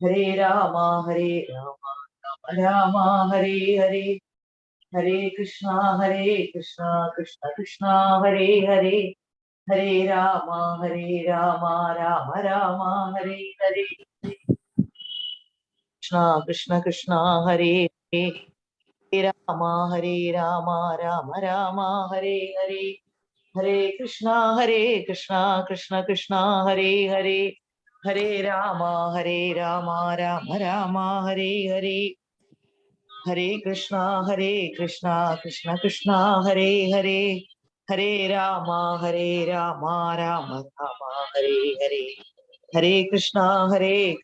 Hare Rama Rama Hare Hare, Hare Krishna Krishna Krishna Hare Hare, Hare Rama Rama Rama Hare Hare, Krishna Krishna Hare Hare, Hare Rama Rama Rama Hare Hare, Hare Krishna Krishna Krishna Hare Hare, Hare Rama Rama Rama Hare Hare, Hare Krishna Krishna Krishna Hare Hare, Hare Rama Rama Rama Hare Hare, Hare Krishna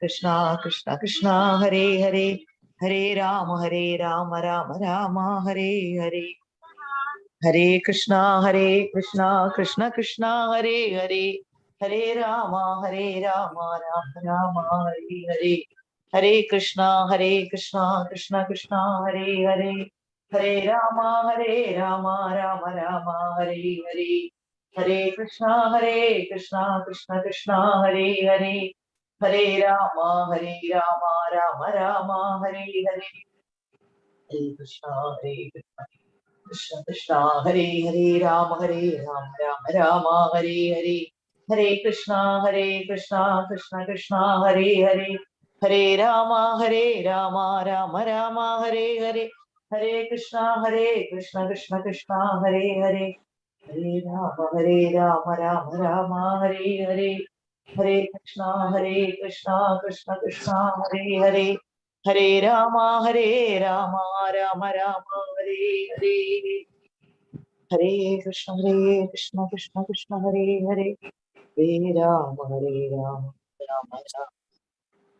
Krishna Krishna Hare Hare, Hare Rama Rama Rama Hare Hare, Hare Krishna Krishna Krishna Hare Hare, Hare Rama Rama Rama Hare Hare, Hare Krishna Krishna Krishna Hare Hare, Hare Rama Rama Rama Hare Hare, Hare Krishna Krishna Krishna Hare Hare, Hare Rama Rama Rama Hare Hare, Hare Krishna Krishna Krishna Hare Hare, Rama Rama Hare Hare, Hare Krishna Krishna Krishna Hare Hare, Hare Rama Rama Rama Hare Hare, Hare Krishna Krishna Krishna Hare Hare, Hare Rama Rama Hare Hare, Hare Krishna Krishna Krishna Hare Hare, Hare Rama Rama Rama Hare Hare, Hare Krishna Krishna Krishna Hare Hare, Hare Rama Rama Rama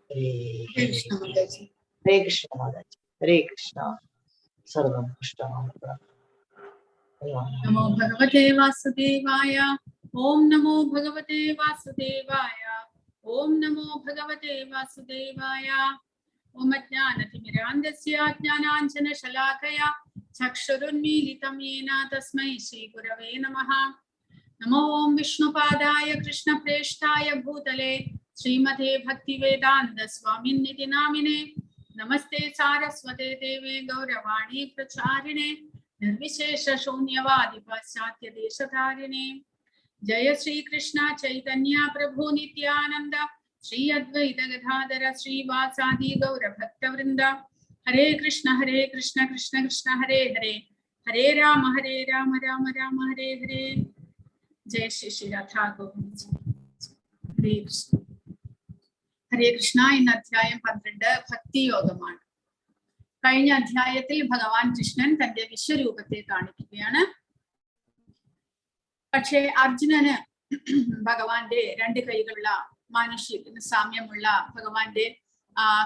Hare Krishna. Hare Krishna Mataji, Hare Krishna. Sarvam Krishna. Namo Bhagavate Vasudevaya. Om Namo Bhagavate Vasudevaya. Om Namo Bhagavate Vasudevaya. Om Ajnanathmirandasya Jnananjana Shalakaya Chakshurunmilitam Yena Tasmai Shri Gurave Namaha. Namo Om Vishnupadaya Krishna Preshtaya Bhutale Srimate Bhaktivedanta Swaminiti Namine. Namaste Saraswate Deve Gauravani Pracharine Nirvishesha Shunyavadi Paschatya Deshatarine. Jaya Shri Krishna Chaitanya Prabhu Nityananda Shri Advaita Gadadhara Shri Vasadi Gaura Bhakta Vrinda. Hare Krishna Krishna Krishna Hare Hare, Hare Rama Rama Rama Hare Hare. Jai Shri Shri Radha Govinda. Hare Krishna. Hare Krishna in Adhyayam 12 Bhakti Yogamana. കഴിഞ്ഞ അധ്യായത്തിൽ ഭഗവാൻ കൃഷ്ണൻ തന്റെ വിശ്വരൂപത്തെ കാണിക്കുകയാണ്. പക്ഷേ അർജുനന് ഭഗവാന്റെ രണ്ട് കൈകളുള്ള മാനുഷ്യത്തിന് സാമ്യമുള്ള ഭഗവാന്റെ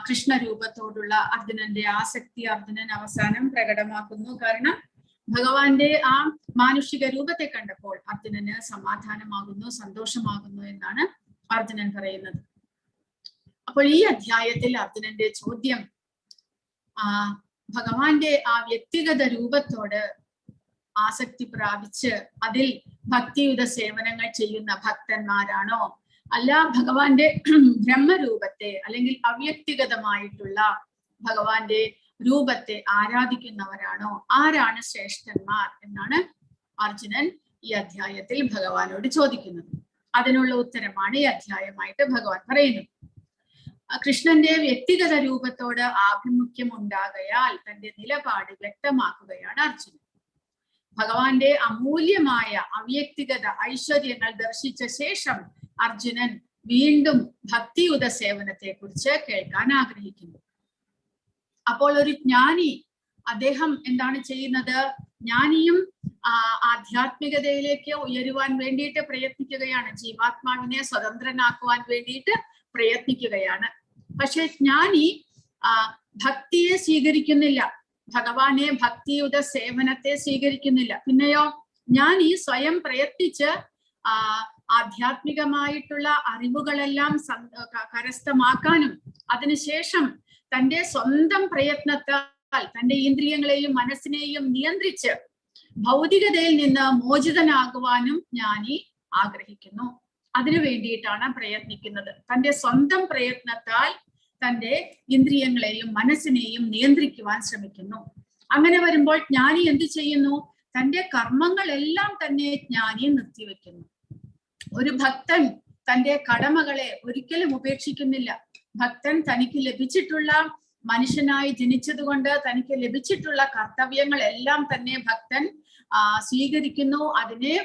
കൃഷ്ണരൂപത്തോടുള്ള അർജുനന്റെ ആസക്തി അർജുനൻ അവസാനം പ്രകടമാക്കുന്നു. കാരണം ഭഗവാന്റെ ആ മാനുഷിക രൂപത്തെ കണ്ടപ്പോൾ അർജുനന് സമാധാനമാകുന്നു, സന്തോഷമാകുന്നു എന്നാണ് അർജുനൻ പറയുന്നത്. അപ്പോൾ ഈ അധ്യായത്തിൽ അർജുനന്റെ ചോദ്യം ഭഗവാന്റെ ആ വ്യക്തിഗത രൂപത്തോട് ആസക്തി പ്രാപിച്ച് അതിൽ ഭക്തിയുത സേവനങ്ങൾ ചെയ്യുന്ന ഭക്തന്മാരാണോ, അല്ല ഭഗവാന്റെ ബ്രഹ്മരൂപത്തെ അല്ലെങ്കിൽ അവ്യക്തിഗതമായിട്ടുള്ള ഭഗവാന്റെ രൂപത്തെ ആരാധിക്കുന്നവരാണോ, ആരാണ് ശ്രേഷ്ഠന്മാർ എന്നാണ് അർജുനൻ ഈ അധ്യായത്തിൽ ഭഗവാനോട് ചോദിക്കുന്നത്. അതിനുള്ള ഉത്തരമാണ് ഈ അധ്യായമായിട്ട് ഭഗവാൻ പറയുന്നത്. കൃഷ്ണന്റെ വ്യക്തിഗത രൂപത്തോട് ആഭിമുഖ്യം ഉണ്ടാകയാൽ തന്റെ നിലപാട് വ്യക്തമാക്കുകയാണ് അർജുനൻ. ഭഗവാന്റെ അമൂല്യമായ അവ്യക്തിഗത ഐശ്വര്യങ്ങൾ ദർശിച്ച ശേഷം അർജുനൻ വീണ്ടും ഭക്തിയുത സേവനത്തെ കുറിച്ച് കേൾക്കാൻ ആഗ്രഹിക്കുന്നു. അപ്പോൾ ഒരു ജ്ഞാനി അദ്ദേഹം എന്താണ് ചെയ്യുന്നത്? ജ്ഞാനിയും ആധ്യാത്മികതയിലേക്ക് ഉയരുവാൻ വേണ്ടിയിട്ട് പ്രയത്നിക്കുകയാണ്, ജീവാത്മാവിനെ സ്വതന്ത്രനാക്കുവാൻ വേണ്ടിയിട്ട് പ്രയത്നിക്കുകയാണ്. പക്ഷെ ജ്ഞാനി ഭക്തിയെ സ്വീകരിക്കുന്നില്ല, ഭഗവാനെ ഭക്തിയുത സേവനത്തെ സ്വീകരിക്കുന്നില്ല. പിന്നെയോ ജ്ഞാനി സ്വയം പ്രയത്നിച്ച് ആധ്യാത്മികമായിട്ടുള്ള അറിവുകളെല്ലാം കരസ്ഥമാക്കാനും അതിനുശേഷം തന്റെ സ്വന്തം പ്രയത്നത്താൽ തന്റെ ഇന്ദ്രിയങ്ങളെയും മനസ്സിനെയും നിയന്ത്രിച്ച് ഭൗതികതയിൽ നിന്ന് മോചിതനാകുവാനും ജ്ഞാനി ആഗ്രഹിക്കുന്നു. അതിനു വേണ്ടിയിട്ടാണ് പ്രയത്നിക്കുന്നത്. തന്റെ സ്വന്തം പ്രയത്നത്താൽ തന്റെ ഇന്ദ്രിയങ്ങളെയും മനസ്സിനെയും നിയന്ത്രിക്കുവാൻ ശ്രമിക്കുന്നു. അങ്ങനെ വരുമ്പോൾ ജ്ഞാനി എന്ത് ചെയ്യുന്നു? തന്റെ കർമ്മങ്ങളെല്ലാം തന്നെ ജ്ഞാനി നിർത്തിവെക്കുന്നു. ഒരു ഭക്തൻ തന്റെ കടമകളെ ഒരിക്കലും ഉപേക്ഷിക്കുന്നില്ല. ഭക്തൻ തനിക്ക് ലഭിച്ചിട്ടുള്ള, മനുഷ്യനായി ജനിച്ചതുകൊണ്ട് തനിക്ക് ലഭിച്ചിട്ടുള്ള കർത്തവ്യങ്ങളെല്ലാം തന്നെ ഭക്തൻ സ്വീകരിക്കുന്നു. അതിനെ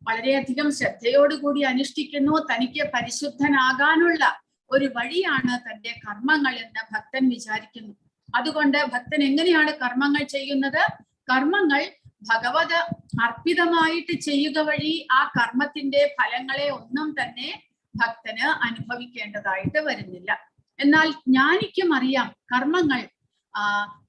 വളരെയധികം ശ്രദ്ധയോടുകൂടി അനുഷ്ഠിക്കുന്നു. തനിക്ക് പരിശുദ്ധനാകാനുള്ള ഒരു വഴിയാണ് തന്റെ കർമ്മങ്ങൾ എന്ന് ഭക്തൻ വിചാരിക്കുന്നു. അതുകൊണ്ട് ഭക്തൻ എങ്ങനെയാണ് കർമ്മങ്ങൾ ചെയ്യുന്നത്? കർമ്മങ്ങൾ ഭഗവത് അർപ്പിതമായിട്ട് ചെയ്യുക വഴി ആ കർമ്മത്തിന്റെ ഫലങ്ങളെ ഒന്നും തന്നെ ഭക്തന് അനുഭവിക്കേണ്ടതായിട്ട് വരുന്നില്ല. എന്നാൽ ജ്ഞാനിക്കും അറിയാം, കർമ്മങ്ങൾ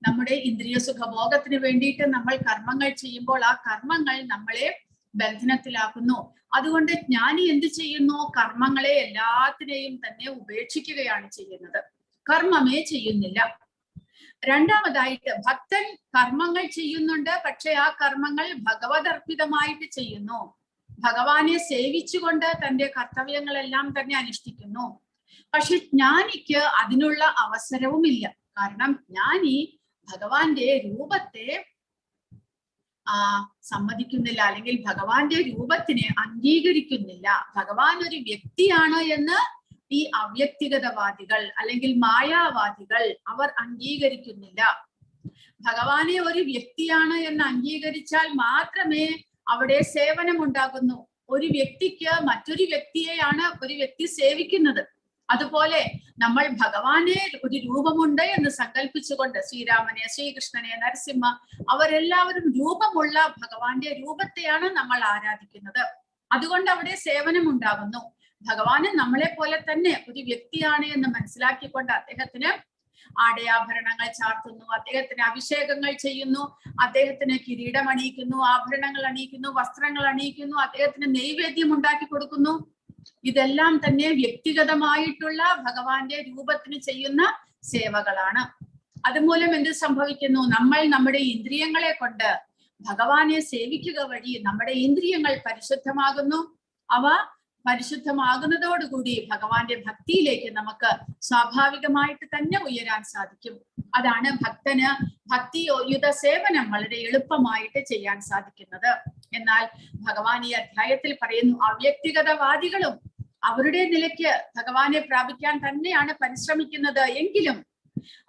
നമ്മുടെ ഇന്ദ്രിയ സുഖഭോഗത്തിന് വേണ്ടിയിട്ട് നമ്മൾ കർമ്മങ്ങൾ ചെയ്യുമ്പോൾ ആ കർമ്മങ്ങൾ നമ്മളെ ബന്ധനത്തിലാക്കുന്നു. അതുകൊണ്ട് ജ്ഞാനി എന്ത് ചെയ്യുന്നു? കർമ്മങ്ങളെ എല്ലാത്തിനെയും തന്നെ ഉപേക്ഷിക്കുകയാണ് ചെയ്യുന്നത്, കർമ്മമേ ചെയ്യുന്നില്ല. രണ്ടാമതായിട്ട് ഭക്തൻ കർമ്മങ്ങൾ ചെയ്യുന്നുണ്ട്, പക്ഷെ ആ കർമ്മങ്ങൾ ഭഗവത് അർപ്പിതമായിട്ട് ചെയ്യുന്നു. ഭഗവാനെ സേവിച്ചുകൊണ്ട് തന്റെ കർത്തവ്യങ്ങളെല്ലാം തന്നെ അനുഷ്ഠിക്കുന്നു. പക്ഷെ ജ്ഞാനിക്ക് അതിനുള്ള അവസരവുമില്ല. കാരണം ജ്ഞാനി ഭഗവാന്റെ രൂപത്തെ സമ്മതിക്കുന്നില്ല, അല്ലെങ്കിൽ ഭഗവാന്റെ രൂപത്തിനെ അംഗീകരിക്കുന്നില്ല. ഭഗവാൻ ഒരു വ്യക്തിയാണ് എന്ന് ഈ അവ്യക്തിഗതവാദികൾ അല്ലെങ്കിൽ മായാവാദികൾ അവർ അംഗീകരിക്കുന്നില്ല. ഭഗവാനെ ഒരു വ്യക്തിയാണ് എന്ന് അംഗീകരിച്ചാൽ മാത്രമേ അവിടെ സേവനം ഉണ്ടാകുന്നു. ഒരു വ്യക്തിക്ക് മറ്റൊരു വ്യക്തിയെയാണ് ഒരു വ്യക്തി സേവിക്കുന്നത്. അതുപോലെ നമ്മൾ ഭഗവാനെ ഒരു രൂപമുണ്ട് എന്ന് സങ്കല്പിച്ചുകൊണ്ട് ശ്രീരാമനെ, ശ്രീകൃഷ്ണനെ, നരസിംഹ അവരെല്ലാവരും രൂപമുള്ള ഭഗവാന്റെ രൂപത്തെയാണ് നമ്മൾ ആരാധിക്കുന്നത്. അതുകൊണ്ട് അവിടെ സേവനം ഉണ്ടാകുന്നു. ഭഗവാന് നമ്മളെ പോലെ തന്നെ ഒരു വ്യക്തിയാണ് എന്ന് മനസ്സിലാക്കിക്കൊണ്ട് അദ്ദേഹത്തിന് ആടയാഭരണങ്ങൾ ചാർത്തുന്നു, അദ്ദേഹത്തിന് അഭിഷേകങ്ങൾ ചെയ്യുന്നു, അദ്ദേഹത്തിന് കിരീടം അണിയിക്കുന്നു, ആഭരണങ്ങൾ അണിയിക്കുന്നു, വസ്ത്രങ്ങൾ അണിയിക്കുന്നു, അദ്ദേഹത്തിന് നൈവേദ്യം ഉണ്ടാക്കി കൊടുക്കുന്നു. ഇതെല്ലാം തന്നെ വ്യക്തിഗതമായിട്ടുള്ള ഭഗവാന്റെ രൂപത്തിന് ചെയ്യുന്ന സേവകളാണ്. അതുമൂലം എന്ത് സംഭവിക്കുന്നു? നമ്മൾ നമ്മുടെ ഇന്ദ്രിയങ്ങളെ കൊണ്ട് ഭഗവാനെ സേവിക്കുക വഴി നമ്മുടെ ഇന്ദ്രിയങ്ങൾ പരിശുദ്ധമാകുന്നു. അവ പരിശുദ്ധമാകുന്നതോടുകൂടി ഭഗവാന്റെ ഭക്തിയിലേക്ക് നമുക്ക് സ്വാഭാവികമായിട്ട് തന്നെ ഉയരാൻ സാധിക്കും. അതാണ് ഭക്തന് ഭക്തിയുത സേവനം വളരെ എളുപ്പമായിട്ട് ചെയ്യാൻ സാധിക്കുന്നത്. എന്നാൽ ഭഗവാൻ ഈ അധ്യായത്തിൽ പറയുന്നു, അവ്യക്തിഗതവാദികളും അവരുടെ നിലയ്ക്ക് ഭഗവാനെ പ്രാപിക്കാൻ തന്നെയാണ് പരിശ്രമിക്കുന്നത്, എങ്കിലും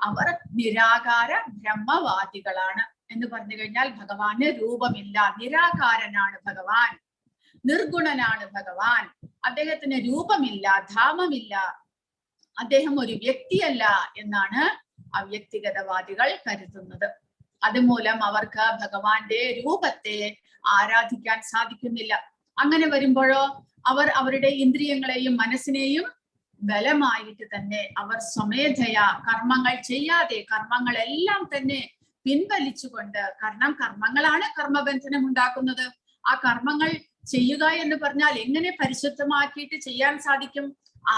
അവർ നിരാകാര ബ്രഹ്മവാദികളാണ്. എന്ന് പറഞ്ഞു കഴിഞ്ഞാൽ ഭഗവാന് രൂപമില്ല, നിരാകാരനാണ് ഭഗവാൻ, നിർഗുണനാണ് ഭഗവാൻ, അദ്ദേഹത്തിന് രൂപമില്ല, ധാമമില്ല, അദ്ദേഹം ഒരു വ്യക്തിയല്ല എന്നാണ് അവ്യക്തിഗതവാദികൾ കരുതുന്നത്. അതുമൂലം അവർക്ക് ഭഗവാന്റെ രൂപത്തെ ആരാധിക്കാൻ സാധിക്കുന്നില്ല. അങ്ങനെ വരുമ്പോഴോ അവർ അവരുടെ ഇന്ദ്രിയങ്ങളെയും മനസ്സിനെയും ബലമായിട്ട് തന്നെ അവർ സ്വമേധയാ കർമ്മങ്ങൾ ചെയ്യാതെ കർമ്മങ്ങളെല്ലാം തന്നെ പിൻവലിച്ചുകൊണ്ട്, കാരണം കർമ്മങ്ങളാണ് കർമ്മബന്ധനം ഉണ്ടാക്കുന്നത്. ആ കർമ്മങ്ങൾ ചെയ്യുക എന്ന് പറഞ്ഞാൽ എങ്ങനെ പരിശുദ്ധമാക്കിയിട്ട് ചെയ്യാൻ സാധിക്കും?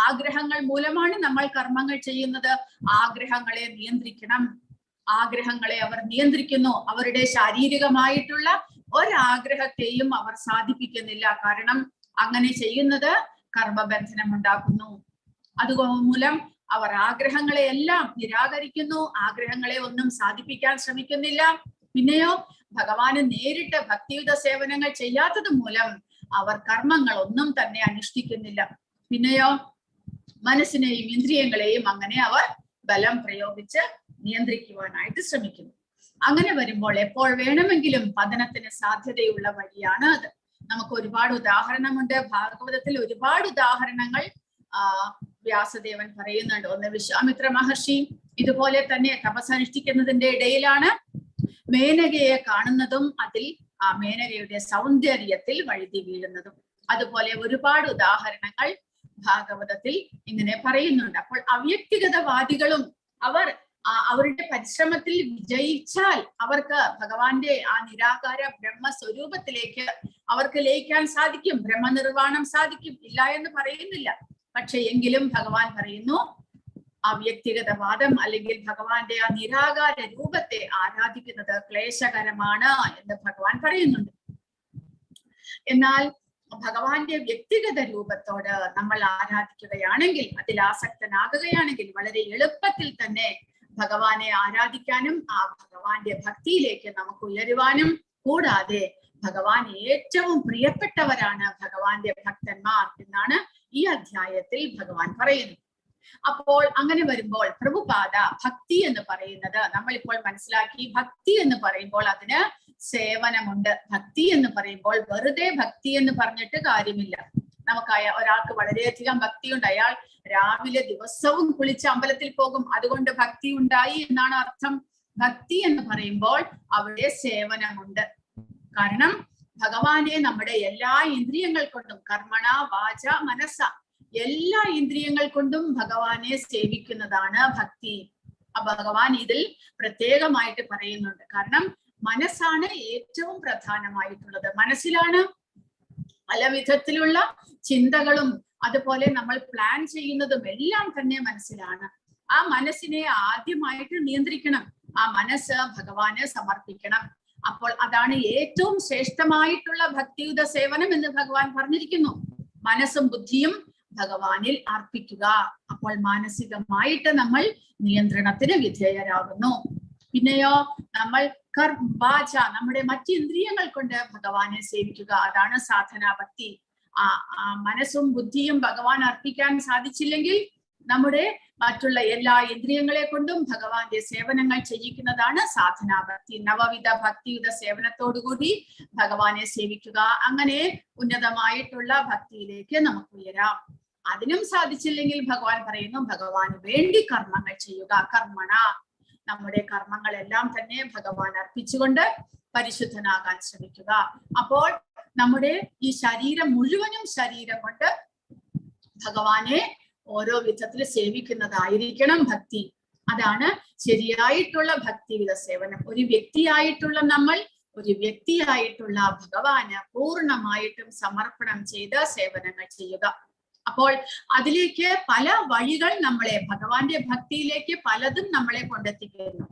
ആഗ്രഹങ്ങൾ മൂലമാണ് നമ്മൾ കർമ്മങ്ങൾ ചെയ്യുന്നത്. ആഗ്രഹങ്ങളെ നിയന്ത്രിക്കണം. ആഗ്രഹങ്ങളെ അവർ നിയന്ത്രിക്കുന്നു. അവരുടെ ശാരീരികമായിട്ടുള്ള ഒരാഗ്രഹത്തെയും അവർ സാധിപ്പിക്കുന്നില്ല. കാരണം അങ്ങനെ ചെയ്യുന്നത് കർമ്മബന്ധനം ഉണ്ടാക്കുന്നു. അതുമൂലം അവർ ആഗ്രഹങ്ങളെ എല്ലാം നിരാകരിക്കുന്നു. ആഗ്രഹങ്ങളെ ഒന്നും സാധിപ്പിക്കാൻ ശ്രമിക്കുന്നില്ല. പിന്നെയോ ഭഗവാന് നേരിട്ട് ഭക്തിയുത സേവനങ്ങൾ ചെയ്യാത്തത് മൂലം അവർ കർമ്മങ്ങൾ ഒന്നും തന്നെ അനുഷ്ഠിക്കുന്നില്ല. പിന്നെയോ മനസ്സിനെയും ഇന്ദ്രിയങ്ങളെയും അങ്ങനെ അവർ ബലം പ്രയോഗിച്ച് നിയന്ത്രിക്കുവാനായിട്ട് ശ്രമിക്കുന്നു. അങ്ങനെ വരുമ്പോൾ എപ്പോൾ വേണമെങ്കിലും പതനത്തിന് സാധ്യതയുള്ള വഴിയാണ് അത്. നമുക്ക് ഒരുപാട് ഉദാഹരണമുണ്ട്. ഭാഗവതത്തിൽ ഒരുപാട് ഉദാഹരണങ്ങൾ വ്യാസദേവൻ പറയുന്നുണ്ട്. ഒന്ന് വിശ്വാമിത്ര മഹർഷി ഇതുപോലെ തന്നെ തപസ്സനുഷ്ഠിക്കുന്നതിന്റെ ഇടയിലാണ് മേനകയെ കാണുന്നതും അതിൽ ആ മേനകയുടെ സൗന്ദര്യത്തിൽ വഴുതി വീഴുന്നതും. അതുപോലെ ഒരുപാട് ഉദാഹരണങ്ങൾ ഭാഗവതത്തിൽ ഇങ്ങനെ പറയുന്നുണ്ട്. അപ്പോൾ അവ്യക്തിഗതവാദികളും അവർ അവരുടെ പരിശ്രമത്തിൽ വിജയിച്ചാൽ അവർക്ക് ഭഗവാന്റെ ആ നിരാകാര ബ്രഹ്മസ്വരൂപത്തിലേക്ക് അവർക്ക് ലയിക്കാൻ സാധിക്കും, ബ്രഹ്മനിർവാണം സാധിക്കും, ഇല്ല എന്ന് പറയുന്നില്ല. പക്ഷെ എങ്കിലും ഭഗവാൻ പറയുന്നു, അവ്യക്തിഗതവാദം അല്ലെങ്കിൽ ഭഗവാന്റെ ആ നിരാകാര രൂപത്തെ ആരാധിക്കുന്നത് ക്ലേശകരമാണ് എന്ന് ഭഗവാൻ പറയുന്നുണ്ട്. എന്നാൽ ഭഗവാന്റെ വ്യക്തിഗത രൂപത്തോട് നമ്മൾ ആരാധിക്കുകയാണെങ്കിൽ, അതിൽ ആസക്തനാകുകയാണെങ്കിൽ വളരെ എളുപ്പത്തിൽ തന്നെ ഭഗവാനെ ആരാധിക്കാനും ആ ഭഗവാന്റെ ഭക്തിയിലേക്ക് നമുക്ക് ഉയരുവാനും, കൂടാതെ ഭഗവാൻ ഏറ്റവും പ്രിയപ്പെട്ടവരാണ് ഭഗവാന്റെ ഭക്തന്മാർ എന്നാണ് ഈ അധ്യായത്തിൽ ഭഗവാൻ പറയുന്നത്. അപ്പോൾ അങ്ങനെ വരുമ്പോൾ പ്രഭുപാദ ഭക്തി എന്ന് പറയുന്നത് നമ്മളിപ്പോൾ മനസ്സിലാക്കി. ഭക്തി എന്ന് പറയുമ്പോൾ അതിന് സേവനമുണ്ട്. ഭക്തി എന്ന് പറയുമ്പോൾ വെറുതെ ഭക്തി എന്ന് പറഞ്ഞിട്ട് കാര്യമില്ല. നമുക്ക് ഒരാൾക്ക് വളരെയധികം ഭക്തിയുണ്ട്, അയാൾ രാവിലെ ദിവസവും കുളിച്ച് അമ്പലത്തിൽ പോകും, അതുകൊണ്ട് ഭക്തി ഉണ്ടായി എന്നാണ് അർത്ഥം. ഭക്തി എന്ന് പറയുമ്പോൾ അവിടെ സേവനമുണ്ട്. കാരണം ഭഗവാനെ നമ്മുടെ എല്ലാ ഇന്ദ്രിയങ്ങൾ കൊണ്ടും, കർമ്മണ വാച മനസ്സ, എല്ലാ ഇന്ദ്രിയങ്ങൾ കൊണ്ടും ഭഗവാനെ സേവിക്കുന്നതാണ് ഭക്തി. ഭഗവാൻ ഇതിൽ പ്രത്യേകമായിട്ട് പറയുന്നുണ്ട്. കാരണം മനസ്സാണ് ഏറ്റവും പ്രധാനമായിട്ടുള്ളത്. മനസ്സിലാണ് പല വിധത്തിലുള്ള ചിന്തകളും അതുപോലെ നമ്മൾ പ്ലാൻ ചെയ്യുന്നതും എല്ലാം തന്നെ മനസ്സിലാണ്. ആ മനസ്സിനെ ആദ്യമായിട്ട് നിയന്ത്രിക്കണം. ആ മനസ്സ് ഭഗവാന് സമർപ്പിക്കണം. അപ്പോൾ അതാണ് ഏറ്റവും ശ്രേഷ്ഠമായിട്ടുള്ള ഭക്തിയുത സേവനം എന്ന് ഭഗവാൻ പറഞ്ഞിരിക്കുന്നു. മനസ്സും ബുദ്ധിയും ഭഗവാനിൽ അർപ്പിക്കുക. അപ്പോൾ മാനസികമായിട്ട് നമ്മൾ നിയന്ത്രണത്തിന് വിധേയരാകുന്നു. പിന്നെയോ നമ്മൾ വാച, നമ്മുടെ മറ്റ് ഇന്ദ്രിയങ്ങൾ കൊണ്ട് ഭഗവാനെ സേവിക്കുക. അതാണ് സാധനാ ഭക്തി. മനസ്സും ബുദ്ധിയും ഭഗവാൻ അർപ്പിക്കാൻ സാധിച്ചില്ലെങ്കിൽ നമ്മുടെ മറ്റുള്ള എല്ലാ ഇന്ദ്രിയങ്ങളെ കൊണ്ടും ഭഗവാന്റെ സേവനങ്ങൾ ചെയ്യിക്കുന്നതാണ് സാധനാ ഭക്തി. നവവിധ ഭക്തിയുടെ സേവനത്തോടുകൂടി ഭഗവാനെ സേവിക്കുക. അങ്ങനെ ഉന്നതമായിട്ടുള്ള ഭക്തിയിലേക്ക് നമുക്ക് ഉയരാം. അതിനും സാധിച്ചില്ലെങ്കിൽ ഭഗവാൻ പറയുന്നു, ഭഗവാന് വേണ്ടി കർമ്മങ്ങൾ ചെയ്യുക. കർമ്മണ, നമ്മുടെ കർമ്മങ്ങളെല്ലാം തന്നെ ഭഗവാൻ അർപ്പിച്ചുകൊണ്ട് പരിശുദ്ധനാകാൻ ശ്രമിക്കുക. അപ്പോൾ നമ്മുടെ ഈ ശരീരം മുഴുവനും ശരീരം കൊണ്ട് ഭഗവാനെ ഓരോ വിധത്തിൽ സേവിക്കുന്നതായിരിക്കണം ഭക്തി. അതാണ് ശരിയായിട്ടുള്ള ഭക്തിവിധ സേവനം. ഒരു വ്യക്തിയായിട്ടുള്ള നമ്മൾ, ഒരു വ്യക്തിയായിട്ടുള്ള ഭഗവാന് പൂർണ്ണമായിട്ടും സമർപ്പണം ചെയ്ത് സേവനങ്ങൾ ചെയ്യുക. അപ്പോൾ അതിലേക്ക് പല വഴികൾ നമ്മളെ, ഭഗവാന്റെ ഭക്തിയിലേക്ക് പലതും നമ്മളെ കൊണ്ടെത്തിക്കുന്നു.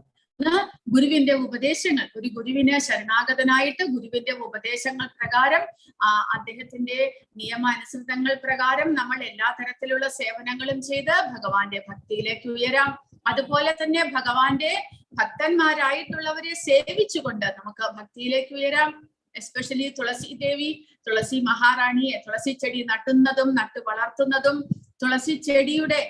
ഗുരുവിന്റെ ഉപദേശങ്ങൾ, ഒരു ഗുരുവിന് ശരണാഗതനായിട്ട് ഗുരുവിന്റെ ഉപദേശങ്ങൾ പ്രകാരം, അദ്ദേഹത്തിന്റെ നിയമാനുസൃതങ്ങൾ പ്രകാരം നമ്മൾ എല്ലാ തരത്തിലുള്ള സേവനങ്ങളും ചെയ്ത് ഭഗവാന്റെ ഭക്തിയിലേക്ക് ഉയരാം. അതുപോലെ തന്നെ ഭഗവാന്റെ ഭക്തന്മാരായിട്ടുള്ളവരെ സേവിച്ചുകൊണ്ട് നമുക്ക് ഭക്തിയിലേക്ക് ഉയരാം. എസ്പെഷ്യലി തുളസി ദേവി, തുളസി മഹാറാണിയെ തുളസി ചെടി നട്ടുന്നതും നട്ടു വളർത്തുന്നതും തുളസി ചെടിയുടെ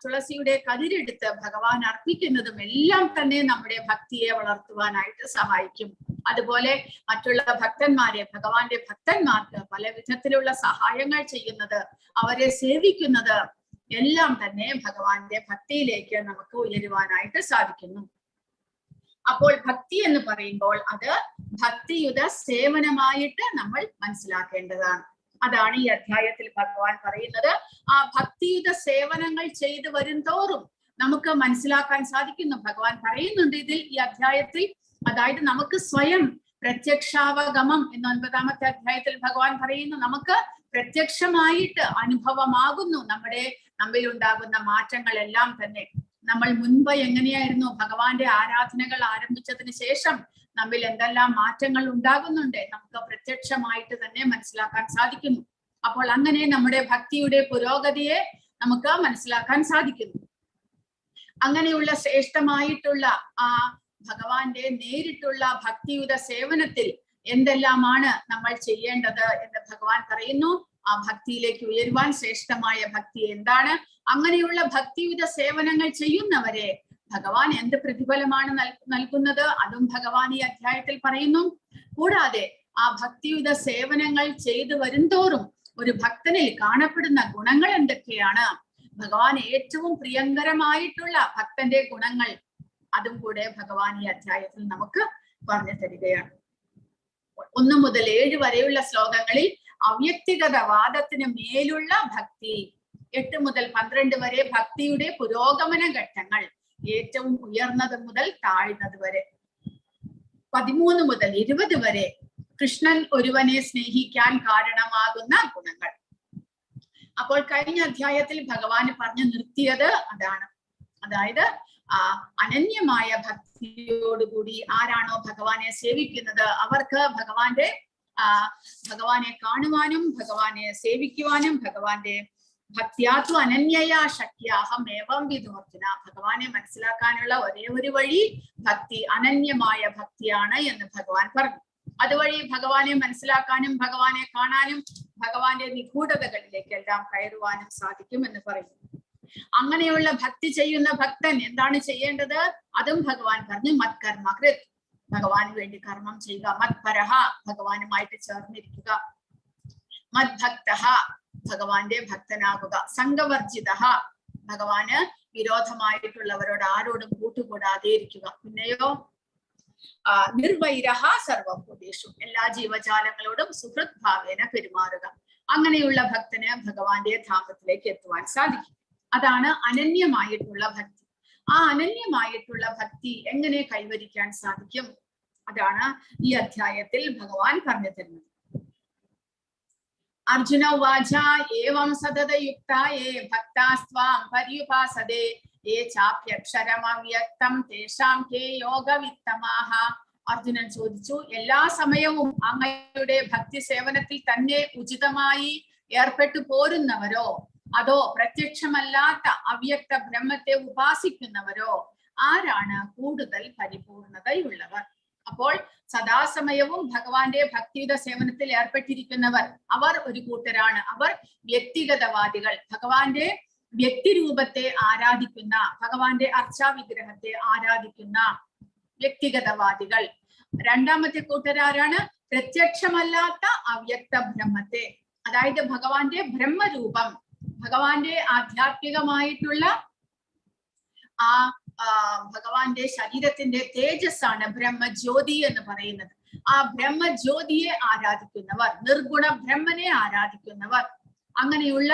തുളസിയുടെ കതിരെടുത്ത് ഭഗവാൻ അർപ്പിക്കുന്നതും എല്ലാം തന്നെ നമ്മുടെ ഭക്തിയെ വളർത്തുവാനായിട്ട് സഹായിക്കും. അതുപോലെ മറ്റുള്ള ഭക്തന്മാരെ, ഭഗവാന്റെ ഭക്തന്മാർക്ക് പല വിധത്തിലുള്ള സഹായങ്ങൾ ചെയ്യുന്നത്, അവരെ സേവിക്കുന്നത് എല്ലാം തന്നെ ഭഗവാന്റെ ഭക്തിയിലേക്ക് നമുക്ക് ഉയരുവാനായിട്ട് സാധിക്കുന്നു. അപ്പോൾ ഭക്തി എന്ന് പറയുമ്പോൾ അത് ഭക്തിയുത സേവനമായിട്ട് നമ്മൾ മനസ്സിലാക്കേണ്ടതാണ്. അതാണ് ഈ അധ്യായത്തിൽ ഭഗവാൻ പറയുന്നത്. ആ ഭക്തിയുത സേവനങ്ങൾ ചെയ്തു വരും തോറും നമുക്ക് മനസ്സിലാക്കാൻ സാധിക്കുന്നു. ഭഗവാൻ പറയുന്നുണ്ട് ഇതിൽ, ഈ അധ്യായത്തിൽ, അതായത് നമുക്ക് സ്വയം പ്രത്യക്ഷാവഗമം എന്ന 9ാമത്തെ അധ്യായത്തിൽ ഭഗവാൻ പറയുന്നു, നമുക്ക് പ്രത്യക്ഷമായിട്ട് അനുഭവമാകുന്നു നമ്മിൽ ഉണ്ടാകുന്ന മാറ്റങ്ങളെല്ലാം തന്നെ. നമ്മൾ മുൻപ് എങ്ങനെയായിരുന്നു, ഭഗവാന്റെ ആരാധനകൾ ആരംഭിച്ചതിന് ശേഷം നമ്മിൽ എന്തെല്ലാം മാറ്റങ്ങൾ ഉണ്ടാകുന്നുണ്ട് നമുക്ക് പ്രത്യക്ഷമായിട്ട് തന്നെ മനസ്സിലാക്കാൻ സാധിക്കുന്നു. അപ്പോൾ അങ്ങനെ നമ്മുടെ ഭക്തിയുടെ പുരോഗതിയെ നമുക്ക് മനസ്സിലാക്കാൻ സാധിക്കുന്നു. അങ്ങനെയുള്ള ശ്രേഷ്ഠമായിട്ടുള്ള ആ ഭഗവാന്റെ നേരിട്ടുള്ള ഭക്തിയുത സേവനത്തിൽ എന്തെല്ലാമാണ് നമ്മൾ ചെയ്യേണ്ടത് എന്ന് ഭഗവാൻ പറയുന്നു. ആ ഭക്തിയിലേക്ക് ഉയരുവാൻ ശ്രേഷ്ഠമായ ഭക്തി എന്താണ്? അങ്ങനെയുള്ള ഭക്തിയുത സേവനങ്ങൾ ചെയ്യുന്നവരെ ഭഗവാൻ എന്ത് പ്രതിഫലമാണ് നൽകുന്നത്? അതും ഭഗവാൻ ഈ അധ്യായത്തിൽ പറയുന്നു. കൂടാതെ ആ ഭക്തിയുത സേവനങ്ങൾ ചെയ്തു വരുംതോറും ഒരു ഭക്തനിൽ കാണപ്പെടുന്ന ഗുണങ്ങൾ എന്തൊക്കെയാണ്? ഭഗവാൻ ഏറ്റവും പ്രിയങ്കരമായിട്ടുള്ള ഭക്തന്റെ ഗുണങ്ങൾ, അതും കൂടെ ഭഗവാൻ ഈ അധ്യായത്തിൽ നമുക്ക് പറഞ്ഞു തരികയാണ്. 1 മുതൽ 7 വരെയുള്ള ശ്ലോകങ്ങളിൽ അവ്യക്തിഗതവാദത്തിന് മേലുള്ള ഭക്തി, 8 മുതൽ 12 വരെ ഭക്തിയുടെ പുരോഗമന ഘട്ടങ്ങൾ, ഏറ്റവും ഉയർന്നത് മുതൽ താഴ്ന്നത് വരെ, 13 മുതൽ 20 വരെ കൃഷ്ണൻ ഒരുവനെ സ്നേഹിക്കാൻ കാരണമാകുന്ന ഗുണങ്ങൾ. അപ്പോൾ കഴിഞ്ഞ അധ്യായത്തിൽ ഭഗവാൻ പറഞ്ഞു നിർത്തിയത് അതാണ്. അതായത് അനന്യമായ ഭക്തിയോടുകൂടി ആരാണോ ഭഗവാനെ സേവിക്കുന്നത് അവർക്ക് ഭഗവാന്റെ ഭഗവാനെ കാണുവാനും ഭഗവാനെ സേവിക്കുവാനും ഭഗവാന്റെ ഭക്തിയാത്തു അനന്യയാ ശക്യാഹം ഏവം വിധോർത്തിന, ഭഗവാനെ മനസ്സിലാക്കാനുള്ള ഒരേ ഒരു വഴി ഭക്തി, അനന്യമായ ഭക്തിയാണ് എന്ന് ഭഗവാൻ പറഞ്ഞു. അതുവഴി ഭഗവാനെ മനസ്സിലാക്കാനും ഭഗവാനെ കാണാനും ഭഗവാന്റെ നിഗൂഢതകളിലേക്കെല്ലാം കയറുവാനും സാധിക്കും എന്ന് പറയുന്നു. അങ്ങനെയുള്ള ഭക്തി ചെയ്യുന്ന ഭക്തൻ എന്താണ് ചെയ്യേണ്ടത്? അതും ഭഗവാൻ പറഞ്ഞു. മത്കർമ്മകൃത്, ഭഗവാന് വേണ്ടി കർമ്മം ചെയ്യുക. മത്പരഹ, ഭഗവാനുമായിട്ട് ചേർന്നിരിക്കുക. മദ്ഭക്തഃ, ഭഗവാന്റെ ഭക്തനാകുക. സംഘവർജിത, ഭഗവാന് വിരോധമായിട്ടുള്ളവരോട് ആരോടും കൂട്ടുകൂടാതെ ഇരിക്കുക. പിന്നെയോ നിർവൈരഹ സർവഭൂതേഷു, എല്ലാ ജീവജാലങ്ങളോടും സുഹൃത് ഭാവേന പെരുമാറുക. അങ്ങനെയുള്ള ഭക്തന് ഭഗവാന്റെ ധാമത്തിലേക്ക് എത്തുവാൻ സാധിക്കും. അതാണ് അനന്യമായിട്ടുള്ള ഭക്തി. ആ അനന്യമായിട്ടുള്ള ഭക്തി എങ്ങനെ കൈവരിക്കാൻ സാധിക്കും? അതാണ് ഈ അധ്യായത്തിൽ ഭഗവാൻ പറഞ്ഞു തരുന്നത്. അർജുന ഉവാച ഏവം സതതയുക്തായേ ഭക്താസ്ത്വാം പര്യുപാസതേ യേ ചാപ്യക്ഷരമവ്യക്തം തേഷാം കേ യോഗവിത്തമാഹ. അർജുനൻ ചോദിച്ചു, എല്ലാ സമയവും അങ്ങയുടെ ഭക്തി സേവനത്തിൽ തന്നെ ഉചിതമായി ഏർപ്പെട്ടു പോരുന്നവരോ അതോ പ്രത്യക്ഷമല്ലാത്ത അവ്യക്ത ബ്രഹ്മത്തെ ഉപാസിക്കുന്നവരോ ആരാണ് കൂടുതൽ പരിപൂർണതയുള്ളവർ? അപ്പോൾ സദാസമയവും ഭഗവാന്റെ ഭക്തിയുടെ സേവനത്തിൽ ഏർപ്പെട്ടിരിക്കുന്നവർ, അവർ ഒരു കൂട്ടരാണ്. അവർ വ്യക്തിഗതവാദികൾ, ഭഗവാന്റെ വ്യക്തിരൂപത്തെ ആരാധിക്കുന്ന, ഭഗവാന്റെ അർച്ചാവിഗ്രഹത്തെ ആരാധിക്കുന്ന വ്യക്തിഗതവാദികൾ. രണ്ടാമത്തെ കൂട്ടരാരാണ്? പ്രത്യക്ഷമല്ലാത്ത അവ്യക്ത ബ്രഹ്മത്തെ, അതായത് ഭഗവാന്റെ ബ്രഹ്മരൂപം, ഭഗവാന്റെ ആധ്യാത്മികമായിട്ടുള്ള ആ ഭഗവാന്റെ ശരീരത്തിന്റെ തേജസ്സാണ് ബ്രഹ്മജ്യോതി എന്ന് പറയുന്നത്. ആ ബ്രഹ്മജ്യോതിയെ ആരാധിക്കുന്നവർ, നിർഗുണ ബ്രഹ്മനെ ആരാധിക്കുന്നവർ, അങ്ങനെയുള്ള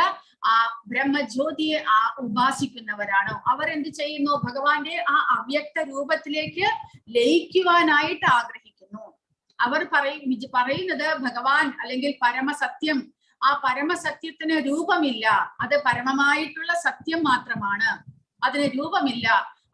ആ ബ്രഹ്മജ്യോതിയെ ഉപാസിക്കുന്നവരാണോ അവർ എന്ത് ചെയ്യുന്നു? ഭഗവാന്റെ ആ അവ്യക്ത രൂപത്തിലേക്ക് ലയിക്കുവാനായിട്ട് ആഗ്രഹിക്കുന്നു. അവർ പറയുന്നത് ഭഗവാൻ അല്ലെങ്കിൽ പരമസത്യം, ആ പരമസത്യത്തിന് രൂപമില്ല, അത് പരമമായിട്ടുള്ള സത്യം മാത്രമാണ്, അതിന് രൂപമില്ല.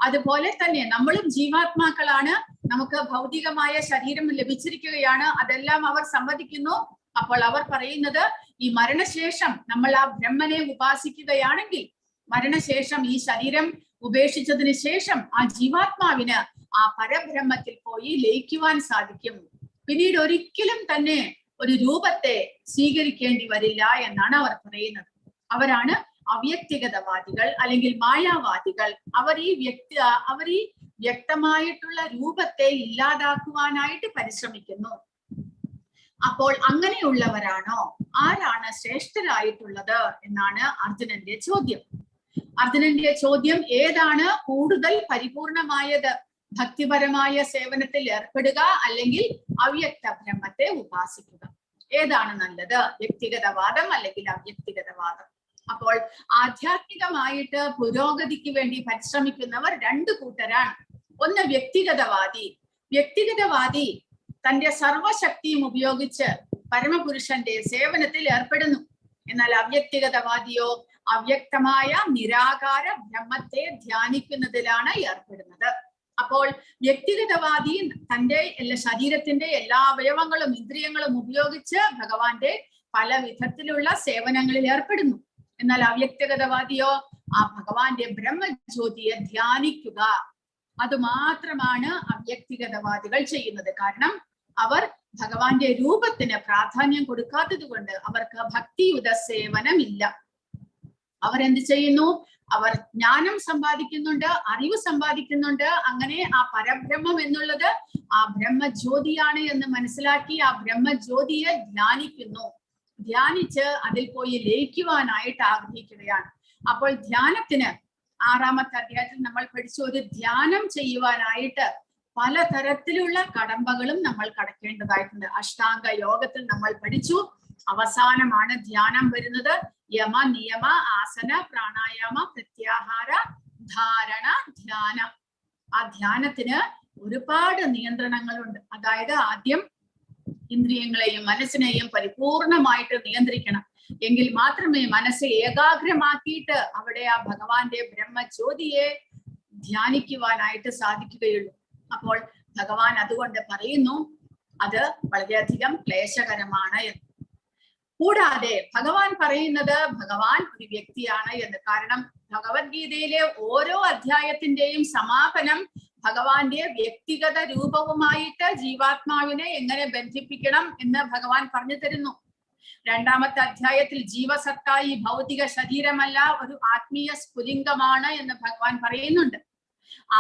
അതുപോലെ തന്നെ നമ്മളും ജീവാത്മാക്കളാണ്, നമുക്ക് ഭൗതികമായ ശരീരം ലഭിച്ചിരിക്കുകയാണ്, അതെല്ലാം അവർ സമ്മതിക്കുന്നു. അപ്പോൾ അവർ പറയുന്നത്, ഈ മരണശേഷം നമ്മൾ ആ ബ്രഹ്മനെ ഉപാസിക്കുകയാണെങ്കിൽ മരണശേഷം ഈ ശരീരം ഉപേക്ഷിച്ചതിന് ശേഷം ആ ജീവാത്മാവിന് ആ പരബ്രഹ്മത്തിൽ പോയി ലയിക്കുവാൻ സാധിക്കും. പിന്നീട് ഒരിക്കലും തന്നെ ഒരു രൂപത്തെ സ്വീകരിക്കേണ്ടി വരില്ല എന്നാണ് അവർ പറയുന്നത്. അവരാണ് അവ്യക്തിഗതവാദികൾ അല്ലെങ്കിൽ മായാവാദികൾ. അവർ ഈ വ്യക്തമായിട്ടുള്ള രൂപത്തെ ഇല്ലാതാക്കുവാനായിട്ട് പരിശ്രമിക്കുന്നു. അപ്പോൾ അങ്ങനെയുള്ളവരാണോ? ആരാണ് ശ്രേഷ്ഠരായിട്ടുള്ളത് എന്നാണ് അർജുനന്റെ ചോദ്യം. അർജുനന്റെ ചോദ്യം ഏതാണ് കൂടുതൽ പരിപൂർണമായത്? ഭക്തിപരമായ സേവനത്തിൽ ഏർപ്പെടുക അല്ലെങ്കിൽ അവ്യക്ത ബ്രഹ്മത്തെ ഉപാസിക്കുക, ഏതാണ് നല്ലത്? വ്യക്തിഗതവാദം അല്ലെങ്കിൽ അവ്യക്തിഗതവാദം? അപ്പോൾ ആധ്യാത്മികമായിട്ട് പുരോഗതിക്ക് വേണ്ടി പരിശ്രമിക്കുന്നവർ രണ്ടു കൂട്ടരാണ്. ഒന്ന് വ്യക്തിഗതവാദി. വ്യക്തിഗതവാദി തന്റെ സർവശക്തിയും ഉപയോഗിച്ച് പരമപുരുഷന്റെ സേവനത്തിൽ ഏർപ്പെടുന്നു. എന്നാൽ അവ്യക്തിഗതവാദിയോ അവ്യക്തമായ നിരാകാര ബ്രഹ്മത്തെ ധ്യാനിക്കുന്നതിലാണ് ഏർപ്പെടുന്നത്. അപ്പോൾ വ്യക്തിഗതവാദി തന്റെ ശരീരത്തിന്റെ എല്ലാ അവയവങ്ങളും ഇന്ദ്രിയങ്ങളും ഉപയോഗിച്ച് ഭഗവാന്റെ പല വിധത്തിലുള്ള സേവനങ്ങളിൽ ഏർപ്പെടുന്നു. എന്നാൽ അവ്യക്തിഗതവാദിയോ ആ ഭഗവാന്റെ ബ്രഹ്മജ്യോതിയെ ധ്യാനിക്കുക, അതുമാത്രമാണ് അവ്യക്തിഗതവാദികൾ ചെയ്യുന്നത്. കാരണം അവർ ഭഗവാന്റെ രൂപത്തിന് പ്രാധാന്യം കൊടുക്കാത്തത് കൊണ്ട് അവർക്ക് ഭക്തിയുത സേവനമില്ല. അവരെന്ത് ചെയ്യുന്നു? അവർ ജ്ഞാനം സമ്പാദിക്കുന്നുണ്ട്, അറിവ് സമ്പാദിക്കുന്നുണ്ട്. അങ്ങനെ ആ പരബ്രഹ്മം എന്നുള്ളത് ആ ബ്രഹ്മജ്യോതിയാണ് എന്ന് മനസ്സിലാക്കി ആ ബ്രഹ്മജ്യോതിയെ ധ്യാനിക്കുന്നു. ധ്യാനിച്ച് അതിൽ പോയി ലയിക്കുവാനായിട്ട് ആഗ്രഹിക്കുകയാണ്. അപ്പോൾ ധ്യാനത്തിന് 6ാമത്തെ അധ്യായത്തിൽ നമ്മൾ പഠിച്ചു, ഒരു ധ്യാനം ചെയ്യുവാനായിട്ട് പലതരത്തിലുള്ള കടമ്പകളും നമ്മൾ കടക്കേണ്ടതായിട്ടുണ്ട്. അഷ്ടാംഗ യോഗത്തിൽ നമ്മൾ പഠിച്ചു, അവസാനമാണ് ധ്യാനം വരുന്നത്. യമ, നിയമ, ആസന, പ്രാണായാമ, പ്രത്യാഹാര, ധാരണ, ധ്യാനം. ആ ധ്യാനത്തിന് ഒരുപാട് നിയന്ത്രണങ്ങളുണ്ട്. അതായത് ആദ്യം ഇന്ദ്രിയങ്ങളെയും മനസ്സിനെയും പരിപൂർണമായിട്ട് നിയന്ത്രിക്കണം. എങ്കിൽ മാത്രമേ മനസ്സ് ഏകാഗ്രമാക്കിയിട്ട് അവിടെ ആ ഭഗവാന്റെ ബ്രഹ്മജ്യോതിയെ ധ്യാനിക്കുവാനായിട്ട് സാധിക്കുകയുള്ളൂ. അപ്പോൾ ഭഗവാൻ അതുകൊണ്ട് പറയുന്നു, അത് വളരെയധികം ക്ലേശകരമാണ് എന്ന്. കൂടാതെ ഭഗവാൻ പറയുന്നത് ഭഗവാൻ ഒരു വ്യക്തിയാണ് എന്ന്. കാരണം ഭഗവത്ഗീതയിലെ ഓരോ അധ്യായത്തിന്റെയും സമാപനം ഭഗവാന്റെ വ്യക്തിഗത രൂപവുമായിട്ട് ജീവാത്മാവിനെ എങ്ങനെ ബന്ധിപ്പിക്കണം എന്ന് ഭഗവാൻ പറഞ്ഞു തരുന്നു. രണ്ടാമത്തെ അധ്യായത്തിൽ ജീവസത്ത ഈ ഭൗതിക ശരീരമല്ല, ഒരു ആത്മീയ സ്ഫുലിംഗമാണ് എന്ന് ഭഗവാൻ പറയുന്നുണ്ട്.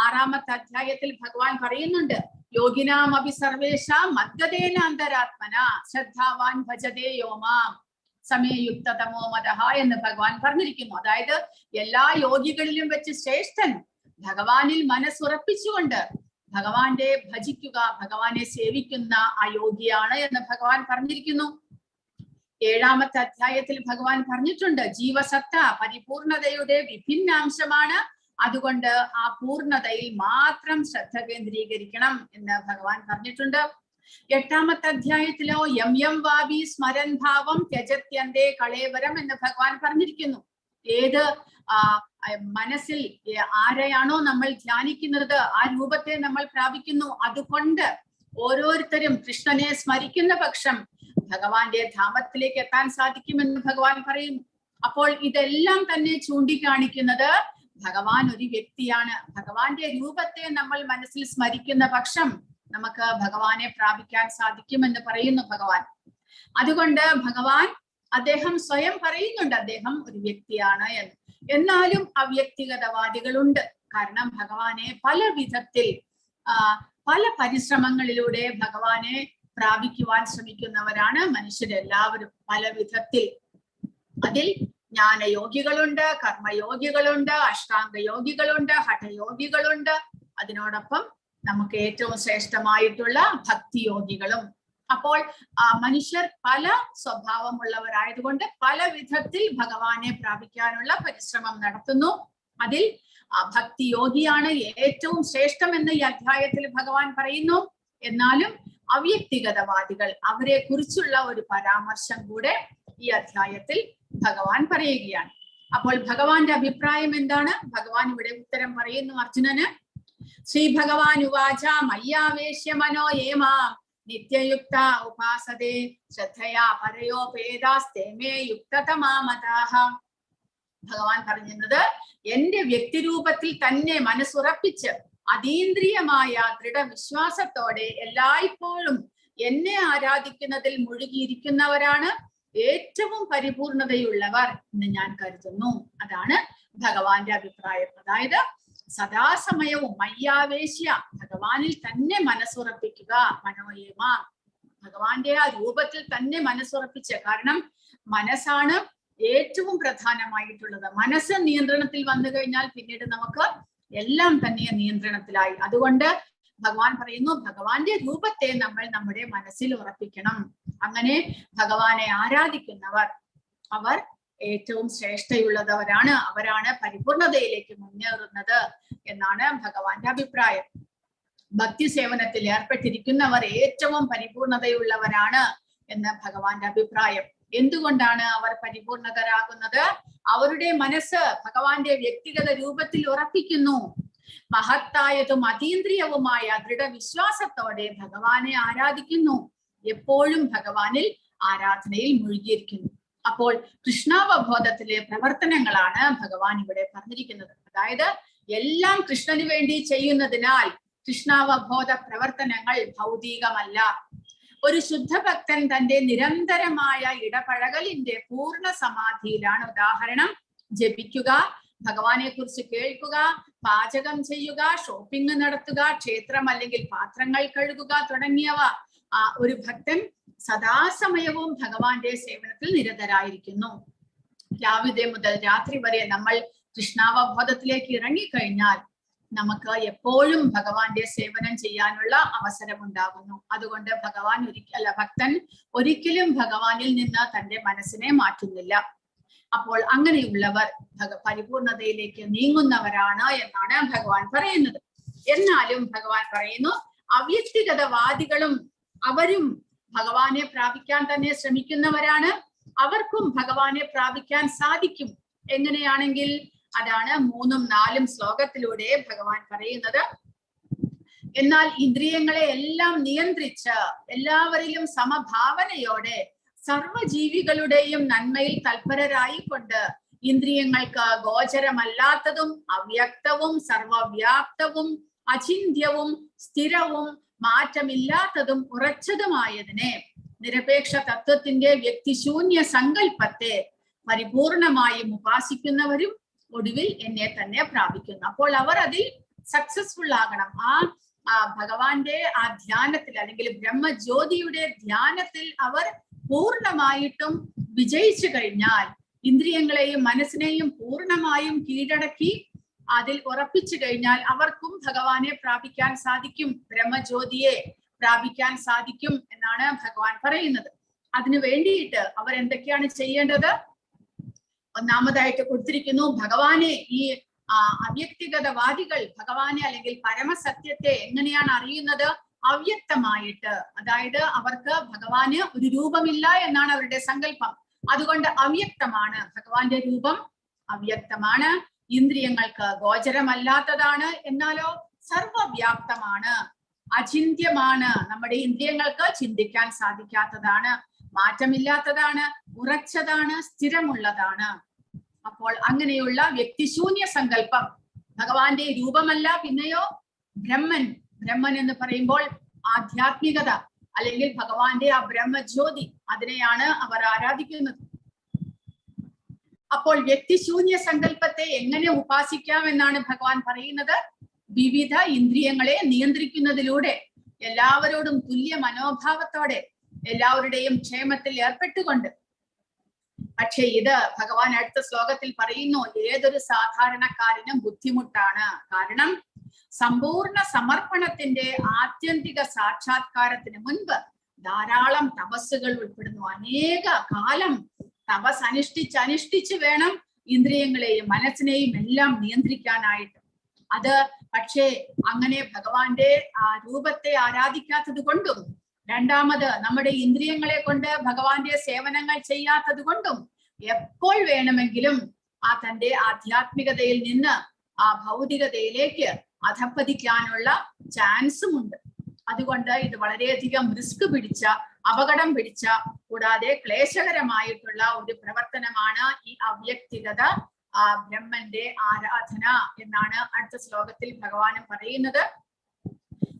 ആറാമത്തെ അധ്യായത്തിൽ ഭഗവാൻ പറയുന്നുണ്ട് യോഗിനാം അഭി സർവേഷ മദ്ഗതേന അന്തരാത്മന ശ്രദ്ധാവാൻ ഭജതേ യോമാം സമയയുക്തതമോ മതഃ എന്ന് ഭഗവാൻ പറഞ്ഞിരിക്കുന്നു. അതായത് എല്ലാ യോഗികളിലും വെച്ച് ശ്രേഷ്ഠൻ ഭഗവാനിൽ മനസ്സുറപ്പിച്ചുകൊണ്ട് ഭഗവാന്റെ ഭജിക്കുക, ഭഗവാനെ സേവിക്കുന്ന ആ യോഗിയാണ് എന്ന് ഭഗവാൻ പറഞ്ഞിരിക്കുന്നു. ഏഴാമത്തെ അധ്യായത്തിൽ ഭഗവാൻ പറഞ്ഞിട്ടുണ്ട് ജീവസത്ത പരിപൂർണതയുടെ വിഭിന്നാംശമാണ്, അതുകൊണ്ട് ആ പൂർണ്ണതയിൽ മാത്രം ശ്രദ്ധ കേന്ദ്രീകരിക്കണം എന്ന് ഭഗവാൻ പറഞ്ഞിട്ടുണ്ട്. എട്ടാമത്തെ അധ്യായത്തിലോ യം യം വാവി സ്മരൻ ഭാവം ത്യജത്യന്തേ കളേവരം എന്ന് ഭഗവാൻ പറഞ്ഞിരിക്കുന്നു. ഏത് മനസ്സിൽ ആരെയാണോ നമ്മൾ ധ്യാനിക്കുന്നത് ആ രൂപത്തെ നമ്മൾ പ്രാപിക്കുന്നു. അതുകൊണ്ട് ഓരോരുത്തരും കൃഷ്ണനെ സ്മരിക്കുന്ന പക്ഷം ഭഗവാന്റെ ധാമത്തിലേക്ക് എത്താൻ സാധിക്കുമെന്ന് ഭഗവാൻ പറയുന്നു. അപ്പോൾ ഇതെല്ലാം തന്നെ ചൂണ്ടിക്കാണിക്കുന്നത് ഭഗവാൻ ഒരു വ്യക്തിയാണ്. ഭഗവാന്റെ രൂപത്തെ നമ്മൾ മനസ്സിൽ സ്മരിക്കുന്ന പക്ഷം നമുക്ക് ഭഗവാനെ പ്രാപിക്കാൻ സാധിക്കുമെന്ന് പറയുന്നു ഭഗവാൻ. അതുകൊണ്ട് ഭഗവാൻ അദ്ദേഹം സ്വയം പറയുന്നുണ്ട് അദ്ദേഹം ഒരു വ്യക്തിയാണ് എന്ന്. എന്നാലും അവ്യക്തിഗതവാദികളുണ്ട്. കാരണം ഭഗവാനെ പല വിധത്തിൽ പല പരിശ്രമങ്ങളിലൂടെ ഭഗവാനെ പ്രാപിക്കുവാൻ ശ്രമിക്കുന്നവരാണ് മനുഷ്യരെല്ലാവരും പല വിധത്തിൽ. അതിൽ ജ്ഞാനയോഗികളുണ്ട്, കർമ്മയോഗികളുണ്ട്, അഷ്ടാംഗ യോഗികളുണ്ട്, ഹഠയോഗികളുണ്ട്. അതിനോടൊപ്പം നമുക്ക് ഏറ്റവും ശ്രേഷ്ഠമായിട്ടുള്ള ഭക്തിയോഗികളും. അപ്പോൾ മനുഷ്യർ പല സ്വഭാവമുള്ളവരായതുകൊണ്ട് പല വിധത്തിൽ ഭഗവാനെ പ്രാപിക്കാനുള്ള പരിശ്രമം നടത്തുന്നു. അതിൽ ഭക്തിയോഗിയാണ് ഏറ്റവും ശ്രേഷ്ഠം എന്ന് ഈ അധ്യായത്തിൽ ഭഗവാൻ പറയുന്നു. എന്നാലും അവ്യക്തിഗതവാദികൾ അവരെ കുറിച്ചുള്ള ഒരു പരാമർശം കൂടെ ഈ അധ്യായത്തിൽ ഭഗവാൻ പറയുകയാണ്. അപ്പോൾ ഭഗവാന്റെ അഭിപ്രായം എന്താണ്? ഭഗവാൻ ഇവിടെ ഉത്തരം പറയുന്നു അർജുനന്. ശ്രീ ഭഗവാൻ ഉവാച മയ്യാവേശ്യ മനോ ഏമാം നിത്യയുക്ത ഉപാസതേ ശ്രദ്ധയാ പരയോപേദാസ്തേമേ യുക്തതമാമതാഃ. ഭഗവാൻ പറയുന്നത് എന്റെ വ്യക്തിരൂപത്തിൽ തന്നെ മനസ്സുറപ്പിച്ച് അതീന്ദ്രിയമായ ദൃഢവിശ്വാസത്തോടെ എല്ലായ്പ്പോഴും എന്നെ ആരാധിക്കുന്നതിൽ മുഴുകിയിരിക്കുന്നവരാണ് ഏറ്റവും പരിപൂർണതയുള്ളവർ എന്ന് ഞാൻ കരുതുന്നു. അതാണ് ഭഗവാന്റെ അഭിപ്രായം. അതായത് സദാസമയവും മയ്യാവേശ്യ ഭഗവാനിൽ തന്നെ മനസ്സുറപ്പിക്കുക. മനോയേമ ഭഗവാന്റെ ആ രൂപത്തിൽ തന്നെ മനസ്സുറപ്പിച്ച്. കാരണം മനസ്സാണ് ഏറ്റവും പ്രധാനമായിട്ടുള്ളത്. മനസ്സ് നിയന്ത്രണത്തിൽ വന്നു കഴിഞ്ഞാൽ പിന്നീട് നമുക്ക് എല്ലാം തന്നെ നിയന്ത്രണത്തിലായി. അതുകൊണ്ട് ഭഗവാൻ പറയുന്നു ഭഗവാന്റെ രൂപത്തെ നമ്മൾ നമ്മുടെ മനസ്സിൽ ഉറപ്പിക്കണം. അങ്ങനെ ഭഗവാനെ ആരാധിക്കുന്നവർ അവർ ഏറ്റവും ശ്രേഷ്ഠയുള്ളവരാണ്, അവരാണ് പരിപൂർണതയിലേക്ക് മുന്നേറുന്നത് എന്നാണ് ഭഗവാന്റെ അഭിപ്രായം. ഭക്തി സേവനത്തിൽ ഏർപ്പെട്ടിരിക്കുന്നവർ ഏറ്റവും പരിപൂർണതയുള്ളവരാണ് എന്ന് ഭഗവാന്റെ അഭിപ്രായം. എന്തുകൊണ്ടാണ് അവർ പരിപൂർണതരാകുന്നത്? അവരുടെ മനസ്സ് ഭഗവാന്റെ വ്യക്തിഗത രൂപത്തിൽ ഉറപ്പിക്കുന്നു. മഹത്തായതും അതീന്ദ്രിയവുമായ ദൃഢവിശ്വാസത്തോടെ ഭഗവാനെ ആരാധിക്കുന്നു. എപ്പോഴും ഭഗവാനിൽ ആരാധനയിൽ മുഴുകിയിരിക്കുന്നു. അപ്പോൾ കൃഷ്ണാവബോധത്തിലെ പ്രവർത്തനങ്ങളാണ് ഭഗവാൻ ഇവിടെ പറഞ്ഞിരിക്കുന്നത്. അതായത് എല്ലാം കൃഷ്ണന് വേണ്ടി ചെയ്യുന്നതിനാൽ കൃഷ്ണാവബോധ പ്രവർത്തനങ്ങൾ ഭൗതികമല്ല. ഒരു ശുദ്ധഭക്തൻ തന്റെ നിരന്തരമായ ഇടപഴകലിന്റെ പൂർണ്ണ സമാധിയിലാണ്. ഉദാഹരണം ജപിക്കുക, ഭഗവാനെ കുറിച്ച് കേൾക്കുക, പാചകം ചെയ്യുക, ഷോപ്പിംഗ് നടത്തുക, ക്ഷേത്രം അല്ലെങ്കിൽ പാത്രങ്ങൾ കഴുകുക തുടങ്ങിയവ. ഒരു ഭക്തൻ സദാസമയവും ഭഗവാന്റെ സേവനത്തിൽ നിരതരായിരിക്കുന്നു. രാവിലെ മുതൽ രാത്രി വരെ നമ്മൾ കൃഷ്ണാവബോധത്തിലേക്ക് ഇറങ്ങിക്കഴിഞ്ഞാൽ നമുക്ക് എപ്പോഴും ഭഗവാന്റെ സേവനം ചെയ്യാനുള്ള അവസരം ഉണ്ടാകുന്നു. അതുകൊണ്ട് ഭക്തൻ ഒരിക്കലും ഭഗവാനിൽ നിന്ന് തന്റെ മനസ്സിനെ മാറ്റുന്നില്ല. അപ്പോൾ അങ്ങനെയുള്ളവർ പരിപൂർണതയിലേക്ക് നീങ്ങുന്നവരാണ് എന്നാണ് ഭഗവാൻ പറയുന്നത്. എന്നാലും ഭഗവാൻ പറയുന്നു അവ്യക്തിഗതവാദികളും അവരും ഭഗവാനെ പ്രാപിക്കാൻ തന്നെ ശ്രമിക്കുന്നവരാണ്. അവർക്കും ഭഗവാനെ പ്രാപിക്കാൻ സാധിക്കും. എങ്ങനെയാണെങ്കിൽ അതാണ് 3-4 ശ്ലോകത്തിലൂടെ ഭഗവാൻ പറയുന്നത്. എന്നാൽ ഇന്ദ്രിയങ്ങളെ എല്ലാം നിയന്ത്രിച്ച് എല്ലാവരിലും സമഭാവനയോടെ സർവജീവികളുടെയും നന്മയിൽ തൽപരരായിക്കൊണ്ട് ഇന്ദ്രിയങ്ങൾക്ക് ഗോചരമല്ലാത്തതും അവ്യക്തവും സർവവ്യാപ്തവും അചിന്ത്യവും സ്ഥിരവും മാറ്റമില്ലാത്തതും ഉറച്ചതുമായതിനെ നിരപേക്ഷ തത്വത്തിന്റെ വ്യക്തിശൂന്യ സങ്കല്പത്തെ പരിപൂർണമായും ഉപാസിക്കുന്നവരും ഒടുവിൽ എന്നെ തന്നെ പ്രാപിക്കുന്നു. അപ്പോൾ അവർ അതിൽ സക്സസ്ഫുൾ ആകണം. ആ ഭഗവാന്റെ ആ ധ്യാനത്തിൽ അല്ലെങ്കിൽ ബ്രഹ്മജ്യോതിയുടെ ധ്യാനത്തിൽ അവർ പൂർണ്ണമായിട്ടും വിജയിച്ചു കഴിഞ്ഞാൽ, ഇന്ദ്രിയങ്ങളെയും മനസ്സിനെയും പൂർണ്ണമായും കീഴടക്കി അതിൽ ഉറപ്പിച്ചു കഴിഞ്ഞാൽ അവർക്കും ഭഗവാനെ പ്രാപിക്കാൻ സാധിക്കും, ബ്രഹ്മജ്യോതിയെ പ്രാപിക്കാൻ സാധിക്കും എന്നാണ് ഭഗവാൻ പറയുന്നത്. അതിനു വേണ്ടിയിട്ട് അവർ എന്തൊക്കെയാണ് ചെയ്യേണ്ടത്? ഒന്നാമതായിട്ട് കൊടുത്തിരിക്കുന്നു, ഭഗവാനെ ഈ അവ്യക്തിഗതവാദികൾ ഭഗവാനെ അല്ലെങ്കിൽ പരമസത്യത്തെ എങ്ങനെയാണ് അറിയുന്നത്? അവ്യക്തമായിട്ട്. അതായത് അവർക്ക് ഭഗവാന് ഒരു രൂപമില്ല എന്നാണ് അവരുടെ സങ്കല്പം. അതുകൊണ്ട് അവ്യക്തമാണ് ഭഗവാന്റെ രൂപം, അവ്യക്തമാണ്, ഇന്ദ്രിയങ്ങൾക്ക് ഗോചരമല്ലാത്തതാണ്, എന്നാലോ സർവവ്യാപ്തമാണ്, അചിന്ത്യമാണ്, നമ്മുടെ ഇന്ദ്രിയങ്ങൾക്ക് ചിന്തിക്കാൻ സാധിക്കാത്തതാണ്, മാറ്റമില്ലാത്തതാണ്, ഉറച്ചതാണ്, സ്ഥിരമുള്ളതാണ്. അപ്പോൾ അങ്ങനെയുള്ള വ്യക്തിശൂന്യ സങ്കല്പം, ഭഗവാന്റെ രൂപമല്ല, പിന്നെയോ ബ്രഹ്മൻ. ബ്രഹ്മൻ എന്ന് പറയുമ്പോൾ ആധ്യാത്മികത അല്ലെങ്കിൽ ഭഗവാന്റെ ആ ബ്രഹ്മജ്യോതി, അതിനെയാണ് അവർ ആരാധിക്കുന്നത്. അപ്പോൾ വ്യക്തിശൂന്യ സങ്കല്പത്തെ എങ്ങനെ ഉപാസിക്കാം എന്നാണ് ഭഗവാൻ പറയുന്നത്? വിവിധ ഇന്ദ്രിയങ്ങളെ നിയന്ത്രിക്കുന്നതിലൂടെ, എല്ലാവരോടും തുല്യ മനോഭാവത്തോടെ, എല്ലാവരുടെയും ക്ഷേമത്തിൽ ഏർപ്പെട്ടുകൊണ്ട്. പക്ഷെ ഇത് ഭഗവാൻ അടുത്ത ശ്ലോകത്തിൽ പറയുന്നു, ഏതൊരു സാധാരണക്കാരനും ബുദ്ധിമുട്ടാണ്. കാരണം സമ്പൂർണ്ണ സമർപ്പണത്തിന്റെ ആത്യന്തിക സാക്ഷാത്കാരത്തിന് മുൻപ് ധാരാളം തപസ്സുകൾ ഉൾപ്പെടുന്നു. അനേക കാലം തപസ് അനുഷ്ഠിച്ച് വേണം ഇന്ദ്രിയങ്ങളെയും മനസ്സിനെയും എല്ലാം നിയന്ത്രിക്കാനായിട്ട്. അത് പക്ഷേ അങ്ങനെ ഭഗവാന്റെ ആ രൂപത്തെ ആരാധിക്കാത്തത് കൊണ്ടും, രണ്ടാമത് നമ്മുടെ ഇന്ദ്രിയങ്ങളെ കൊണ്ട് ഭഗവാന്റെ സേവനങ്ങൾ ചെയ്യാത്തത് കൊണ്ടും എപ്പോൾ വേണമെങ്കിലും ആ തന്റെ ആധ്യാത്മികതയിൽ നിന്ന് ആ ഭൗതികതയിലേക്ക് അധപ്പതിക്കാനുള്ള ചാൻസും ഉണ്ട്. അതുകൊണ്ട് ഇത് വളരെയധികം റിസ്ക് പിടിച്ച, അപകടം പിടിച്ച, കൂടാതെ ക്ലേശകരമായിട്ടുള്ള ഒരു പ്രവർത്തനമാണ് ഈ അവ്യക്തിഗത ബ്രഹ്മന്റെ ആരാധന എന്നാണ് അടുത്ത ശ്ലോകത്തിൽ ഭഗവാനും പറയുന്നത്.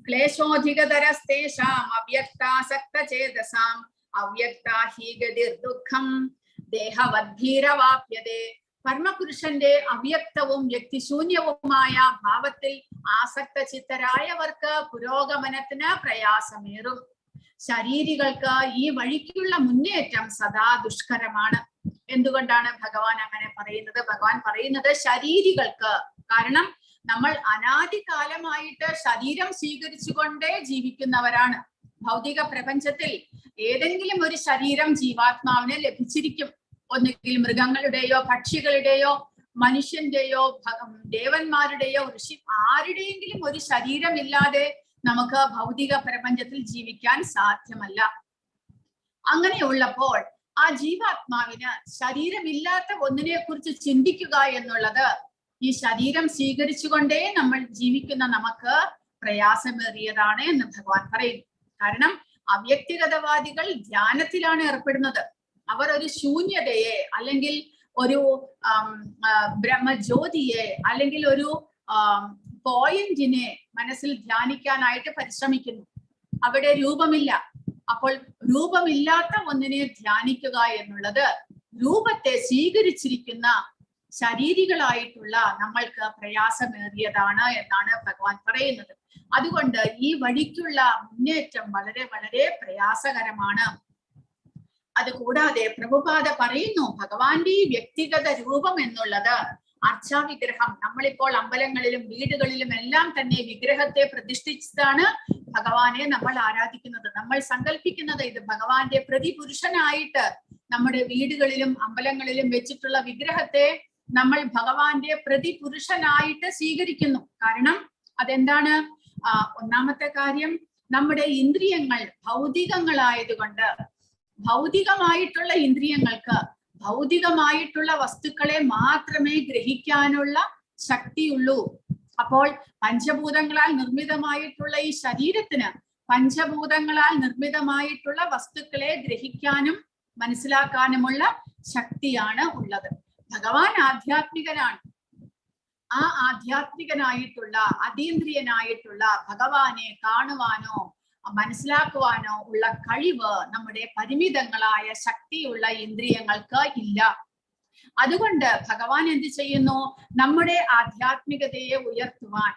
ക്ലേശോധികതരസ്തേഷാം അവ്യക്താസക്തചേതസാം അവ്യക്താ ഹി ഗതിർദുഃഖം ദേഹവദ്ഭീരവാപ്യതേ. പരമപുരുഷന്റെ അവ്യക്തവും വ്യക്തിശൂന്യവുമായ ഭാവത്തിൽ ആസക്ത ചിത്തരായവർക്ക് പുരോഗമനത്തിന് പ്രയാസമേറും. ശരീരികൾക്ക് ഈ വഴിക്കുള്ള മുന്നേറ്റം സദാ ദുഷ്കരമാണ്. എന്തുകൊണ്ടാണ് ഭഗവാൻ അങ്ങനെ പറയുന്നത്? ഭഗവാൻ പറയുന്നത് ശരീരികൾക്ക്, കാരണം നമ്മൾ അനാദികാലമായിട്ട് ശരീരം സ്വീകരിച്ചുകൊണ്ടേ ജീവിക്കുന്നവരാണ്. ഭൗതിക പ്രപഞ്ചത്തിൽ ഏതെങ്കിലും ഒരു ശരീരം ജീവാത്മാവിന് ലഭിച്ചിരിക്കും. ഒന്നുകിൽ മൃഗങ്ങളുടെയോ പക്ഷികളുടെയോ മനുഷ്യന്റെയോ ദേവന്മാരുടെയോ ഋഷി ആരുടെയെങ്കിലും ഒരു ശരീരമില്ലാതെ നമുക്ക് ഭൗതിക പ്രപഞ്ചത്തിൽ ജീവിക്കാൻ സാധ്യമല്ല. അങ്ങനെയുള്ളപ്പോൾ ആ ജീവാത്മാവിന് ശരീരമില്ലാത്ത ഒന്നിനെ കുറിച്ച് ചിന്തിക്കുക എന്നുള്ളത്, ഈ ശരീരം സ്വീകരിച്ചുകൊണ്ടേ നമ്മൾ ജീവിക്കുന്ന നമുക്ക് പ്രയാസമേറിയതാണ് എന്ന് ഭഗവാൻ പറയുന്നു. കാരണം അവ്യക്തിഗതവാദികൾ ധ്യാനത്തിലാണ് ഏർപ്പെടുന്നത്. അവർ ഒരു ശൂന്യതയെ അല്ലെങ്കിൽ ഒരു ബ്രഹ്മജ്യോതിയെ അല്ലെങ്കിൽ ഒരു പോയിന്റിനെ മനസ്സിൽ ധ്യാനിക്കാനായിട്ട് പരിശ്രമിക്കുന്നു. അവിടെ രൂപമില്ല. അപ്പോൾ രൂപമില്ലാത്ത ഒന്നിനെ ധ്യാനിക്കുക എന്നുള്ളത് രൂപത്തെ സ്വീകരിച്ചിരിക്കുന്ന ശരീരികളായിട്ടുള്ള നമ്മൾക്ക് പ്രയാസമേറിയതാണ് എന്നാണ് ഭഗവാൻ പറയുന്നത്. അതുകൊണ്ട് ഈ വഴിക്കുള്ള മുന്നേറ്റം വളരെ വളരെ പ്രയാസകരമാണ്. അതുകൂടാതെ പ്രഭുപാദ പറയുന്നു, ഭഗവാന്റെ ഈ വ്യക്തിഗത രൂപം എന്നുള്ളത് അർച്ചാവിഗ്രഹം. നമ്മളിപ്പോൾ അമ്പലങ്ങളിലും വീടുകളിലും എല്ലാം തന്നെ വിഗ്രഹത്തെ പ്രതിഷ്ഠിച്ചതാണ് ഭഗവാനെ നമ്മൾ ആരാധിക്കുന്നത്. നമ്മൾ സങ്കല്പിക്കുന്നത് ഇത് ഭഗവാന്റെ പ്രതിപുരുഷനായിട്ട് നമ്മുടെ വീടുകളിലും അമ്പലങ്ങളിലും വെച്ചിട്ടുള്ള വിഗ്രഹത്തെ നമ്മൾ ഭഗവാന്റെ പ്രതിപുരുഷനായിട്ട് സ്വീകരിക്കുന്നു. കാരണം അതെന്താണ്? ഒന്നാമത്തെ കാര്യം, നമ്മുടെ ഇന്ദ്രിയങ്ങൾ ഭൗതികങ്ങളായതുകൊണ്ട് ഭൗതികമായിട്ടുള്ള ഇന്ദ്രിയങ്ങൾക്ക് ഭൗതികമായിട്ടുള്ള വസ്തുക്കളെ മാത്രമേ ഗ്രഹിക്കാനുള്ള ശക്തിയുള്ളൂ. അപ്പോൾ പഞ്ചഭൂതങ്ങളാൽ നിർമ്മിതമായിട്ടുള്ള ഈ ശരീരത്തിന് പഞ്ചഭൂതങ്ങളാൽ നിർമ്മിതമായിട്ടുള്ള വസ്തുക്കളെ ഗ്രഹിക്കാനും മനസ്സിലാക്കാനുമുള്ള ശക്തിയാണ് ഉള്ളത്. ഭഗവാൻ ആധ്യാത്മികനാണ്. ആ ആധ്യാത്മികനായിട്ടുള്ള അതീന്ദ്രിയനായിട്ടുള്ള ഭഗവാനെ കാണുവാനോ മനസ്സിലാക്കുവാനോ ഉള്ള കഴിവ് നമ്മുടെ പരിമിതങ്ങളായ ശക്തിയുള്ള ഇന്ദ്രിയങ്ങൾക്ക് ഇല്ല. അതുകൊണ്ട് ഭഗവാൻ എന്ത് ചെയ്യുന്നു? നമ്മുടെ ആധ്യാത്മികതയെ ഉയർത്തുവാൻ,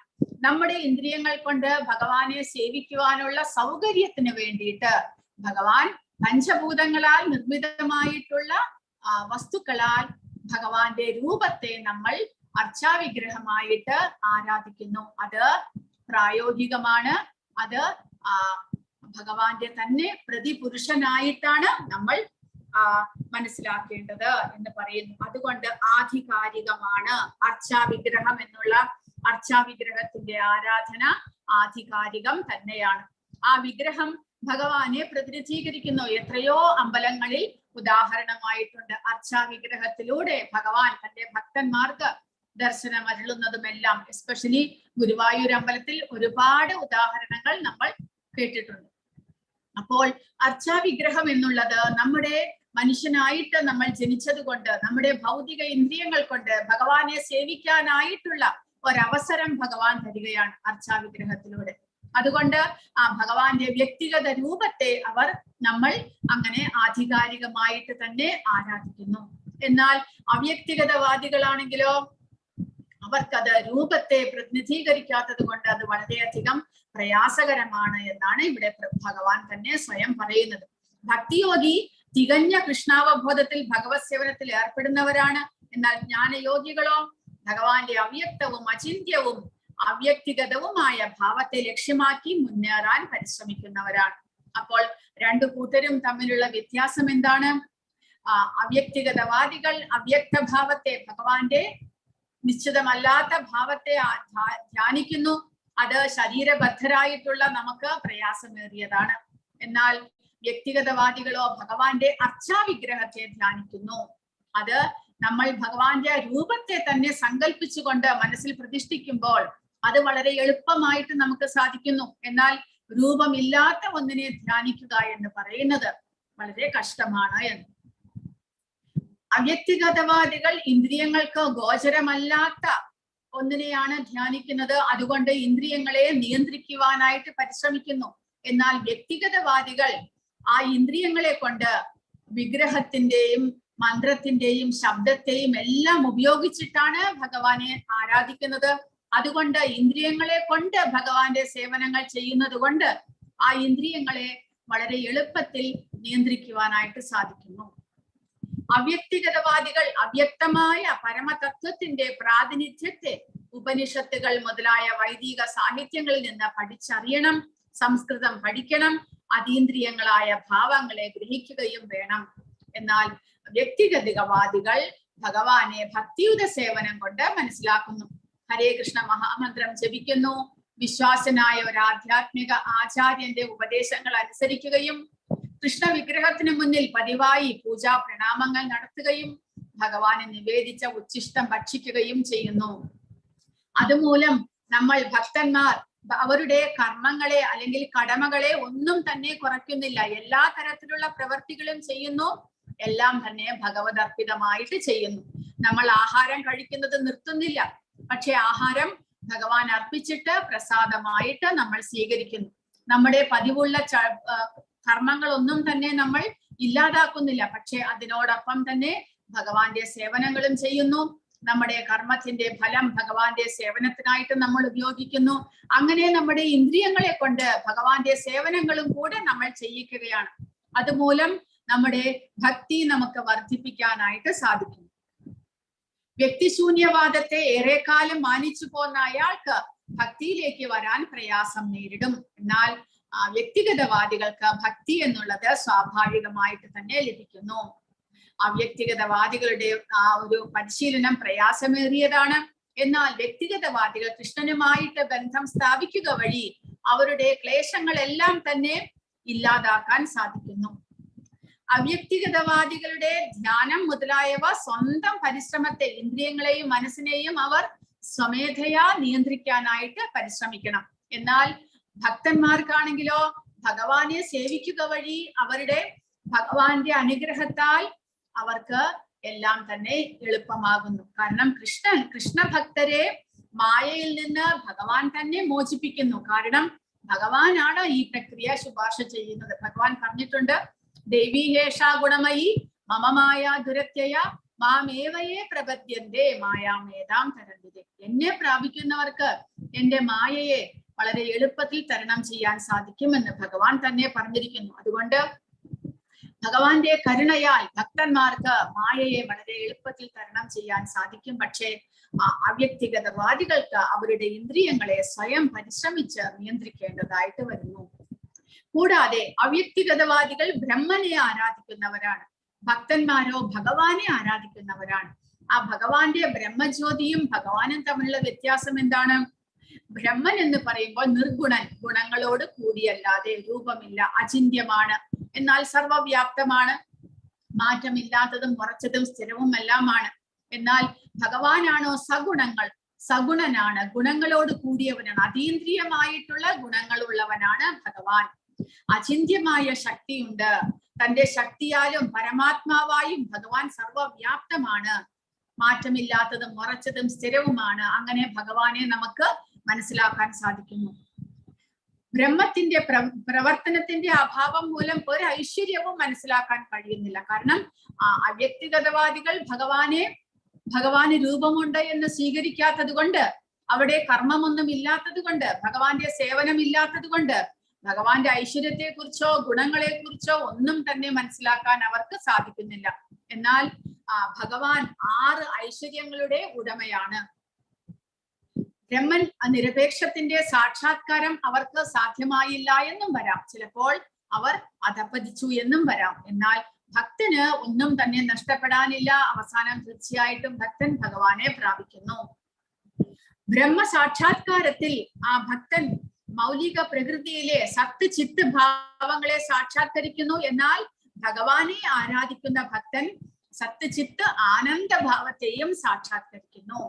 നമ്മുടെ ഇന്ദ്രിയങ്ങൾ കൊണ്ട് ഭഗവാനെ സേവിക്കുവാനുള്ള സൗകര്യത്തിന് വേണ്ടിയിട്ട് ഭഗവാൻ പഞ്ചഭൂതങ്ങളാൽ നിർമ്മിതമായിട്ടുള്ള വസ്തുക്കളാൽ ഭഗവാന്റെ രൂപത്തെ നമ്മൾ അർച്ചാവിഗ്രഹമായിട്ട് ആരാധിക്കുന്നു. അത് പ്രായോഗികമാണ്. അത് ഭഗവാന്റെ തന്നെ പ്രതിപുരുഷനായിട്ടാണ് നമ്മൾ മനസ്സിലാക്കേണ്ടത് എന്ന് പറയുന്നു. അതുകൊണ്ട് ആധികാരികമാണ് അർച്ചാവിഗ്രഹം എന്നുള്ള അർച്ചാവിഗ്രഹത്തിന്റെ ആരാധന ആധികാരികം തന്നെയാണ്. ആ വിഗ്രഹം ഭഗവാനെ പ്രതിനിധീകരിക്കുന്നു. എത്രയോ അമ്പലങ്ങളിൽ ഉദാഹരണമായിട്ടുണ്ട്. അർച്ചാവിഗ്രഹത്തിലൂടെ ഭഗവാൻ തന്റെ ഭക്തന്മാർക്ക് ദർശനം അരുളുന്നതുമെല്ലാം, എസ്പെഷ്യലി ഗുരുവായൂർ അമ്പലത്തിൽ ഒരുപാട് ഉദാഹരണങ്ങൾ നമ്മൾ കേട്ടിട്ടുണ്ട്. അപ്പോൾ അർച്ചാവിഗ്രഹം എന്നുള്ളത് നമ്മുടെ മനുഷ്യനായിട്ട് നമ്മൾ ജനിച്ചത് കൊണ്ട്, നമ്മുടെ ഭൗതിക ഇന്ദ്രിയങ്ങൾ കൊണ്ട് ഭഗവാനെ സേവിക്കാനായിട്ടുള്ള ഒരവസരം ഭഗവാൻ തരികയാണ് അർച്ചാവിഗ്രഹത്തിലൂടെ. അതുകൊണ്ട് ആ ഭഗവാന്റെ വ്യക്തിഗത രൂപത്തെ നമ്മൾ അങ്ങനെ ആധികാരികമായിട്ട് തന്നെ ആരാധിക്കുന്നു. എന്നാൽ അവ്യക്തിഗതവാദികളാണെങ്കിലോ അവർക്കത് രൂപത്തെ പ്രതിനിധീകരിക്കാത്തത് കൊണ്ട് അത് വളരെയധികം പ്രയാസകരമാണ് എന്നാണ് ഇവിടെ ഭഗവാൻ തന്നെ സ്വയം പറയുന്നത്. ഭക്തിയോഗി തികഞ്ഞ കൃഷ്ണാവബോധത്തിൽ ഭഗവത് സേവനത്തിൽ ഏർപ്പെടുന്നവരാണ്. എന്നാൽ ജ്ഞാനയോഗികളോ ഭഗവാന്റെ അവ്യക്തവും അചിന്ത്യവും അവ്യക്തിഗതവുമായ ഭാവത്തെ ലക്ഷ്യമാക്കി മുന്നേറാൻ പരിശ്രമിക്കുന്നവരാണ്. അപ്പോൾ രണ്ടു കൂട്ടരും തമ്മിലുള്ള വ്യത്യാസം എന്താണ്? അവ്യക്തിഗതവാദികൾ അവ്യക്തഭാവത്തെ, ഭഗവാന്റെ നിശ്ചിതമല്ലാത്ത ഭാവത്തെ ധ്യാനിക്കുന്നു. അത് ശരീരബദ്ധരായിട്ടുള്ള നമുക്ക് പ്രയാസമേറിയതാണ്. എന്നാൽ വ്യക്തിഗതവാദികളോ ഭഗവാന്റെ അർച്ചാവിഗ്രഹത്തെ ധ്യാനിക്കുന്നു. അത് നമ്മൾ ഭഗവാന്റെ രൂപത്തെ തന്നെ സങ്കല്പിച്ചുകൊണ്ട് മനസ്സിൽ പ്രതിഷ്ഠിക്കുമ്പോൾ അത് വളരെ എളുപ്പമായിട്ട് നമുക്ക് സാധിക്കുന്നു. എന്നാൽ രൂപമില്ലാത്ത ഒന്നിനെ ധ്യാനിക്കുക എന്ന് പറയുന്നത് വളരെ കഷ്ടമാണ് എന്ന്. അവ്യക്തിഗതവാദികൾ ഇന്ദ്രിയങ്ങൾക്ക് ഗോചരമല്ലാത്ത ഒന്നിനെയാണ് ധ്യാനിക്കുന്നത്. അതുകൊണ്ട് ഇന്ദ്രിയങ്ങളെ നിയന്ത്രിക്കുവാനായിട്ട് പരിശ്രമിക്കുന്നു. എന്നാൽ വ്യക്തിഗതവാദികൾ ആ ഇന്ദ്രിയങ്ങളെ കൊണ്ട് വിഗ്രഹത്തിന്റെയും മന്ത്രത്തിന്റെയും ശബ്ദത്തെയും എല്ലാം ഉപയോഗിച്ചിട്ടാണ് ഭഗവാനെ ആരാധിക്കുന്നത്. അതുകൊണ്ട് ഇന്ദ്രിയങ്ങളെ കൊണ്ട് ഭഗവാന്റെ സേവനങ്ങൾ ചെയ്യുന്നത് കൊണ്ട് ആ ഇന്ദ്രിയങ്ങളെ വളരെ എളുപ്പത്തിൽ നിയന്ത്രിക്കുവാനായിട്ട് സാധിക്കുന്നു. അവ്യക്തിഗതവാദികൾ അവ്യക്തമായ പരമതത്വത്തിന്റെ പ്രാതിനിധ്യത്തെ ഉപനിഷത്തുകൾ മുതലായ വൈദിക സാഹിത്യങ്ങളിൽ നിന്ന് പഠിച്ചറിയണം, സംസ്കൃതം പഠിക്കണം, അതീന്ദ്രിയങ്ങളായ ഭാവങ്ങളെ ഗ്രഹിക്കുകയും വേണം. എന്നാൽ വ്യക്തിഗതവാദികൾ ഭഗവാനെ ഭക്തിയുത സേവനം കൊണ്ട് മനസ്സിലാക്കുന്നു. ഹരേ കൃഷ്ണ മഹാമന്ത്രം ജപിക്കുന്നു, വിശ്വാസനായ ഒരു ആധ്യാത്മിക ആചാര്യന്റെ ഉപദേശങ്ങൾ അനുസരിക്കുകയും കൃഷ്ണ വിഗ്രഹത്തിന് മുന്നിൽ പതിവായി പൂജാ പ്രണാമങ്ങൾ നടത്തുകയും ഭഗവാനെ നിവേദിച്ച ഉച്ഛിഷ്ടം ഭക്ഷിക്കുകയും ചെയ്യുന്നു. അതുമൂലം നമ്മൾ ഭക്തന്മാർ അവരുടെ കർമ്മങ്ങളെ അല്ലെങ്കിൽ കടമകളെ ഒന്നും തന്നെ കുറയ്ക്കുന്നില്ല. എല്ലാ തരത്തിലുള്ള പ്രവൃത്തികളും ചെയ്യുന്നു, എല്ലാം തന്നെ ഭഗവത് അർപ്പിതമായിട്ട് ചെയ്യുന്നു. നമ്മൾ ആഹാരം കഴിക്കുന്നത് നിർത്തുന്നില്ല, പക്ഷെ ആഹാരം ഭഗവാൻ അർപ്പിച്ചിട്ട് പ്രസാദമായിട്ട് നമ്മൾ സ്വീകരിക്കുന്നു. നമ്മുടെ പതിവുള്ള കർമ്മങ്ങളൊന്നും തന്നെ നമ്മൾ ഇല്ലാതാക്കുന്നില്ല, പക്ഷെ അതിനോടൊപ്പം തന്നെ ഭഗവാന്റെ സേവനങ്ങളും ചെയ്യുന്നു. നമ്മുടെ കർമ്മത്തിന്റെ ഫലം ഭഗവാന്റെ സേവനത്തിനായിട്ട് നമ്മൾ ഉപയോഗിക്കുന്നു. അങ്ങനെ നമ്മുടെ ഇന്ദ്രിയങ്ങളെ കൊണ്ട് ഭഗവാന്റെ സേവനങ്ങളും കൂടെ നമ്മൾ ചെയ്യിക്കുകയാണ്. അതുമൂലം നമ്മുടെ ഭക്തി നമുക്ക് വർദ്ധിപ്പിക്കാനായിട്ട് സാധിക്കും. വ്യക്തിശൂന്യവാദത്തെ ഏറെക്കാലം മാനിച്ചു പോന്ന അയാൾക്ക് ഭക്തിയിലേക്ക് വരാൻ പ്രയാസം നേരിടും. എന്നാൽ വ്യക്തിഗതവാദികൾക്ക് ഭക്തി എന്നുള്ളത് സ്വാഭാവികമായിട്ട് തന്നെ ലഭിക്കുന്നു. വ്യക്തിഗതവാദികളുടെ ആ ഒരു പരിശീലനം പ്രയാസമേറിയതാണ്. എന്നാൽ വ്യക്തിഗതവാദികൾ കൃഷ്ണനുമായിട്ട് ബന്ധം സ്ഥാപിക്കുക വഴി അവരുടെ ക്ലേശങ്ങളെല്ലാം തന്നെ ഇല്ലാതാക്കാൻ സാധിക്കുന്നു. അവ്യക്തിഗതവാദികളുടെ ധ്യാനം മുതലായവ സ്വന്തം പരിശ്രമത്തെ, ഇന്ദ്രിയങ്ങളെയും മനസ്സിനെയും അവർ സ്വമേധയാ നിയന്ത്രിക്കാനായിട്ട് പരിശ്രമിക്കണം. എന്നാൽ ഭക്തന്മാർക്കാണെങ്കിലോ ഭഗവാനെ സേവിക്കുക വഴി അവരുടെ ഭഗവാന്റെ അനുഗ്രഹത്താൽ അവർക്ക് എല്ലാം തന്നെ എളുപ്പമാകുന്നു. കാരണം കൃഷ്ണഭക്തരെ മായയിൽ നിന്ന് ഭഗവാൻ തന്നെ മോചിപ്പിക്കുന്നു. കാരണം ഭഗവാനാണ് ഈ പ്രക്രിയ ശുപാർശ ചെയ്യുന്നത്. ഭഗവാൻ പറഞ്ഞിട്ടുണ്ട്, ദേവി ഹേഷാ ഗുണമയി മമ മായ ദുരത്യയ മാമേവയെ പ്രപദ്യന്തേ മായാമേതാം തരന്തിരെ. എന്നെ പ്രാപിക്കുന്നവർക്ക് എന്റെ മായയെ വളരെ എളുപ്പത്തിൽ തരണം ചെയ്യാൻ സാധിക്കുമെന്ന് ഭഗവാൻ തന്നെ പറഞ്ഞിരിക്കുന്നു. അതുകൊണ്ട് ഭഗവാന്റെ കരുണയാൽ ഭക്തന്മാർക്ക് മായയെ വളരെ എളുപ്പത്തിൽ തരണം ചെയ്യാൻ സാധിക്കും. പക്ഷേ അവ്യക്തിഗതവാദികൾക്ക് അവരുടെ ഇന്ദ്രിയങ്ങളെ സ്വയം പരിശ്രമിച്ച് നിയന്ത്രിക്കേണ്ടതായിട്ട് വരുന്നു. കൂടാതെ അവ്യക്തിഗതവാദികൾ ബ്രഹ്മനെ ആരാധിക്കുന്നവരാണ്, ഭക്തന്മാരോ ഭഗവാനെ ആരാധിക്കുന്നവരാണ്. ആ ഭഗവാന്റെ ബ്രഹ്മജ്യോതിയും ഭഗവാനും തമ്മിലുള്ള വ്യത്യാസം എന്താണ്? ബ്രഹ്മൻ എന്ന് പറയുമ്പോൾ നിർഗുണൻ, ഗുണങ്ങളോട് കൂടിയല്ലാതെ, രൂപമില്ല, അചിന്യമാണ്, എന്നാൽ സർവവ്യാപ്തമാണ്, മാറ്റമില്ലാത്തതും ഉറച്ചതും സ്ഥിരവും എല്ലാമാണ്. എന്നാൽ ഭഗവാനാണോ സഗുണനാണ്, ഗുണങ്ങളോട് കൂടിയവനാണ്, അതീന്ദ്രിയമായിട്ടുള്ള ഗുണങ്ങളുള്ളവനാണ് ഭഗവാൻ. അചിന്യമായ ശക്തിയുണ്ട്. തന്റെ ശക്തിയാലും പരമാത്മാവായും ഭഗവാൻ സർവവ്യാപ്തമാണ്, മാറ്റമില്ലാത്തതും ഉറച്ചതും സ്ഥിരവുമാണ്. അങ്ങനെ ഭഗവാനെ നമുക്ക് മനസ്സിലാക്കാൻ സാധിക്കുന്നു. ബ്രഹ്മത്തിന്റെ പ്രവർത്തനത്തിന്റെ അഭാവം മൂലം ഒരു ഐശ്വര്യവും മനസ്സിലാക്കാൻ കഴിയുന്നില്ല. കാരണം അവ്യക്തിഗതവാദികൾ ഭഗവാന് രൂപമുണ്ട് എന്ന് സ്വീകരിക്കാത്തത് കൊണ്ട്, അവിടെ കർമ്മമൊന്നും ഇല്ലാത്തത് കൊണ്ട്, ഭഗവാന്റെ സേവനം ഇല്ലാത്തത് കൊണ്ട് ഭഗവാന്റെ ഐശ്വര്യത്തെ കുറിച്ചോ ഗുണങ്ങളെ കുറിച്ചോ ഒന്നും തന്നെ മനസ്സിലാക്കാൻ അവർക്ക് സാധിക്കുന്നില്ല. എന്നാൽ ഭഗവാൻ 6 ഐശ്വര്യങ്ങളുടെ ഉടമയാണ്. ബ്രഹ്മൻ നിരപേക്ഷത്തിന്റെ സാക്ഷാത്കാരം അവർക്ക് സാധ്യമായില്ല എന്നും വരാം. ചിലപ്പോൾ അവർ അധപ്പതിച്ചു എന്നും വരാം. എന്നാൽ ഭക്തന് ഒന്നും തന്നെ നഷ്ടപ്പെടാനില്ല. അവസാനം തീർച്ചയായിട്ടും ഭക്തൻ ഭഗവാനെ പ്രാപിക്കുന്നു. ബ്രഹ്മ സാക്ഷാത്കാരത്തിൽ ആ ഭക്തൻ മൗലിക പ്രകൃതിയിലെ സത്ത് ചിത്ത് ഭാവങ്ങളെ സാക്ഷാത്കരിക്കുന്നു. എന്നാൽ ഭഗവാനെ ആരാധിക്കുന്ന ഭക്തൻ സത്ത് ചിത്ത് ആനന്ദഭാവത്തെയും സാക്ഷാത്കരിക്കുന്നു.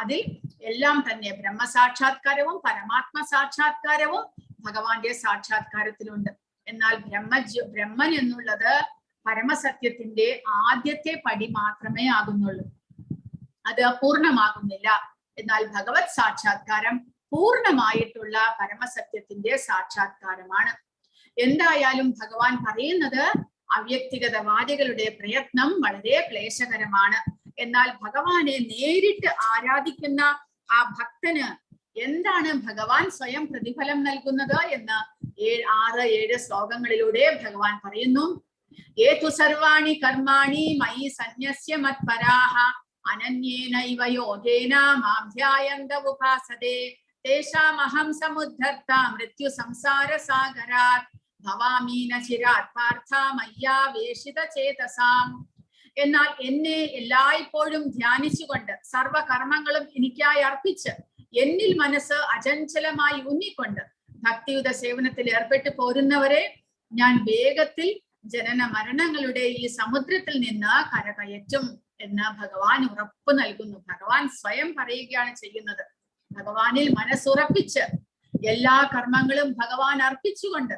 അതിൽ എല്ലാം തന്നെ ബ്രഹ്മസാക്ഷാത്കാരവും പരമാത്മ സാക്ഷാത്കാരവും ഭഗവാന്റെ സാക്ഷാത്കാരത്തിലുണ്ട്. എന്നാൽ ബ്രഹ്മൻ എന്നുള്ളത് പരമസത്യത്തിന്റെ ആദ്യത്തെ പടി മാത്രമേ ആകുന്നുള്ളൂ, അത് പൂർണ്ണമാകുന്നില്ല. എന്നാൽ ഭഗവത് സാക്ഷാത്കാരം പൂർണ്ണമായിട്ടുള്ള പരമസത്യത്തിന്റെ സാക്ഷാത്കാരമാണ്. എന്തായാലും ഭഗവാൻ പറയുന്നത് അവ്യക്തിഗതവാദികളുടെ പ്രയത്നം വളരെ ക്ലേശകരമാണ്. എന്നാൽ ഭഗവാനെ നേരിട്ട് ആരാധിക്കുന്ന ആ ഭക്തന് എന്താണ് ഭഗവാൻ സ്വയം പ്രതിഫലം നൽകുന്നത് എന്ന് 6-7 ശ്ലോകങ്ങളിലൂടെ ഭഗവാൻ പറയുന്നു. ഏതു സർവാണി കർമാണി മയി സന്യസ്യ മത്പരാഹ അനന്യേനൈവ യോഗേന മാം ധ്യായന്ത ഉപാസതേ തേഷാമഹം സമുദ്ധർത്ത മൃത്യു സംസാര സാഗരാത് ഭവാമീന ചിരാത് പാർത്ഥ മയ്യാവേശിത ചേതസാം. എന്നാൽ എന്നെ എല്ലായ്പ്പോഴും ധ്യാനിച്ചുകൊണ്ട് സർവകർമ്മങ്ങളും എനിക്കായി അർപ്പിച്ച് എന്നിൽ മനസ്സ് അചഞ്ചലമായി ഊന്നിക്കൊണ്ട് ഭക്തിയുത സേവനത്തിൽ ഏർപ്പെട്ടു പോരുന്നവരെ ഞാൻ വേഗത്തിൽ ജനന മരണങ്ങളുടെ ഈ സമുദ്രത്തിൽ നിന്ന് കരകയറ്റും എന്ന് ഭഗവാൻ ഉറപ്പ് നൽകുന്നു. ഭഗവാൻ സ്വയം പറയുകയാണ് ചെയ്യുന്നത്. ഭഗവാനിൽ മനസ്സുറപ്പിച്ച് എല്ലാ കർമ്മങ്ങളും ഭഗവാൻ അർപ്പിച്ചുകൊണ്ട്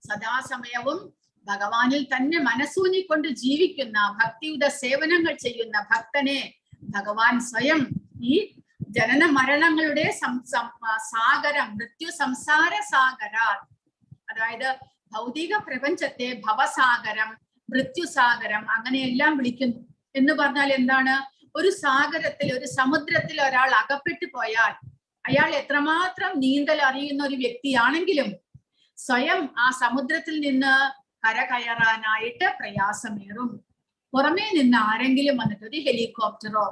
സദാസമയവും ഭഗവാനിൽ തന്നെ മനസ്സൂന്നിക്കൊണ്ട് ജീവിക്കുന്ന ഭക്തിയുത സേവനങ്ങൾ ചെയ്യുന്ന ഭക്തനെ ഭഗവാൻ സ്വയം ഈ ജനന മരണങ്ങളുടെ സാഗരം, മൃത്യു സംസാര സാഗര, അതായത് ഭൗതിക പ്രപഞ്ചത്തെ ഭവസാഗരം, മൃത്യുസാഗരം അങ്ങനെയെല്ലാം വിളിക്കുന്നു. എന്ന് പറഞ്ഞാൽ എന്താണ്? ഒരു സാഗരത്തിൽ, ഒരു സമുദ്രത്തിൽ ഒരാൾ അകപ്പെട്ടു പോയാൽ അയാൾ എത്രമാത്രം നീന്തൽ അറിയുന്ന ഒരു വ്യക്തിയാണെങ്കിലും സ്വയം ആ സമുദ്രത്തിൽ നിന്ന് കരകയറാനായിട്ട് പ്രയാസമേറും. പുറമേ നിന്ന് ആരെങ്കിലും വന്നിട്ട്, ഒരു ഹെലികോപ്റ്ററോ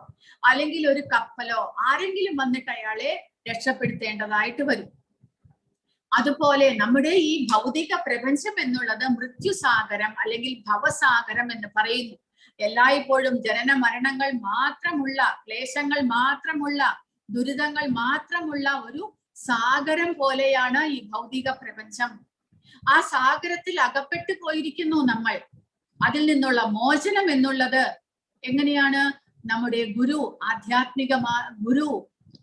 അല്ലെങ്കിൽ ഒരു കപ്പലോ ആരെങ്കിലും വന്നിട്ട് അയാളെ രക്ഷപ്പെടുത്തേണ്ടതായിട്ട് വരും. അതുപോലെ നമ്മുടെ ഈ ഭൗതിക പ്രപഞ്ചം എന്നുള്ളത് മൃത്യുസാഗരം അല്ലെങ്കിൽ ഭവസാഗരം എന്ന് പറയുന്നു. എല്ലായ്പ്പോഴും ജനന മരണങ്ങൾ മാത്രമുള്ള, ക്ലേശങ്ങൾ മാത്രമുള്ള, ദുരിതങ്ങൾ മാത്രമുള്ള ഒരു സാഗരം പോലെയാണ് ഈ ഭൗതിക പ്രപഞ്ചം. ആ സാഗരത്തിൽ അകപ്പെട്ടു പോയിരിക്കുന്നു നമ്മൾ. അതിൽ നിന്നുള്ള മോചനം എന്നുള്ളത് എങ്ങനെയാണ്? നമ്മുടെ ഗുരു, ആധ്യാത്മിക ഗുരു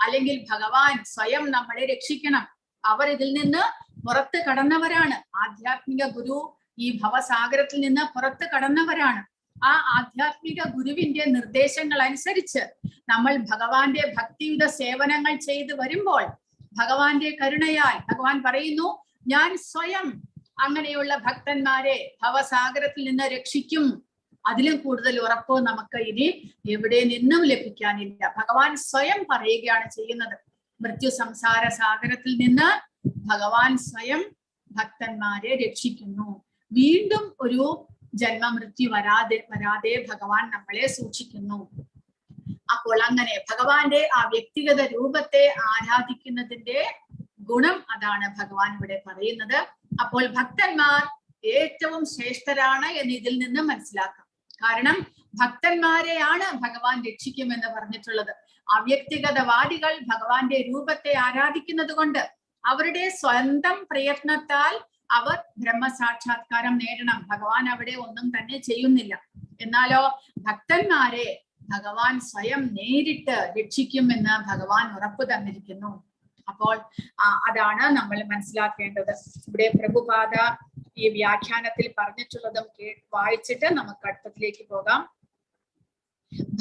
അല്ലെങ്കിൽ ഭഗവാൻ സ്വയം നമ്മളെ രക്ഷിക്കണം. അവർ ഇതിൽ നിന്ന് പുറത്ത് കടന്നവരാണ്. ആധ്യാത്മിക ഗുരു ഈ ഭവസാഗരത്തിൽ നിന്ന് പുറത്ത് കടന്നവരാണ്. ആ ആധ്യാത്മിക ഗുരുവിന്റെ നിർദ്ദേശങ്ങൾ അനുസരിച്ച് നമ്മൾ ഭഗവാന്റെ ഭക്തിയുത സേവനങ്ങൾ ചെയ്തു വരുമ്പോൾ ഭഗവാന്റെ കരുണയാൽ ഭഗവാൻ പറയുന്നു, ഞാൻ സ്വയം അങ്ങനെയുള്ള ഭക്തന്മാരെ ഭവസാഗരത്തിൽ നിന്ന് രക്ഷിക്കും. അതിലും കൂടുതൽ ഉറപ്പ് നമുക്ക് ഇനി എവിടെ നിന്നും ലഭിക്കാനില്ല. ഭഗവാൻ സ്വയം പറയുകയാണ് ചെയ്യുന്നത്. മൃത്യു സംസാര സാഗരത്തിൽ നിന്ന് ഭഗവാൻ സ്വയം ഭക്തന്മാരെ രക്ഷിക്കുന്നു. വീണ്ടും ഒരു ജന്മമൃത്യു വരാതെ ഭഗവാൻ നമ്മളെ സൂക്ഷിക്കുന്നു. അപ്പോൾ അങ്ങനെ ഭഗവാന്റെ ആ വ്യക്തിഗത രൂപത്തെ ആരാധിക്കുന്നതിന്റെ ഗുണം അതാണ് ഭഗവാൻ ഇവിടെ പറയുന്നത്. അപ്പോൾ ഭക്തന്മാർ ഏറ്റവും ശ്രേഷ്ഠരാണ് എന്ന് ഇതിൽ നിന്ന് മനസ്സിലാക്കാം. കാരണം ഭക്തന്മാരെയാണ് ഭഗവാൻ രക്ഷിക്കുമെന്ന് പറഞ്ഞിട്ടുള്ളത്. അവ്യക്തിഗതവാദികൾ ഭഗവാന്റെ രൂപത്തെ ആരാധിക്കുന്നത് കൊണ്ട് അവരുടെ സ്വന്തം പ്രയത്നത്താൽ അവർ ബ്രഹ്മസാക്ഷാത്കാരം നേടണം. ഭഗവാൻ അവിടെ ഒന്നും തന്നെ ചെയ്യുന്നില്ല. എന്നാലോ ഭക്തന്മാരെ ഭഗവാൻ സ്വയം നേരിട്ട് രക്ഷിക്കുമെന്ന് ഭഗവാൻ ഉറപ്പ് തന്നിരിക്കുന്നു. അപ്പോൾ അതാണ് നമ്മൾ മനസ്സിലാക്കേണ്ടത്. ഇവിടെ പ്രഭുപാദ ഈ വ്യാഖ്യാനത്തിൽ പറഞ്ഞിട്ടുള്ളതും വായിച്ചിട്ട് നമുക്ക് അടുത്തത്തിലേക്ക് പോകാം.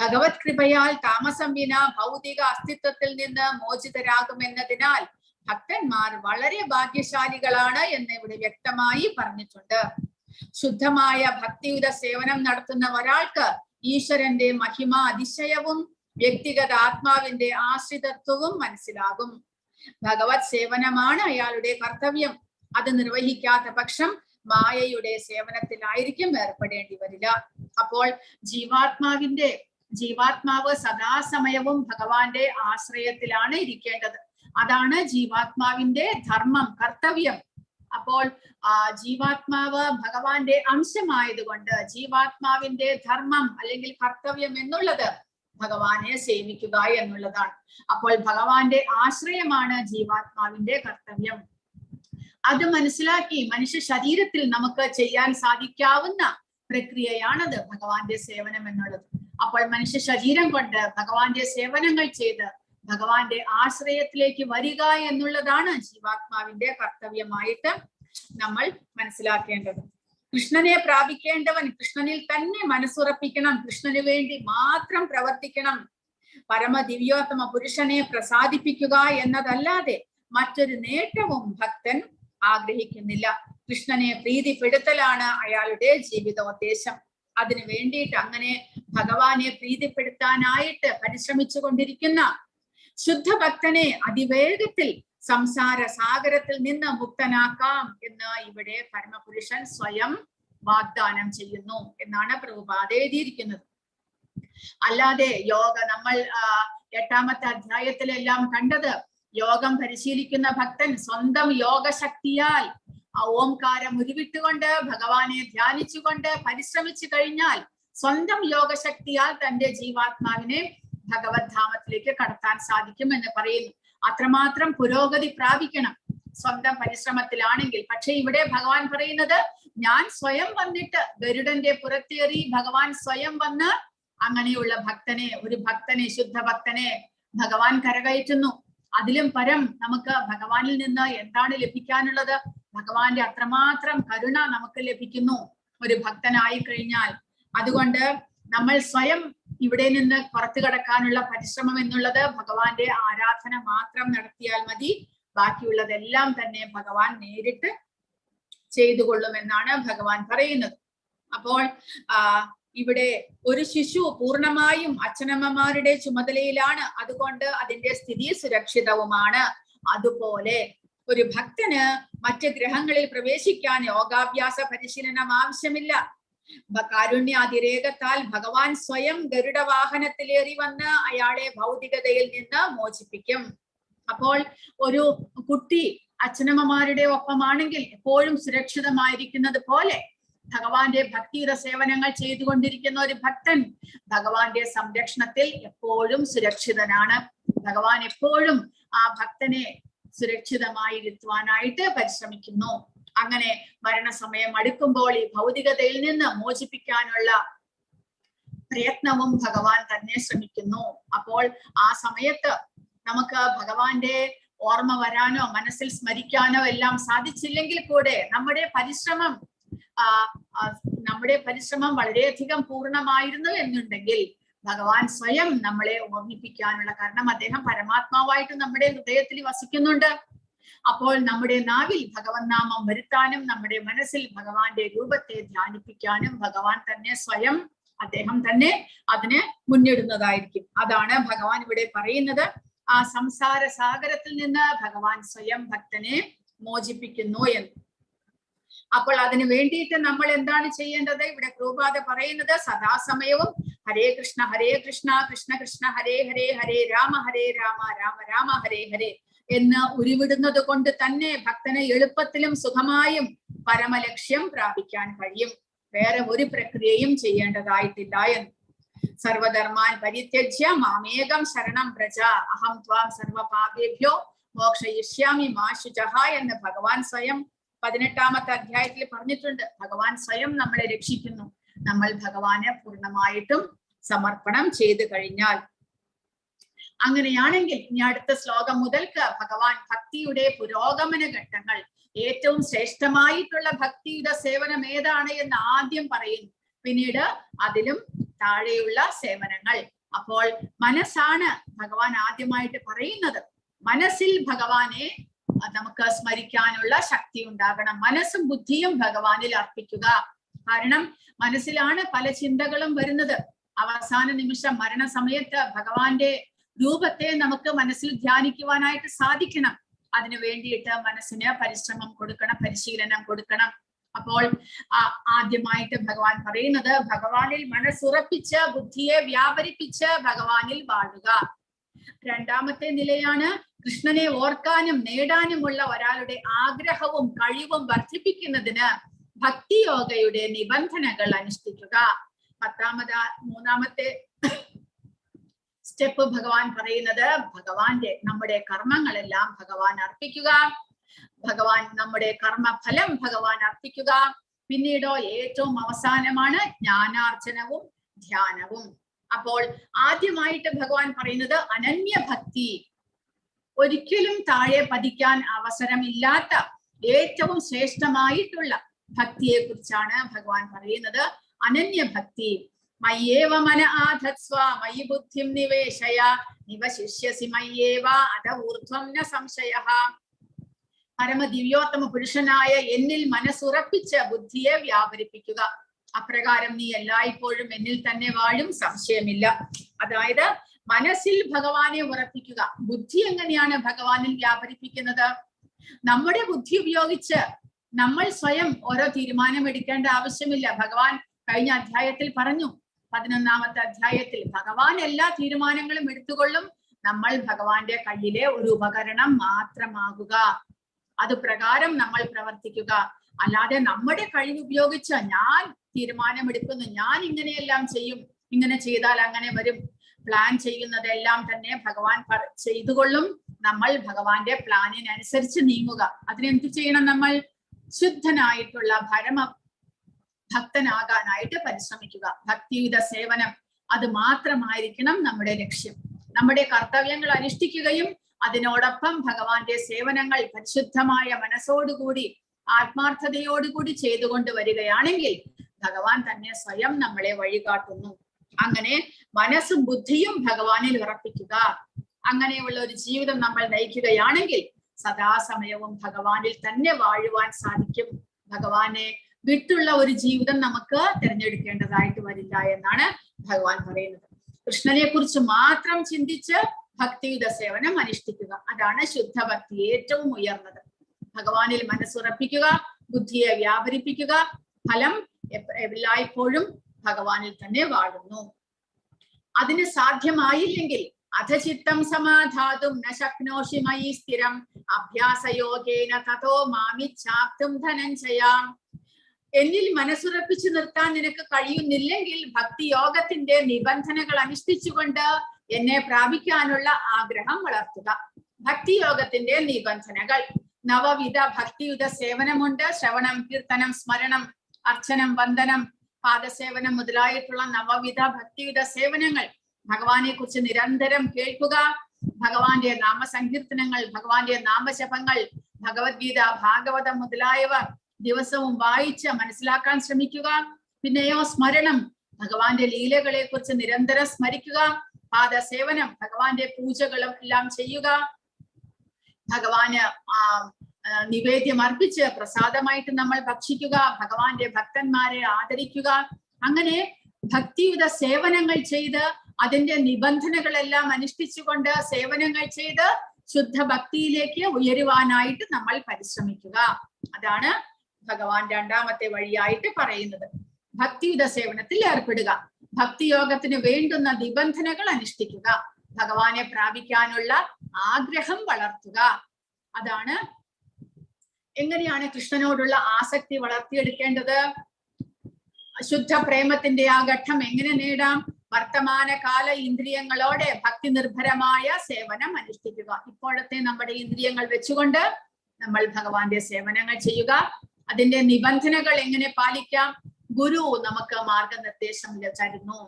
ഭഗവത് കൃപയാൽ താമസം വിന ഭൗതിക അസ്തിത്വത്തിൽ നിന്ന് മോചിതരാകുമെന്നതിനാൽ ഭക്തന്മാർ വളരെ ഭാഗ്യശാലികളാണ് എന്ന് ഇവിടെ വ്യക്തമായി പറഞ്ഞിട്ടുണ്ട്. ശുദ്ധമായ ഭക്തിയുത സേവനം നടത്തുന്ന ഒരാൾക്ക് ഈശ്വരന്റെ മഹിമ അതിശയവും വ്യക്തിഗത ആത്മാവിന്റെ ആശ്രിതത്വവും മനസ്സിലാകും. ഭഗവത് സേവനമാണ് അയാളുടെ കർത്തവ്യം. അത് നിർവഹിക്കാത്ത പക്ഷം മായയുടെ സേവനത്തിലായിരിക്കും ഏർപ്പെടേണ്ടി വരില്ല. അപ്പോൾ ജീവാത്മാവ് സദാസമയവും ഭഗവാന്റെ ആശ്രയത്തിലാണ് ഇരിക്കേണ്ടത്. അതാണ് ജീവാത്മാവിന്റെ ധർമ്മം, കർത്തവ്യം. അപ്പോൾ ജീവാത്മാവ് ഭഗവാന്റെ അംശമായതുകൊണ്ട് ജീവാത്മാവിന്റെ ധർമ്മം അല്ലെങ്കിൽ കർത്തവ്യം എന്നുള്ളത് ഭഗവാനെ സേവിക്കുക എന്നുള്ളതാണ്. അപ്പോൾ ഭഗവാന്റെ ആശ്രയമാണ് ജീവാത്മാവിന്റെ കർത്തവ്യം. അത് മനസ്സിലാക്കി മനുഷ്യ ശരീരത്തിൽ നമുക്ക് ചെയ്യാൻ സാധിക്കാവുന്ന പ്രക്രിയയാണത് ഭഗവാന്റെ സേവനം എന്നുള്ളത്. അപ്പോൾ മനുഷ്യ ശരീരം കൊണ്ട് ഭഗവാന്റെ സേവനങ്ങൾ ചെയ്ത് ഭഗവാന്റെ ആശ്രയത്തിലേക്ക് വരിക എന്നുള്ളതാണ് ജീവാത്മാവിന്റെ കർത്തവ്യമായിട്ട് നമ്മൾ മനസ്സിലാക്കേണ്ടത്. കൃഷ്ണനെ പ്രാപിക്കേണ്ടവൻ കൃഷ്ണനിൽ തന്നെ മനസ്സുറപ്പിക്കണം. കൃഷ്ണന് വേണ്ടി മാത്രം പ്രവർത്തിക്കണം. പരമദിവ്യോത്തമ പുരുഷനെ പ്രസാദിപ്പിക്കുക എന്നതല്ലാതെ മറ്റൊരു നേട്ടവും ഭക്തൻ ആഗ്രഹിക്കുന്നില്ല. കൃഷ്ണനെ പ്രീതിപ്പെടുത്തലാണ് അയാളുടെ ജീവിതോദ്ദേശം. അതിനു വേണ്ടിയിട്ട് അങ്ങനെ ഭഗവാനെ പ്രീതിപ്പെടുത്താനായിട്ട് പരിശ്രമിച്ചു കൊണ്ടിരിക്കുന്ന ശുദ്ധ ഭക്തനെ അതിവേഗത്തിൽ സംസാര സാഗരത്തിൽ നിന്ന് മുക്തനാക്കാം എന്ന് ഇവിടെ പരമപുരുഷൻ സ്വയം വാഗ്ദാനം ചെയ്യുന്നു എന്നാണ് പ്രഭുപാദ എഴുതിയിരിക്കുന്നത്. അല്ലാതെ നമ്മൾ 8ാമത്തെ അധ്യായത്തിലെല്ലാം കണ്ടത് യോഗം പരിശീലിക്കുന്ന ഭക്തൻ സ്വന്തം യോഗശക്തിയാൽ ഓംകാരം ഉരുവിട്ടുകൊണ്ട് ഭഗവാനെ ധ്യാനിച്ചുകൊണ്ട് പരിശ്രമിച്ചു കഴിഞ്ഞാൽ സ്വന്തം യോഗശക്തിയാൽ തന്റെ ജീവാത്മാവിനെ ഭഗവത് ധാമത്തിലേക്ക് കടത്താൻ സാധിക്കും എന്ന് പറയുന്നു. അത്രമാത്രം പുരോഗതി പ്രാപിക്കണം സ്വന്തം പരിശ്രമത്തിലാണെങ്കിൽ. പക്ഷെ ഇവിടെ ഭഗവാൻ പറയുന്നത്, ഞാൻ സ്വയം വന്നിട്ട് ഗരുഡന്റെ പുറത്തേറി ഭഗവാൻ സ്വയം വന്ന് അങ്ങനെയുള്ള ഒരു ഭക്തനെ ശുദ്ധ ഭക്തനെ ഭഗവാൻ കരകയറ്റുന്നു. അതിലും പരം നമുക്ക് ഭഗവാനിൽ നിന്ന് എന്താണ് ലഭിക്കാനുള്ളത്? ഭഗവാന്റെ അത്രമാത്രം കരുണ നമുക്ക് ലഭിക്കുന്നു ഒരു ഭക്തനായി കഴിഞ്ഞാൽ. അതുകൊണ്ട് നമ്മൾ സ്വയം ഇവിടെ നിന്ന് പുറത്തു കടക്കാനുള്ള പരിശ്രമം എന്നുള്ളത് ഭഗവാന്റെ ആരാധന മാത്രം നടത്തിയാൽ മതി. ബാക്കിയുള്ളതെല്ലാം തന്നെ ഭഗവാൻ നേരിട്ട് ചെയ്തു കൊള്ളുമെന്നാണ് ഭഗവാൻ പറയുന്നത്. അപ്പോൾ ഇവിടെ ഒരു ശിശു പൂർണ്ണമായും അച്ഛനമ്മമാരുടെ ചുമതലയിലാണ്. അതുകൊണ്ട് അതിന്റെ സ്ഥിതി സുരക്ഷിതവുമാണ്. അതുപോലെ ഒരു ഭക്തന് മറ്റ് ഗ്രഹങ്ങളിൽ പ്രവേശിക്കാൻ യോഗാഭ്യാസ പരിശീലനം ആവശ്യമില്ല. കാരുണ്യാതിരേകത്താൽ ഭഗവാൻ സ്വയം ഗരുഡ വാഹനത്തിലേറി വന്ന് അയാളെ ഭൗതികതയിൽ നിന്ന് മോചിപ്പിക്കും. അപ്പോൾ ഒരു കുട്ടി അച്ഛനമ്മമാരുടെ ഒപ്പമാണെങ്കിൽ എപ്പോഴും സുരക്ഷിതമായിരിക്കുന്നത് പോലെ ഭഗവാന്റെ ഭക്തിയുടെ സേവനങ്ങൾ ചെയ്തുകൊണ്ടിരിക്കുന്ന ഒരു ഭക്തൻ ഭഗവാന്റെ സംരക്ഷണത്തിൽ എപ്പോഴും സുരക്ഷിതനാണ്. ഭഗവാൻ എപ്പോഴും ആ ഭക്തനെ സുരക്ഷിതമായിരുത്തുവാനായിട്ട് പരിശ്രമിക്കുന്നു. അങ്ങനെ മരണസമയം അടുക്കുമ്പോൾ ഈ ഭൗതികതയിൽ നിന്ന് മോചിപ്പിക്കാനുള്ള പ്രയത്നവും ഭഗവാൻ തന്നെ ശ്രമിക്കുന്നു. അപ്പോൾ ആ സമയത്ത് നമുക്ക് ഭഗവാന്റെ ഓർമ്മ വരാനോ മനസ്സിൽ സ്മരിക്കാനോ എല്ലാം സാധിച്ചില്ലെങ്കിൽ കൂടെ നമ്മുടെ പരിശ്രമം വളരെയധികം പൂർണ്ണമായിരുന്നു എന്നുണ്ടെങ്കിൽ ഭഗവാൻ സ്വയം നമ്മളെ ഓർമ്മിപ്പിക്കാനുള്ള, കാരണം അദ്ദേഹം പരമാത്മാവായിട്ട് നമ്മുടെ ഹൃദയത്തിൽ വസിക്കുന്നുണ്ട്. അപ്പോൾ നമ്മുടെ നാവിൽ ഭഗവൻ നാമം വരുത്താനും നമ്മുടെ മനസ്സിൽ ഭഗവാന്റെ രൂപത്തെ ധ്യാനിപ്പിക്കാനും ഭഗവാൻ തന്നെ സ്വയം, അദ്ദേഹം തന്നെ അതിന് മുന്നിടുന്നതായിരിക്കും. അതാണ് ഭഗവാൻ ഇവിടെ പറയുന്നത്. ആ സംസാര സാഗരത്തിൽ നിന്ന് ഭഗവാൻ സ്വയം ഭക്തനെ മോചിപ്പിക്കുന്നു എന്ന്. അപ്പോൾ അതിനു വേണ്ടിയിട്ട് നമ്മൾ എന്താണ് ചെയ്യേണ്ടത്? ഇവിടെ പ്രഭുപാദ പറയുന്നത് സദാസമയവും ഹരേ കൃഷ്ണ കൃഷ്ണ കൃഷ്ണ ഹരേ ഹരേ, ഹരേ രാമ രാമ രാമ ഹരേ ഹരേ എന്ന് ഉരുവിടുന്നത് കൊണ്ട് തന്നെ ഭക്തന് എളുപ്പത്തിലും സുഖമായും പരമലക്ഷ്യം പ്രാപിക്കാൻ കഴിയും. വേറെ ഒരു പ്രക്രിയയും ചെയ്യേണ്ടതായിട്ടില്ല എന്ന്. സർവധർമാൻ പരിത്യജ്യ മാമേകം ശരണം പ്രജ അഹം ത്വാം സർവപാപേഭ്യോ മോക്ഷയിഷ്യാമി മാ ശുചഃ എന്ന് ഭഗവാൻ സ്വയം 18ാമത്തെ അധ്യായത്തിൽ പറഞ്ഞിട്ടുണ്ട്. ഭഗവാൻ സ്വയം നമ്മളെ രക്ഷിക്കുന്നു, നമ്മൾ ഭഗവാനെ പൂർണ്ണമായിട്ടും സമർപ്പണം ചെയ്തു കഴിഞ്ഞാൽ. അങ്ങനെയാണെങ്കിൽ ഇനി അടുത്ത ശ്ലോകം മുതൽക്ക് ഭഗവാൻ ഭക്തിയുടെ പുരോഗമന ഘട്ടങ്ങൾ, ഏറ്റവും ശ്രേഷ്ഠമായിട്ടുള്ള ഭക്തിയുടെ സേവനം ഏതാണ് എന്ന് ആദ്യം പറയുന്നു. പിന്നീട് അതിലും താഴെയുള്ള സേവനങ്ങൾ. അപ്പോൾ മനസ്സാണ് ഭഗവാൻ ആദ്യമായിട്ട് പറയുന്നത്. മനസ്സിൽ ഭഗവാനെ നമുക്ക് സ്മരിക്കാനുള്ള ശക്തി ഉണ്ടാകണം. മനസ്സും ബുദ്ധിയും ഭഗവാനിൽ അർപ്പിക്കുക. കാരണം മനസ്സിലാണ് പല ചിന്തകളും വരുന്നത്. അവസാന നിമിഷം മരണസമയത്ത് ഭഗവാന്റെ രൂപത്തെ നമുക്ക് മനസ്സിൽ ധ്യാനിക്കുവാനായിട്ട് സാധിക്കണം. അതിനു വേണ്ടിയിട്ട് മനസ്സിന് പരിശ്രമം കൊടുക്കണം, പരിശീലനം കൊടുക്കണം. അപ്പോൾ ആദ്യമായിട്ട് ഭഗവാൻ പറയുന്നത് ഭഗവാനിൽ മനസ്സുറപ്പിച്ച് ബുദ്ധിയെ വ്യാപരിപ്പിച്ച് ഭഗവാനിൽ വാഴുക. രണ്ടാമത്തെ നിലയാണ് കൃഷ്ണനെ ഓർക്കാനും നേടാനുമുള്ള ഒരാളുടെ ആഗ്രഹവും കഴിവും വർദ്ധിപ്പിക്കുന്നതിന് ഭക്തിയോഗയുടെ നിബന്ധനകൾ അനുഷ്ഠിക്കുക. മൂന്നാമത്തെ സ്റ്റെപ്പ് ഭഗവാൻ പറയുന്നത് നമ്മുടെ കർമ്മങ്ങളെല്ലാം ഭഗവാൻ അർപ്പിക്കുക. നമ്മുടെ കർമ്മഫലം ഭഗവാൻ അർപ്പിക്കുക. പിന്നീടോ ഏറ്റവും അവസാനമാണ് ജ്ഞാനാർജനവും ധ്യാനവും. അപ്പോൾ ആദ്യമായിട്ട് ഭഗവാൻ പറയുന്നത് അനന്യഭക്തി, ഒരിക്കലും താഴെ പതിക്കാൻ അവസരമില്ലാത്ത ഏറ്റവും ശ്രേഷ്ഠമായിട്ടുള്ള ഭക്തിയെ കുറിച്ചാണ് ഭഗവാൻ പറയുന്നത്. അനന്യഭക്തി. മയ്യേവ മന ആധത്സ്വ മയി ബുദ്ധിം നിവേശയ നിവശിഷ്യസി മയ്യേവ അധ ഊർധ്വം ന സംശയഃ. പരമദിവ്യോത്തമ പുരുഷനായ എന്നിൽ മനസ്സുറപ്പിച്ച് ബുദ്ധിയെ വ്യാപരിപ്പിക്കുക. അപ്രകാരം നീ എല്ലായ്പ്പോഴും എന്നിൽ തന്നെ വാഴും, സംശയമില്ല. അതായത് മനസ്സിൽ ഭഗവാനെ ഉറപ്പിക്കുക. ബുദ്ധി എങ്ങനെയാണ് ഭഗവാനിൽ വ്യാപരിപ്പിക്കുന്നത്? നമ്മുടെ ബുദ്ധി ഉപയോഗിച്ച് നമ്മൾ സ്വയം ഓരോ തീരുമാനം എടുക്കേണ്ട ആവശ്യമില്ല. ഭഗവാൻ കഴിഞ്ഞ അധ്യായത്തിൽ പറഞ്ഞു, 11ാമത്തെ അധ്യായത്തിൽ, ഭഗവാൻ എല്ലാ തീരുമാനങ്ങളും എടുത്തുകൊള്ളും. നമ്മൾ ഭഗവാന്റെ കയ്യിലെ ഒരു ഉപകരണം മാത്രമാകുക. അത് പ്രകാരം നമ്മൾ പ്രവർത്തിക്കുക. അല്ലാതെ നമ്മുടെ കഴിവ് ഉപയോഗിച്ച് ഞാൻ തീരുമാനമെടുക്കുന്നു, ഞാൻ ഇങ്ങനെയെല്ലാം ചെയ്യും, ഇങ്ങനെ ചെയ്താൽ അങ്ങനെ വരും, പ്ലാൻ ചെയ്യുന്നതെല്ലാം തന്നെ ഭഗവാൻ ചെയ്തുകൊള്ളും. നമ്മൾ ഭഗവാന്റെ പ്ലാനിനനുസരിച്ച് നീങ്ങുക. അതിനെന്ത് ചെയ്യണം? നമ്മൾ ശുദ്ധനായിട്ടുള്ള ഭക്തനാകാനായിട്ട് പരിശ്രമിക്കുക. ഭക്തിയുത സേവനം, അത് മാത്രമായിരിക്കണം നമ്മുടെ ലക്ഷ്യം. നമ്മുടെ കർത്തവ്യങ്ങൾ അനുഷ്ഠിക്കുകയും അതിനോടൊപ്പം ഭഗവാന്റെ സേവനങ്ങൾ പരിശുദ്ധമായ മനസ്സോടുകൂടി ആത്മാർത്ഥതയോടുകൂടി ചെയ്തുകൊണ്ട് വരികയാണെങ്കിൽ ഭഗവാൻ തന്നെ സ്വയം നമ്മളെ വഴികാട്ടുന്നു. അങ്ങനെ മനസ്സും ബുദ്ധിയും ഭഗവാനിൽ ഉറപ്പിക്കുക. അങ്ങനെയുള്ള ഒരു ജീവിതം നമ്മൾ നയിക്കുകയാണെങ്കിൽ സദാസമയവും ഭഗവാനിൽ തന്നെ വാഴുവാൻ സാധിക്കും. ഭഗവാനെ വിട്ടുള്ള ഒരു ജീവിതം നമുക്ക് തിരഞ്ഞെടുക്കേണ്ടതായിട്ട് വരില്ല എന്നാണ് ഭഗവാൻ പറയുന്നത്. കൃഷ്ണനെ കുറിച്ച് മാത്രം ചിന്തിച്ച് ഭക്തിയുത സേവനം അനുഷ്ഠിക്കുക. അതാണ് ശുദ്ധഭക്തി ഏറ്റവും ഉയർന്നത്. ഭഗവാനിൽ മനസ്സുറപ്പിക്കുക, ബുദ്ധിയെ വ്യാപരിപ്പിക്കുക. ഫലം എല്ലായ്പ്പോഴും ഭഗവാനിൽ തന്നെ വാഴുന്നു. അതിന് സാധ്യമായില്ലെങ്കിൽ അധചിത്തം സമാധാതും ന ശക്നോഷി മയി സ്ഥിരം അഭ്യാസയോഗേന തതോ മാമിച്ഛാപ്തും ധനഞ്ജയ. എന്നിൽ മനസ്സുറപ്പിച്ചു നിർത്താൻ നിനക്ക് കഴിയുന്നില്ലെങ്കിൽ ഭക്തിയോഗത്തിന്റെ നിബന്ധനകൾ അനുഷ്ഠിച്ചുകൊണ്ട് എന്നെ പ്രാപിക്കാനുള്ള ആഗ്രഹം വളർത്തുക. ഭക്തിയോഗത്തിന്റെ നിബന്ധനകൾ നവവിധ ഭക്തിയുത സേവനമുണ്ട്. ശ്രവണം, കീർത്തനം, സ്മരണം, അർച്ചനം, വന്ദനം, പാദസേവനം മുതലായിട്ടുള്ള നവവിധ ഭക്തിയുത സേവനങ്ങൾ, ഭഗവാനെ കുറിച്ച് നിരന്തരം കേൾക്കുക, ഭഗവാന്റെ നാമസങ്കീർത്തനങ്ങൾ, ഭഗവാന്റെ നാമജപങ്ങൾ, ഭഗവത്ഗീത, ഭാഗവതം മുതലായവ ദിവസവും വായിച്ച് മനസ്സിലാക്കാൻ ശ്രമിക്കുക. പിന്നെയോ സ്മരണം, ഭഗവാന്റെ ലീലകളെ കുറിച്ച് നിരന്തരം സ്മരിക്കുക. പാദസേവനം, ഭഗവാന്റെ പൂജകളും എല്ലാം ചെയ്യുക. ഭഗവാന് നിവേദ്യം അർപ്പിച്ച് പ്രസാദമായിട്ട് നമ്മൾ ഭക്ഷിക്കുക. ഭഗവാന്റെ ഭക്തന്മാരെ ആദരിക്കുക. അങ്ങനെ ഭക്തിയുത സേവനങ്ങൾ ചെയ്ത് അതിന്റെ നിബന്ധനകളെല്ലാം അനുഷ്ഠിച്ചുകൊണ്ട് സേവനങ്ങൾ ചെയ്ത് ശുദ്ധ ഭക്തിയിലേക്ക് ഉയരുവാനായിട്ട് നമ്മൾ പരിശ്രമിക്കുക. അതാണ് ഭഗവാൻ രണ്ടാമത്തെ വഴിയായിട്ട് പറയുന്നത്. ഭക്തിയുത സേവനത്തിൽ ഏർപ്പെടുക, ഭക്തിയോഗത്തിന് വേണ്ടുന്ന നിബന്ധനകൾ അനുഷ്ഠിക്കുക, ഭഗവാനെ പ്രാപിക്കാനുള്ള ആഗ്രഹം വളർത്തുക. അതാണ് എങ്ങനെയാണ് കൃഷ്ണനോടുള്ള ആസക്തി വളർത്തിയെടുക്കേണ്ടത്? ശുദ്ധ പ്രേമത്തിന്റെ ആ ഘട്ടം എങ്ങനെ നേടാം? വർത്തമാനകാല ഇന്ദ്രിയങ്ങളോടെ ഭക്തി നിർഭരമായ സേവനം അനുഷ്ഠിക്കുക. ഇപ്പോഴത്തെ നമ്മുടെ ഇന്ദ്രിയങ്ങൾ വെച്ചുകൊണ്ട് നമ്മൾ ഭഗവാന്റെ സേവനങ്ങൾ ചെയ്യുക. അതിന്റെ നിബന്ധനകൾ എങ്ങനെ പാലിക്കാം? ഗുരു നമുക്ക് മാർഗനിർദ്ദേശം തരുന്നു.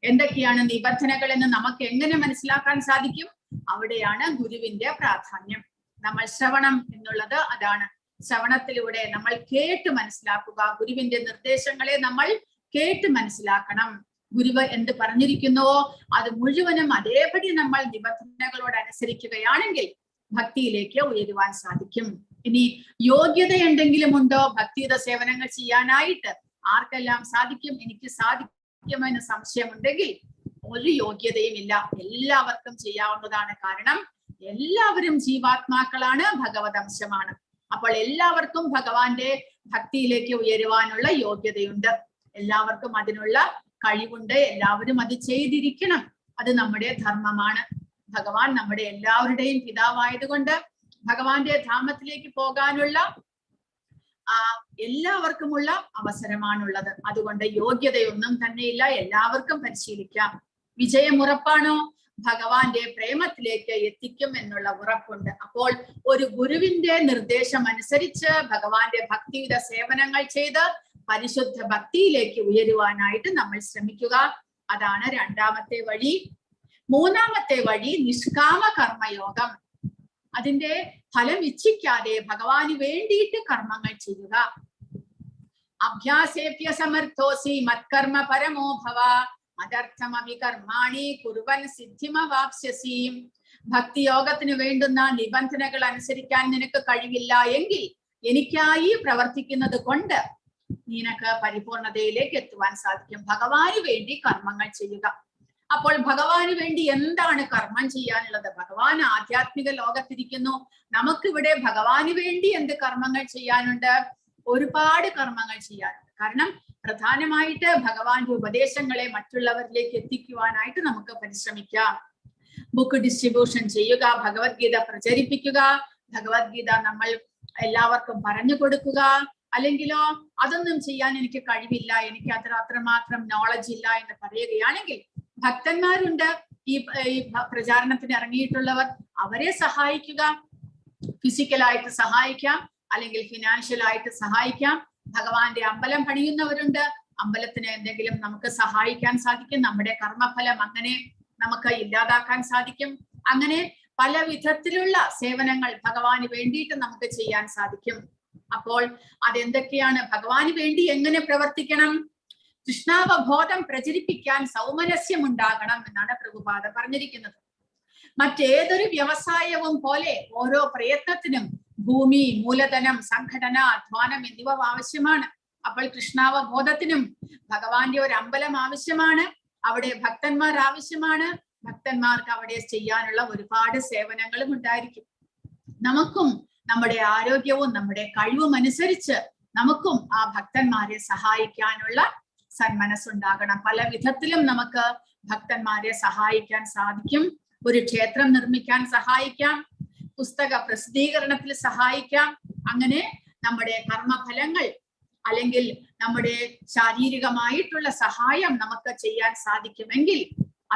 എന്തൊക്കെയാണ് നിബന്ധനകൾ എന്ന് നമുക്ക് എങ്ങനെ മനസ്സിലാക്കാൻ സാധിക്കും? അവിടെയാണ് ഗുരുവിന്റെ പ്രാധാന്യം. നമ്മൾ ശ്രവണം എന്നുള്ളത് അതാണ്. ശ്രവണത്തിലൂടെ നമ്മൾ കേട്ട് മനസ്സിലാക്കുക. ഗുരുവിന്റെ നിർദ്ദേശങ്ങളെ നമ്മൾ കേട്ട് മനസ്സിലാക്കണം. ഗുരുവ് എന്ത് പറഞ്ഞിരിക്കുന്നുവോ അത് മുഴുവനും അതേപടി നമ്മൾ നിബന്ധനകളോട് അനുസരിക്കുകയാണെങ്കിൽ ഭക്തിയിലേക്ക് ഉയരുവാൻ സാധിക്കും. ഇനി യോഗ്യത എന്തെങ്കിലും ഉണ്ടോ ഭക്തിയുത സേവനങ്ങൾ ചെയ്യാനായിട്ട്? ആർക്കെല്ലാം സാധിക്കും? എനിക്ക് സാധിക്കുമെന്ന് സംശയമുണ്ടെങ്കിൽ ഒരു യോഗ്യതയും ഇല്ല. എല്ലാവർക്കും ചെയ്യാവുന്നതാണ്. കാരണം എല്ലാവരും ജീവാത്മാക്കളാണ്, ഭഗവതംശമാണ്. അപ്പോൾ എല്ലാവർക്കും ഭഗവാന്റെ ഭക്തിയിലേക്ക് ഉയരുവാനുള്ള യോഗ്യതയുണ്ട്. എല്ലാവർക്കും അതിനുള്ള കഴിവുണ്ട്. എല്ലാവരും അത് ചെയ്തിരിക്കണം. അത് നമ്മുടെ ധർമ്മമാണ്. ഭഗവാൻ നമ്മുടെ എല്ലാവരുടെയും പിതാവായതുകൊണ്ട് ഭഗവാന്റെ ധാമത്തിലേക്ക് പോകാനുള്ള എല്ലാവർക്കുമുള്ള അവസരമാണുള്ളത്. അതുകൊണ്ട് യോഗ്യതയൊന്നും തന്നെയില്ല, എല്ലാവർക്കും പരിശീലിക്കാം. വിജയം ഉറപ്പാണോ? ഭഗവാന്റെ പ്രേമത്തിലേക്ക് എത്തിക്കും എന്നുള്ള ഉറപ്പുണ്ട്. അപ്പോൾ ഒരു ഗുരുവിന്റെ നിർദ്ദേശം അനുസരിച്ച് ഭഗവാന്റെ ഭക്തിയുത സേവനങ്ങൾ ചെയ്ത് പരിശുദ്ധ ഭക്തിയിലേക്ക് ഉയരുവാനായിട്ട് നമ്മൾ ശ്രമിക്കുക. അതാണ് രണ്ടാമത്തെ വഴി. മൂന്നാമത്തെ വഴി നിഷ്കാമ കർമ്മയോഗം. അതിന്റെ ഫലം ഇച്ഛിക്കാതെ ഭഗവാന് വേണ്ടിയിട്ട് കർമ്മങ്ങൾ ചെയ്യുക. അഭ്യാസേഭ്യ സമർത്ഥോസി മത്കർമ്മ പരമോ ഭവ മദർത്ഥമഭി കർമാണി കുർവൻ സിദ്ധിമവാപ്സ്യസി. ഭക്തിയോഗത്തിന് വേണ്ടുന്ന നിബന്ധനകൾ അനുസരിക്കാൻ നിനക്ക് കഴിവില്ല എങ്കിൽ എനിക്കായി പ്രവർത്തിക്കുന്നത് കൊണ്ട് നിനക്ക് പരിപൂർണതയിലേക്ക് എത്തുവാൻ സാധിക്കും. ഭഗവാന് വേണ്ടി കർമ്മങ്ങൾ ചെയ്യുക. അപ്പോൾ ഭഗവാന് വേണ്ടി എന്താണ് കർമ്മം ചെയ്യാനുള്ളത്? ഭഗവാൻ ആധ്യാത്മിക ലോകത്തിരിക്കുന്നു. നമുക്കിവിടെ ഭഗവാന് വേണ്ടി എന്ത് കർമ്മങ്ങൾ ചെയ്യാനുണ്ട്? ഒരുപാട് കർമ്മങ്ങൾ ചെയ്യാനുണ്ട്. കാരണം പ്രധാനമായിട്ട് ഭഗവാന്റെ ഉപദേശങ്ങളെ മറ്റുള്ളവരിലേക്ക് എത്തിക്കുവാനായിട്ട് നമുക്ക് പരിശ്രമിക്കാം. ബുക്ക് ഡിസ്ട്രിബ്യൂഷൻ ചെയ്യുക, ഭഗവത്ഗീത പ്രചരിപ്പിക്കുക, ഭഗവത്ഗീത നമ്മൾ എല്ലാവർക്കും പറഞ്ഞു കൊടുക്കുക. അല്ലെങ്കിലോ അതൊന്നും ചെയ്യാൻ എനിക്ക് കഴിവില്ല, എനിക്ക് അത്രമാത്രം നോളജ് ഇല്ല എന്ന് പറയുകയാണെങ്കിൽ ഭക്തന്മാരുണ്ട് ഈ പ്രചാരണത്തിന് ഇറങ്ങിയിട്ടുള്ളവർ, അവരെ സഹായിക്കുക. ഫിസിക്കലായിട്ട് സഹായിക്കാം, അല്ലെങ്കിൽ ഫിനാൻഷ്യലായിട്ട് സഹായിക്കാം. ഭഗവാന്റെ അമ്പലം പണിയുന്നവരുണ്ട്, അമ്പലത്തിന് എന്തെങ്കിലും നമുക്ക് സഹായിക്കാൻ സാധിക്കും. നമ്മുടെ കർമ്മഫലം അങ്ങനെ നമുക്ക് ഇല്ലാതാക്കാൻ സാധിക്കും. അങ്ങനെ പല വിധത്തിലുള്ള സേവനങ്ങൾ ഭഗവാന് വേണ്ടിയിട്ട് നമുക്ക് ചെയ്യാൻ സാധിക്കും. അപ്പോൾ അതെന്തൊക്കെയാണ്? ഭഗവാന് വേണ്ടി എങ്ങനെ പ്രവർത്തിക്കണം? കൃഷ്ണാവബോധം പ്രചരിപ്പിക്കാൻ സൗമനസ്യം ഉണ്ടാകണം എന്നാണ് പ്രഭുപാദ പറഞ്ഞിരിക്കുന്നത്. മറ്റേതൊരു വ്യവസായവും പോലെ ഓരോ പ്രയത്നത്തിനും ഭൂമി, മൂലധനം, സംഘടന, അധ്വാനം എന്നിവ ആവശ്യമാണ്. അപ്പോൾ കൃഷ്ണാവബോധത്തിനും ഭഗവാന്റെ ഒരു അമ്പലം ആവശ്യമാണ്, അവിടെ ഭക്തന്മാർ ആവശ്യമാണ്. ഭക്തന്മാർക്ക് അവിടെ ചെയ്യാനുള്ള ഒരുപാട് സേവനങ്ങളും ഉണ്ടായിരിക്കും. നമുക്കും നമ്മുടെ ആരോഗ്യവും നമ്മുടെ കഴിവും അനുസരിച്ച് നമുക്കും ആ ഭക്തന്മാരെ സഹായിക്കാനുള്ള സന്മനസ്സുണ്ടാകണം. പല വിധത്തിലും നമുക്ക് ഭക്തന്മാരെ സഹായിക്കാൻ സാധിക്കും. ഒരു ക്ഷേത്രം നിർമ്മിക്കാൻ സഹായിക്കാം, പുസ്തക പ്രസിദ്ധീകരണത്തിൽ സഹായിക്കാം. അങ്ങനെ നമ്മുടെ കർമ്മഫലങ്ങൾ അല്ലെങ്കിൽ നമ്മുടെ ശാരീരികമായിട്ടുള്ള സഹായം നമുക്ക് ചെയ്യാൻ സാധിക്കുമെങ്കിൽ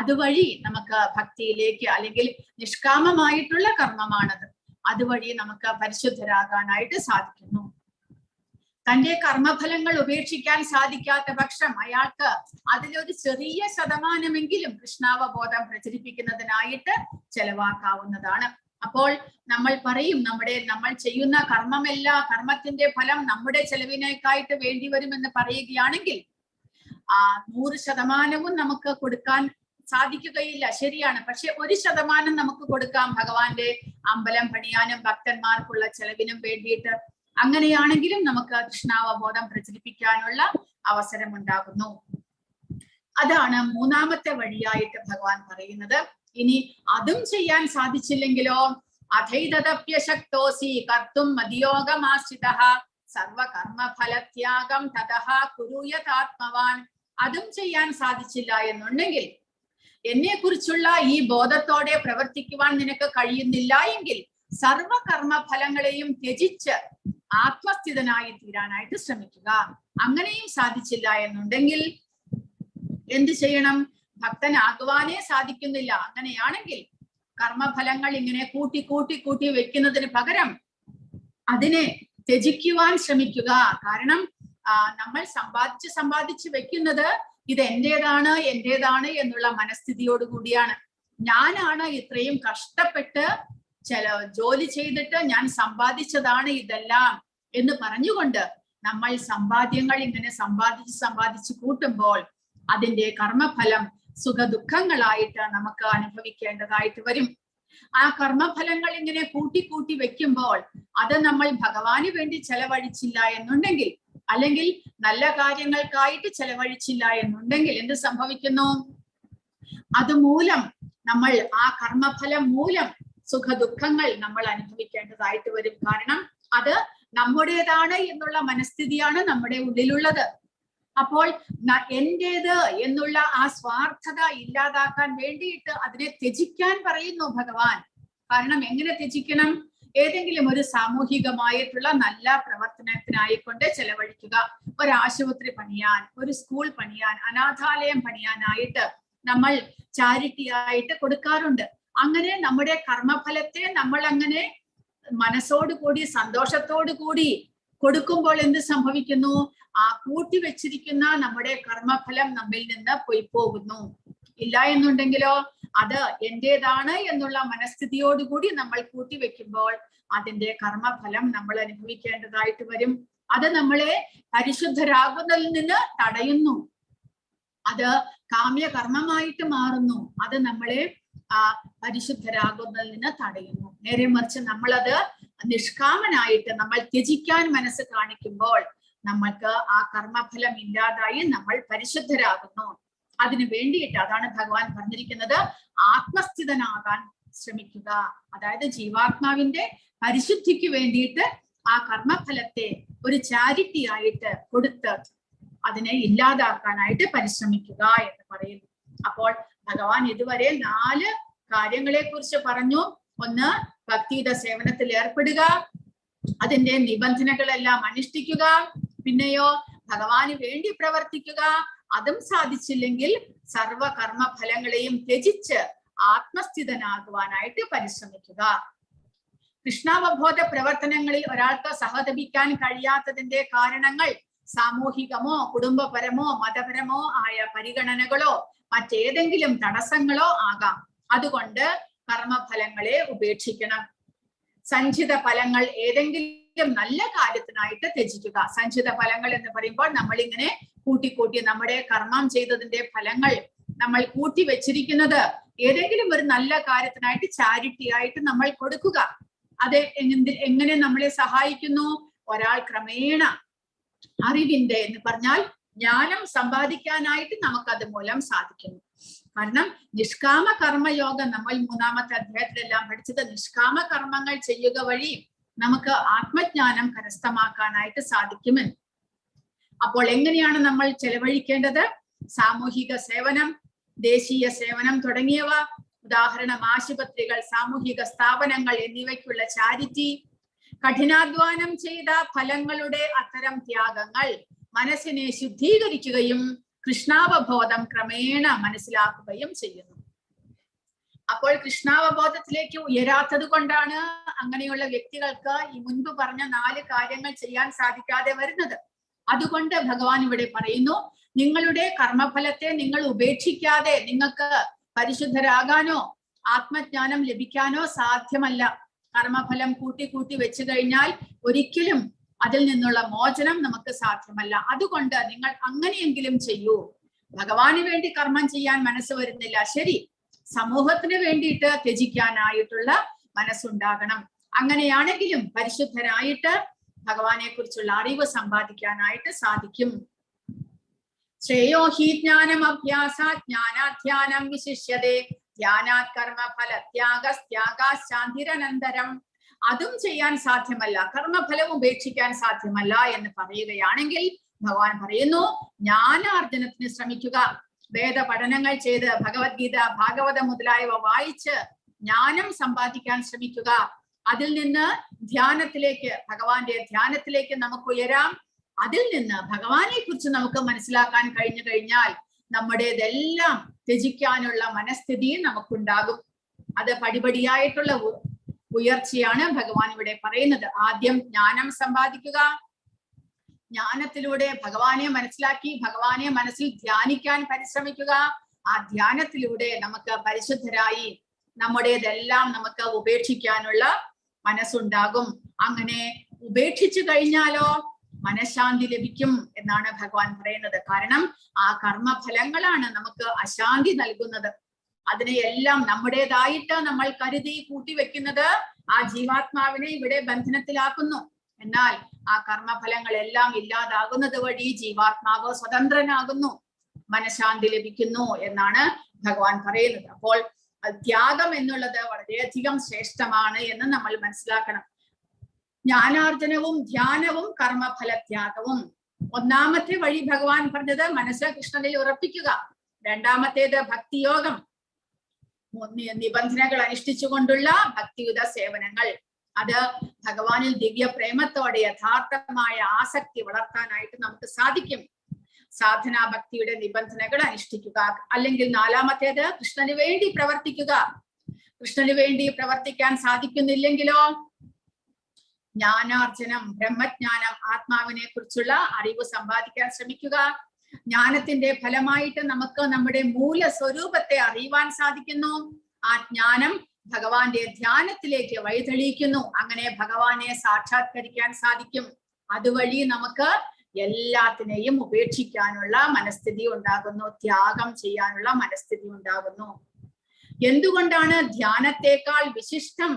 അതുവഴി നമുക്ക് ഭക്തിയിലേക്ക്, അല്ലെങ്കിൽ നിഷ്കാമമായിട്ടുള്ള കർമ്മമാണത്, അതുവഴി നമുക്ക് പരിശുദ്ധരാകാനായിട്ട് സാധിക്കുന്നു. തന്റെ കർമ്മഫലങ്ങൾ ഉപേക്ഷിക്കാൻ സാധിക്കാത്ത പക്ഷം അയാൾക്ക് അതിലൊരു ചെറിയ ശതമാനമെങ്കിലും കൃഷ്ണാവബോധം പ്രചരിപ്പിക്കുന്നതിനായിട്ട് ചെലവാക്കാവുന്നതാണ്. അപ്പോൾ നമ്മൾ പറയും, നമ്മൾ ചെയ്യുന്ന കർമ്മത്തിന്റെ ഫലം നമ്മുടെ ചെലവിനേക്കായിട്ട് വേണ്ടി വരുമെന്ന് പറയുകയാണെങ്കിൽ 100% നമുക്ക് കൊടുക്കാൻ സാധിക്കുകയില്ല, ശരിയാണ്. പക്ഷെ 1% നമുക്ക് കൊടുക്കാം ഭഗവാന്റെ അമ്പലം പണിയാനും ഭക്തന്മാർക്കുള്ള ചെലവിനും വേണ്ടിയിട്ട്. അങ്ങനെയാണെങ്കിലും നമുക്ക് കൃഷ്ണാവബോധം പ്രചരിപ്പിക്കാനുള്ള അവസരം ഉണ്ടാകുന്നു. അതാണ് മൂന്നാമത്തെ വഴിയായിട്ട് ഭഗവാൻ പറയുന്നത്. ഇനി അതും ചെയ്യാൻ സാധിച്ചില്ലെങ്കിലോ, അഥൈതദപ്യശക്തോസി കർത്തും മതിയോഗമാശ്രിതഃ സർവകർമ്മഫലത്യാഗം തതഃ കുരുയതാത്മവാൻ. അതും ചെയ്യാൻ സാധിച്ചില്ല എന്നുണ്ടെങ്കിൽ, എന്നെ കുറിച്ചുള്ള ഈ ബോധത്തോടെ പ്രവർത്തിക്കുവാൻ നിനക്ക് കഴിയുന്നില്ല എങ്കിൽ സർവകർമ്മഫലങ്ങളെയും ത്യജിച്ച് ആത്മസ്ഥിതനായി തീരാനായിട്ട് ശ്രമിക്കുക. അങ്ങനെയും സാധിച്ചില്ല എന്നുണ്ടെങ്കിൽ എന്ത് ചെയ്യണം? ഭക്തനാകുവാനേ സാധിക്കുന്നില്ല. അങ്ങനെയാണെങ്കിൽ കർമ്മഫലങ്ങൾ ഇങ്ങനെ കൂട്ടി കൂട്ടി കൂട്ടി വെക്കുന്നതിന് പകരം അതിനെ ത്യജിക്കുവാൻ ശ്രമിക്കുക. കാരണം നമ്മൾ സമ്പാദിച്ച് വെക്കുന്നത് ഇത് എന്റേതാണ് എന്നുള്ള മനസ്ഥിതിയോടുകൂടിയാണ്. ഞാനാണ് ഇത്രയും കഷ്ടപ്പെട്ട് ജോലി ചെയ്തിട്ട് ഞാൻ സമ്പാദിച്ചതാണ് ഇതെല്ലാം എന്ന് പറഞ്ഞുകൊണ്ട് നമ്മൾ സമ്പാദ്യങ്ങൾ ഇങ്ങനെ സമ്പാദിച്ച് കൂട്ടുമ്പോൾ അതിന്റെ കർമ്മഫലം സുഖദുഃഖങ്ങളായിട്ട് നമുക്ക് അനുഭവിക്കേണ്ടതായിട്ട് വരും. ആ കർമ്മഫലങ്ങൾ ഇങ്ങനെ കൂട്ടി വെക്കുമ്പോൾ അത് നമ്മൾ ഭഗവാന് വേണ്ടി ചെലവഴിച്ചില്ല എന്നുണ്ടെങ്കിൽ, അല്ലെങ്കിൽ നല്ല കാര്യങ്ങൾക്കായിട്ട് ചെലവഴിച്ചില്ല എന്നുണ്ടെങ്കിൽ എന്ത് സംഭവിക്കുന്നു? അതുമൂലം നമ്മൾ ആ കർമ്മഫലം മൂലം സുഖദുഃഖങ്ങൾ നമ്മൾ അനുഭവിക്കേണ്ടതായിട്ട് വരും. കാരണം അത് നമ്മുടേതാണ് എന്നുള്ള മനസ്ഥിതിയാണ് നമ്മുടെ ഉള്ളിലുള്ളത്. അപ്പോൾ എന്റേത് എന്നുള്ള ആ സ്വാർത്ഥത ഇല്ലാതാക്കാൻ വേണ്ടിയിട്ട് അതിനെ ത്യജിക്കാൻ പറയുന്നു ഭഗവാൻ. കാരണം എങ്ങനെ ത്യജിക്കണം? ഏതെങ്കിലും ഒരു സാമൂഹികമായിട്ടുള്ള നല്ല പ്രവർത്തനത്തിനായിക്കൊണ്ട് ചെലവഴിക്കുക. ഒരു ആശുപത്രി പണിയാൻ, ഒരു സ്കൂൾ പണിയാൻ, അനാഥാലയം പണിയാനായിട്ട് നമ്മൾ ചാരിറ്റി ആയിട്ട് കൊടുക്കാറുണ്ട്. അങ്ങനെ നമ്മുടെ കർമ്മഫലത്തെ നമ്മൾ അങ്ങനെ മനസ്സോടുകൂടി സന്തോഷത്തോടു കൂടി കൊടുക്കുമ്പോൾ എന്ത് സംഭവിക്കുന്നു? ആ കൂട്ടിവെച്ചിരിക്കുന്ന നമ്മുടെ കർമ്മഫലം നമ്മിൽ നിന്ന് പോയി പോകുന്നു. ഇല്ല എന്നുണ്ടെങ്കിലോ അത് എന്റേതാണ് എന്നുള്ള മനസ്ഥിതിയോടുകൂടി നമ്മൾ കൂട്ടിവെക്കുമ്പോൾ അതിന്റെ കർമ്മഫലം നമ്മൾ അനുഭവിക്കേണ്ടതായിട്ട് വരും. അത് നമ്മളെ പരിശുദ്ധരാകുന്നതിൽ നിന്ന് തടയുന്നു. അത് കാമ്യകർമ്മമായിട്ട് മാറുന്നു. അത് നമ്മളെ പരിശുദ്ധരാകുന്നതിൽ നിന്ന് തടയുന്നു. നേരെ മറിച്ച് നമ്മളത് നിഷ്കാമനായിട്ട് നമ്മൾ ത്യജിക്കാൻ മനസ്സ് കാണിക്കുമ്പോൾ നമ്മൾക്ക് ആ കർമ്മഫലം ഇല്ലാതായി നമ്മൾ പരിശുദ്ധരാകുന്നു. അതിനു വേണ്ടിയിട്ട് അതാണ് ഭഗവാൻ പറഞ്ഞിരിക്കുന്നത്, ആത്മസ്ഥിതനാകാൻ ശ്രമിക്കുക. അതായത് ജീവാത്മാവിന്റെ പരിശുദ്ധിക്ക് വേണ്ടിയിട്ട് ആ കർമ്മഫലത്തെ ഒരു ചാരിറ്റി ആയിട്ട് കൊടുത്ത് അതിനെ ഇല്ലാതാക്കാനായിട്ട് പരിശ്രമിക്കുക എന്ന് പറയുന്നു. അപ്പോൾ ഭഗവാൻ ഇതുവരെ 4 കാര്യങ്ങളെ കുറിച്ച് പറഞ്ഞു. ഒന്ന്, ഭക്തിയുടെ സേവനത്തിൽ ഏർപ്പെടുക, അതിന്റെ നിബന്ധനകളെല്ലാം അനുഷ്ഠിക്കുക. പിന്നെയോ ഭഗവാന് വേണ്ടി പ്രവർത്തിക്കുക. അതും സാധിച്ചില്ലെങ്കിൽ സർവകർമ്മ ഫലങ്ങളെയും ത്യജിച്ച് ആത്മസ്ഥിതനാകുവാനായിട്ട് പരിശ്രമിക്കുക. കൃഷ്ണാവബോധ പ്രവർത്തനങ്ങളിൽ ഒരാൾക്ക് സഹതപിക്കാൻ കഴിയാത്തതിന്റെ കാരണങ്ങൾ സാമൂഹികമോ കുടുംബപരമോ മതപരമോ ആയ പരിഗണനകളോ മറ്റേതെങ്കിലും തടസ്സങ്ങളോ ആകാം. അതുകൊണ്ട് കർമ്മഫലങ്ങളെ ഉപേക്ഷിക്കണം. സഞ്ചിത ഫലങ്ങൾ ഏതെങ്കിലും നല്ല കാര്യത്തിനായിട്ട് ത്യജിക്കുക. സഞ്ചിത ഫലങ്ങൾ എന്ന് പറയുമ്പോൾ നമ്മൾ ഇങ്ങനെ കൂട്ടിക്കൂട്ടി നമ്മുടെ കർമ്മം ചെയ്തതിന്റെ ഫലങ്ങൾ നമ്മൾ കൂട്ടി വെച്ചിരിക്കുന്നത് ഏതെങ്കിലും ഒരു നല്ല കാര്യത്തിനായിട്ട് ചാരിറ്റി ആയിട്ട് നമ്മൾ കൊടുക്കുക. അത് എങ്ങനെ നമ്മളെ സഹായിക്കുന്നു? ഒരാൾ ക്രമേണ അറിവിന്റെ എന്ന് പറഞ്ഞാൽ ജ്ഞാനം സമ്പാദിക്കാനായിട്ട് നമുക്കത് മൂലം സാധിക്കുന്നു. കാരണം നിഷ്കാമ കർമ്മയോഗം നമ്മൾ 3-ാമത്തെ അധ്യായത്തിലെല്ലാം പഠിച്ചത് നിഷ്കാമ കർമ്മങ്ങൾ ചെയ്യുക വഴി നമുക്ക് ആത്മജ്ഞാനം കരസ്ഥമാക്കാനായിട്ട് സാധിക്കുമെന്ന്. അപ്പോൾ എങ്ങനെയാണ് നമ്മൾ ചെലവഴിക്കേണ്ടത്? സാമൂഹിക സേവനം, ദേശീയ സേവനം തുടങ്ങിയവ, ഉദാഹരണം ആശുപത്രികൾ, സാമൂഹിക സ്ഥാപനങ്ങൾ എന്നിവയ്ക്കുള്ള ചാരിറ്റി, കഠിനാധ്വാനം ചെയ്ത ഫലങ്ങളുടെ അത്തരം ത്യാഗങ്ങൾ മനസ്സിനെ ശുദ്ധീകരിക്കുകയും കൃഷ്ണാവബോധം ക്രമേണ മനസ്സിലാക്കുകയും ചെയ്യുന്നു. അപ്പോൾ കൃഷ്ണാവബോധത്തിലേക്ക് ഉയരാത്തത് കൊണ്ടാണ് അങ്ങനെയുള്ള വ്യക്തികൾക്ക് ഈ മുൻപ് പറഞ്ഞ 4 കാര്യങ്ങൾ ചെയ്യാൻ സാധിക്കാതെ വരുന്നത്. അതുകൊണ്ട് ഭഗവാൻ ഇവിടെ പറയുന്നു, നിങ്ങളുടെ കർമ്മഫലത്തെ നിങ്ങൾ ഉപേക്ഷിക്കാതെ നിങ്ങൾക്ക് പരിശുദ്ധരാകാനോ ആത്മജ്ഞാനം ലഭിക്കാനോ സാധ്യമല്ല. കർമ്മഫലം കൂട്ടി വെച്ചു കഴിഞ്ഞാൽ ഒരിക്കലും അതിൽ നിന്നുള്ള മോചനം നമുക്ക് സാധ്യമല്ല. അതുകൊണ്ട് നിങ്ങൾ അങ്ങനെയെങ്കിലും ചെയ്യൂ. ഭഗവാന് വേണ്ടി കർമ്മം ചെയ്യാൻ മനസ്സ് വരുന്നില്ല, ശരി, സമൂഹത്തിന് വേണ്ടിയിട്ട് ത്യജിക്കാനായിട്ടുള്ള മനസ്സുണ്ടാകണം. അങ്ങനെയാണെങ്കിലും പരിശുദ്ധരായിട്ട് ഭഗവാനെ കുറിച്ചുള്ള അറിവ് സമ്പാദിക്കാനായിട്ട് സാധിക്കും. ശ്രേയോ ഹി ജ്ഞാനം അഭ്യാസ ജ്ഞാനാധ്യാനം വിശിഷ്യതേ ധ്യാനാത് കർമ്മ ഫലത്യാഗാശാന്തിരനന്തരം. അതും ചെയ്യാൻ സാധ്യമല്ല, കർമ്മഫലം ഉപേക്ഷിക്കാൻ സാധ്യമല്ല എന്ന് പറയുകയാണെങ്കിൽ ഭഗവാൻ പറയുന്നു, ജ്ഞാനാർജനത്തിന് ശ്രമിക്കുക. വേദ പഠനങ്ങൾ ചെയ്ത് ഭഗവത്ഗീത, ഭാഗവതം മുതലായവ വായിച്ച് ജ്ഞാനം സമ്പാദിക്കാൻ ശ്രമിക്കുക. അതിൽ നിന്ന് ധ്യാനത്തിലേക്ക്, ഭഗവാന്റെ ധ്യാനത്തിലേക്ക് നമുക്ക് ഉയരാം. അതിൽ നിന്ന് ഭഗവാനെ കുറിച്ച് നമുക്ക് മനസ്സിലാക്കാൻ കഴിഞ്ഞു കഴിഞ്ഞാൽ നമ്മുടേതെല്ലാം ത്യജിക്കാനുള്ള മനസ്ഥിതി നമുക്കുണ്ടാകും. അത് പടിപടിയായിട്ടുള്ള ഉയർച്ചയാണ് ഭഗവാൻ ഇവിടെ പറയുന്നത്. ആദ്യം ജ്ഞാനം സമ്പാദിക്കുക. ജ്ഞാനത്തിലൂടെ ഭഗവാനെ മനസ്സിലാക്കി ഭഗവാനെ മനസ്സിൽ ധ്യാനിക്കാൻ പരിശ്രമിക്കുക. ആ ധ്യാനത്തിലൂടെ നമുക്ക് പരിശുദ്ധരായി നമ്മുടേതെല്ലാം നമുക്ക് ഉപേക്ഷിക്കാനുള്ള മനസ്സുണ്ടാകും. അങ്ങനെ ഉപേക്ഷിച്ചു കഴിഞ്ഞാലോ മനഃശാന്തി ലഭിക്കും എന്നാണ് ഭഗവാൻ പറയുന്നത്. കാരണം ആ കർമ്മഫലങ്ങളാണ് നമുക്ക് അശാന്തി നൽകുന്നത്. അതിനെയെല്ലാം നമ്മുടേതായിട്ട് നമ്മൾ കരുതി കൂട്ടിവെക്കുന്നത് ആ ജീവാത്മാവിനെ ഇവിടെ ബന്ധനത്തിലാക്കുന്നു. എന്നാൽ ആ കർമ്മഫലങ്ങളെല്ലാം ഇല്ലാതാകുന്നത് വഴി ജീവാത്മാവ് സ്വതന്ത്രനാകുന്നു, മനഃശാന്തി ലഭിക്കുന്നു എന്നാണ് ഭഗവാൻ പറയുന്നത്. അപ്പോൾ ത്യാഗം എന്നുള്ളത് വളരെയധികം ശ്രേഷ്ഠമാണ് എന്ന് നമ്മൾ മനസ്സിലാക്കണം. ജ്ഞാനാർജനവും ധ്യാനവും കർമ്മഫലത്യാഗവും. ഒന്നാമത്തെ വഴി ഭഗവാൻ പറഞ്ഞത് മനസ്സ് കൃഷ്ണനിൽ ഉറപ്പിക്കുക. രണ്ടാമത്തേത് ഭക്തിയോഗം, നിബന്ധനകൾ അനുഷ്ഠിച്ചുകൊണ്ടുള്ള ഭക്തിയുത സേവനങ്ങൾ. അത് ഭഗവാനിൽ ദിവ്യ പ്രേമത്തോടെ യഥാർത്ഥമായ ആസക്തി വളർത്താനായിട്ട് നമുക്ക് സാധിക്കും. സാധനാ ഭക്തിയുടെ നിബന്ധനകൾ അനുഷ്ഠിക്കുക. അല്ലെങ്കിൽ നാലാമത്തേത് കൃഷ്ണന് വേണ്ടി പ്രവർത്തിക്കുക. കൃഷ്ണന് വേണ്ടി പ്രവർത്തിക്കാൻ സാധിക്കുന്നില്ലെങ്കിലോ ജ്ഞാനാർജനം, ബ്രഹ്മജ്ഞാനം, ആത്മാവിനെ കുറിച്ചുള്ള അറിവ് സമ്പാദിക്കാൻ ശ്രമിക്കുക. ജ്ഞാനത്തിന്റെ ഫലമായിട്ട് നമുക്ക് നമ്മുടെ മൂല സ്വരൂപത്തെ അറിയുവാൻ സാധിക്കുന്നു. ആ ജ്ഞാനം ഭഗവാന്റെ ധ്യാനത്തിലേക്ക് വഴിതെളിയിക്കുന്നു. അങ്ങനെ ഭഗവാനെ സാക്ഷാത്കരിക്കാൻ സാധിക്കും. അതുവഴി നമുക്ക് എല്ലാത്തിനെയും ഉപേക്ഷിക്കാനുള്ള മനസ്ഥിതി ഉണ്ടാകുന്നു, ത്യാഗം ചെയ്യാനുള്ള മനസ്ഥിതി ഉണ്ടാകുന്നു. എന്തുകൊണ്ടാണ് ധ്യാനത്തെക്കാൾ വിശിഷ്ടം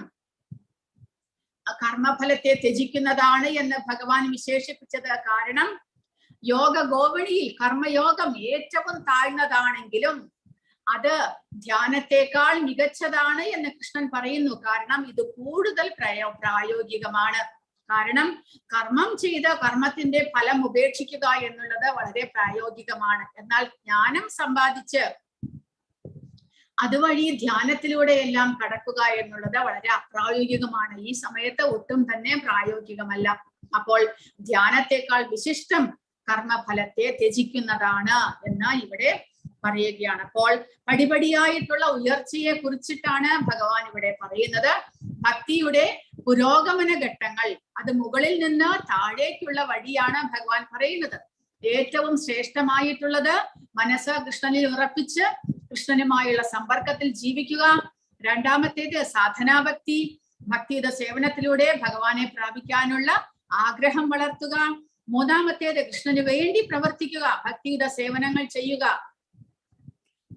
കർമ്മഫലത്തെ ത്യജിക്കുന്നതാണ് എന്ന് ഭഗവാൻ വിശേഷിപ്പിച്ചത്? കാരണം യോഗ ഗോവണിയിൽ കർമ്മയോഗം ഏറ്റവും താഴ്ന്നതാണെങ്കിലും അത് ധ്യാനത്തെക്കാൾ മികച്ചതാണ് എന്ന് കൃഷ്ണൻ പറയുന്നു. കാരണം ഇത് കൂടുതൽ പ്രായോഗികമാണ്. കാരണം കർമ്മം ചെയ്ത് കർമ്മത്തിന്റെ ഫലം ഉപേക്ഷിക്കുക എന്നുള്ളത് വളരെ പ്രായോഗികമാണ്. എന്നാൽ ജ്ഞാനം സമ്പാദിച്ച് അതുവഴി ധ്യാനത്തിലൂടെ എല്ലാം കടക്കുക എന്നുള്ളത് വളരെ അപ്രായോഗികമാണ്. ഈ സമയത്ത് ഒട്ടും തന്നെ പ്രായോഗികമല്ല. അപ്പോൾ ധ്യാനത്തെക്കാൾ വിശിഷ്ടം കർമ്മഫലത്തെ ത്യജിക്കുന്നതാണ് എന്ന് ഇവിടെ പറയുകയാണ്. അപ്പോൾ പടിപടിയായിട്ടുള്ള ഉയർച്ചയെ കുറിച്ചിട്ടാണ് ഭഗവാൻ ഇവിടെ പറയുന്നത്. ഭക്തിയുടെ പുരോഗമന ഘട്ടങ്ങൾ, അത് മുകളിൽ നിന്ന് താഴേക്കുള്ള വഴിയാണ് ഭഗവാൻ പറയുന്നത്. ഏറ്റവും ശ്രേഷ്ഠമായിട്ടുള്ളത് മനസ്സ് കൃഷ്ണനിൽ ഉറപ്പിച്ച് കൃഷ്ണനുമായുള്ള സമ്പർക്കത്തിൽ ജീവിക്കുക. രണ്ടാമത്തേത് സാധനാഭക്തി, ഭക്തിയുടെ സേവനത്തിലൂടെ ഭഗവാനെ പ്രാപിക്കാനുള്ള ആഗ്രഹം വളർത്തുക. മൂന്നാമത്തേത് കൃഷ്ണന് വേണ്ടി പ്രവർത്തിക്കുക, ഭക്തിയുടെ സേവനങ്ങൾ ചെയ്യുക.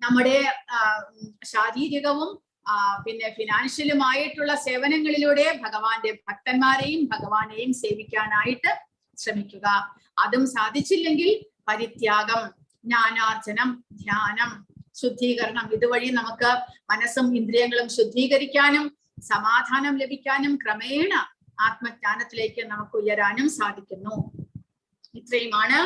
നമ്മുടെ ശാരീരികവും പിന്നെ ഫിനാൻഷ്യലുമായിട്ടുള്ള സേവനങ്ങളിലൂടെ ഭഗവാന്റെ ഭക്തന്മാരെയും ഭഗവാനെയും സേവിക്കാനായിട്ട് ശ്രമിക്കുക. അതും സാധിച്ചില്ലെങ്കിൽ പരിത്യാഗം, ജ്ഞാനാർജനം, ധ്യാനം, ശുദ്ധീകരണം. ഇതുവഴി നമുക്ക് മനസ്സും ഇന്ദ്രിയങ്ങളും ശുദ്ധീകരിക്കാനും സമാധാനം ലഭിക്കാനും ക്രമേണ ആത്മജ്ഞാനത്തിലേക്ക് നമുക്ക് ഉയരാനും സാധിക്കുന്നു. ഇത്രയുമാണ്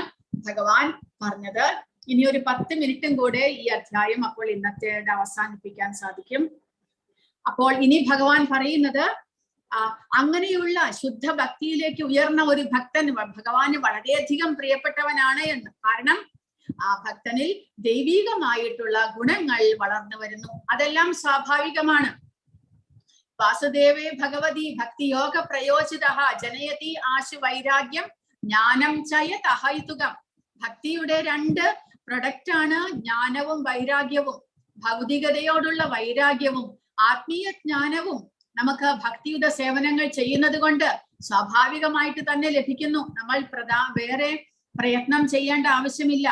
ഭഗവാൻ പറഞ്ഞത്. ഇനി ഒരു 10 മിനിറ്റും കൂടെ ഈ അധ്യായം അപ്പോൾ ഇന്നത്തേടെ അവസാനിപ്പിക്കാൻ സാധിക്കും. അപ്പോൾ ഇനി ഭഗവാൻ പറയുന്നത് അങ്ങനെയുള്ള ശുദ്ധ ഭക്തിയിലേക്ക് ഉയർന്ന ഒരു ഭക്തൻ ഭഗവാന് വളരെയധികം പ്രിയപ്പെട്ടവനാണ് എന്ന്. കാരണം ആ ഭക്തനിൽ ദൈവികമായിട്ടുള്ള ഗുണങ്ങൾ വളർന്നു വരുന്നു. അതെല്ലാം സ്വാഭാവികമാണ്. വാസുദേവേ ഭഗവതി ഭക്തിയോഗ പ്രയോജിത ജനയതി ആശു വൈരാഗ്യം ജ്ഞാനം ചയ തഹൈതുകം. ഭക്തിയുടെ രണ്ട് പ്രൊഡക്റ്റ് ആണ് ജ്ഞാനവും വൈരാഗ്യവും. ഭൗതികതയോടുള്ള വൈരാഗ്യവും ആത്മീയ ജ്ഞാനവും നമുക്ക് ഭക്തിയുടെ സേവനങ്ങൾ ചെയ്യുന്നത് കൊണ്ട് സ്വാഭാവികമായിട്ട് തന്നെ ലഭിക്കുന്നു. നമ്മൾ വേറെ പ്രയത്നം ചെയ്യേണ്ട ആവശ്യമില്ല.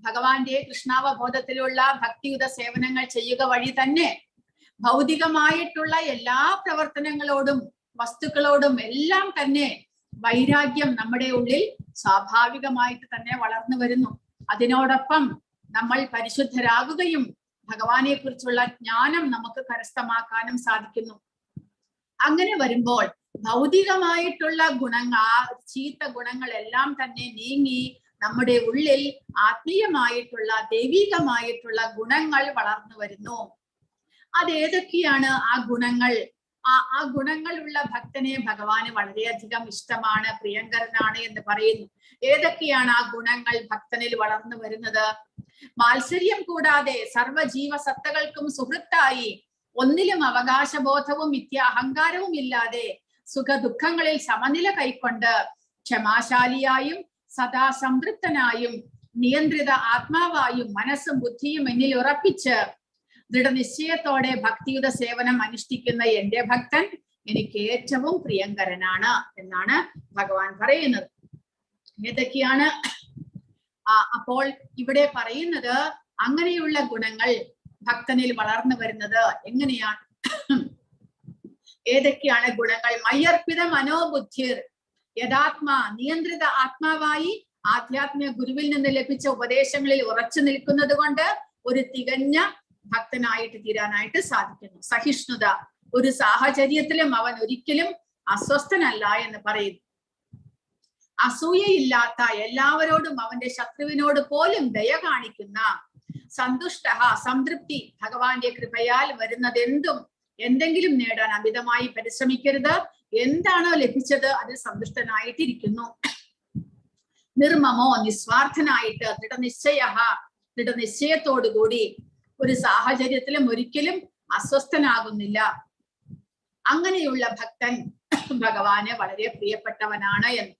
ഭഗവാന്റെ കൃഷ്ണാവബോധത്തിലുള്ള ഭക്തിയുത സേവനങ്ങൾ ചെയ്യുക വഴി തന്നെ ഭൗതികമായിട്ടുള്ള എല്ലാ പ്രവർത്തനങ്ങളോടും വസ്തുക്കളോടും എല്ലാം തന്നെ വൈരാഗ്യം നമ്മുടെ ഉള്ളിൽ സ്വാഭാവികമായിട്ട് തന്നെ വളർന്നു വരുന്നു. അതിനോടൊപ്പം നമ്മൾ പരിശുദ്ധരാകുകയും ഭഗവാനെ കുറിച്ചുള്ള ജ്ഞാനം നമുക്ക് കരസ്ഥമാക്കാനും സാധിക്കുന്നു. അങ്ങനെ വരുമ്പോൾ ഭൗതികമായിട്ടുള്ള ചീത്ത ഗുണങ്ങളെല്ലാം തന്നെ നീങ്ങി നമ്മുടെ ഉള്ളിൽ ആത്മീയമായിട്ടുള്ള ദൈവികമായിട്ടുള്ള ഗുണങ്ങൾ വളർന്നു വരുന്നു. അതേതൊക്കെയാണ് ആ ഗുണങ്ങൾ? ആ ഗുണങ്ങളുള്ള ഭക്തനെ ഭഗവാന് വളരെയധികം ഇഷ്ടമാണ്, പ്രിയങ്കരനാണ് എന്ന് പറയുന്നു. ഏതൊക്കെയാണ് ആ ഗുണങ്ങൾ ഭക്തനിൽ വളർന്നു വരുന്നത്? മാത്സര്യം കൂടാതെ സർവജീവസത്തകൾക്കും സുഹൃത്തായി, ഒന്നിലും അവകാശബോധവും അഹങ്കാരവും ഇല്ലാതെ സുഖ ദുഃഖങ്ങളിൽ സമനില കൈക്കൊണ്ട് ക്ഷമാശാലിയായും സദാ സംതൃപ്തനായും നിയന്ത്രിത ആത്മാവായും മനസ്സും ബുദ്ധിയും എന്നിൽ ഉറപ്പിച്ച് ദൃഢനിശ്ചയത്തോടെ ഭക്തിയുടെ സേവനം അനുഷ്ഠിക്കുന്ന എന്റെ ഭക്തൻ എനിക്ക് ഏറ്റവും പ്രിയങ്കരനാണ് എന്നാണ് ഭഗവാൻ പറയുന്നത്. ഏതൊക്കെയാണ് അപ്പോൾ ഇവിടെ പറയുന്നത്? അങ്ങനെയുള്ള ഗുണങ്ങൾ ഭക്തനിൽ വളർന്നു വരുന്നത് എങ്ങനെയാണ്? ഏതൊക്കെയാണ് ഗുണങ്ങൾ? മയ്യർപ്പിത മനോബുദ്ധിർ യഥാത്മാ, നിയന്ത്രിത ആത്മാവായി ആധ്യാത്മിക ഗുരുവിൽ നിന്ന് ലഭിച്ച ഉപദേശങ്ങളിൽ ഉറച്ചു നിൽക്കുന്നത് കൊണ്ട് ഒരു തികഞ്ഞ ഭക്തനായിട്ട് തീരാനായിട്ട് സാധിക്കുന്നു. സഹിഷ്ണുത, ഒരു സാഹചര്യത്തിലും അവൻ ഒരിക്കലും അസ്വസ്ഥനല്ല എന്ന് പറയുന്നു. അസൂയയില്ലാത്ത, എല്ലാവരോടും അവന്റെ ശത്രുവിനോട് പോലും ദയ കാണിക്കുന്ന, സന്തുഷ്ട, സംതൃപ്തി, ഭഗവാന്റെ കൃപയാൽ എന്തെങ്കിലും നേടാൻ അമിതമായി പരിശ്രമിക്കരുത്. എന്താണോ ലഭിച്ചത് അതിൽ സന്തുഷ്ടനായിട്ടിരിക്കുന്നു. നിർമ്മമോ, നിസ്വാർത്ഥനായിട്ട്, ദൃഢനിശ്ചയത്തോടുകൂടി ഒരു സാഹചര്യത്തിലും ഒരിക്കലും അസ്വസ്ഥനാകുന്നില്ല. അങ്ങനെയുള്ള ഭക്തൻ ഭഗവാന് വളരെ പ്രിയപ്പെട്ടവനാണ് എന്ന്.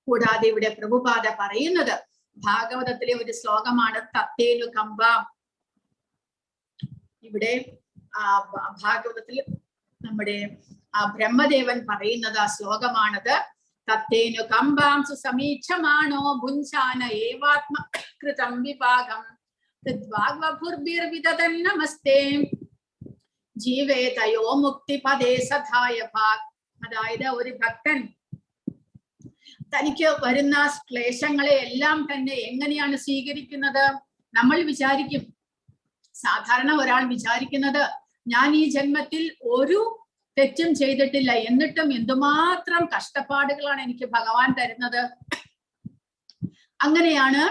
കൂടാതെ ഇവിടെ പ്രഭുപാദ പറയുന്നത് ഭാഗവതത്തിലെ ഒരു ശ്ലോകമാണ്, തത്തേനു കമ്പ. ഇവിടെ ഭാഗവതത്തിൽ നമ്മുടെ ബ്രഹ്മദേവൻ പറയുന്നത് ആ ശ്ലോകമാണത്. തത്തേനു കമ്പാം സുസമീക്ഷമാണോ ഭുഞ്ചാന ഏവാത്മ കൃതം വിഭാഗം നമസ്തേ ജീവേതയോ മുക്തി പദേ സധായ ഭാഗ്. അതായത് ഒരു ഭക്തൻ തനിക്ക് വരുന്ന ക്ലേശങ്ങളെ എല്ലാം തന്നെ എങ്ങനെയാണ് സ്വീകരിക്കുന്നത്? നമ്മൾ വിചാരിക്കും, സാധാരണ ഒരാൾ വിചാരിക്കുന്നത്, ഞാൻ ഈ ജന്മത്തിൽ ഒരു തെറ്റും ചെയ്തിട്ടില്ല, എന്നിട്ടും എന്തുമാത്രം കഷ്ടപ്പാടുകളാണ് എനിക്ക് ഭഗവാൻ തരുന്നത്. അങ്ങനെയാണ്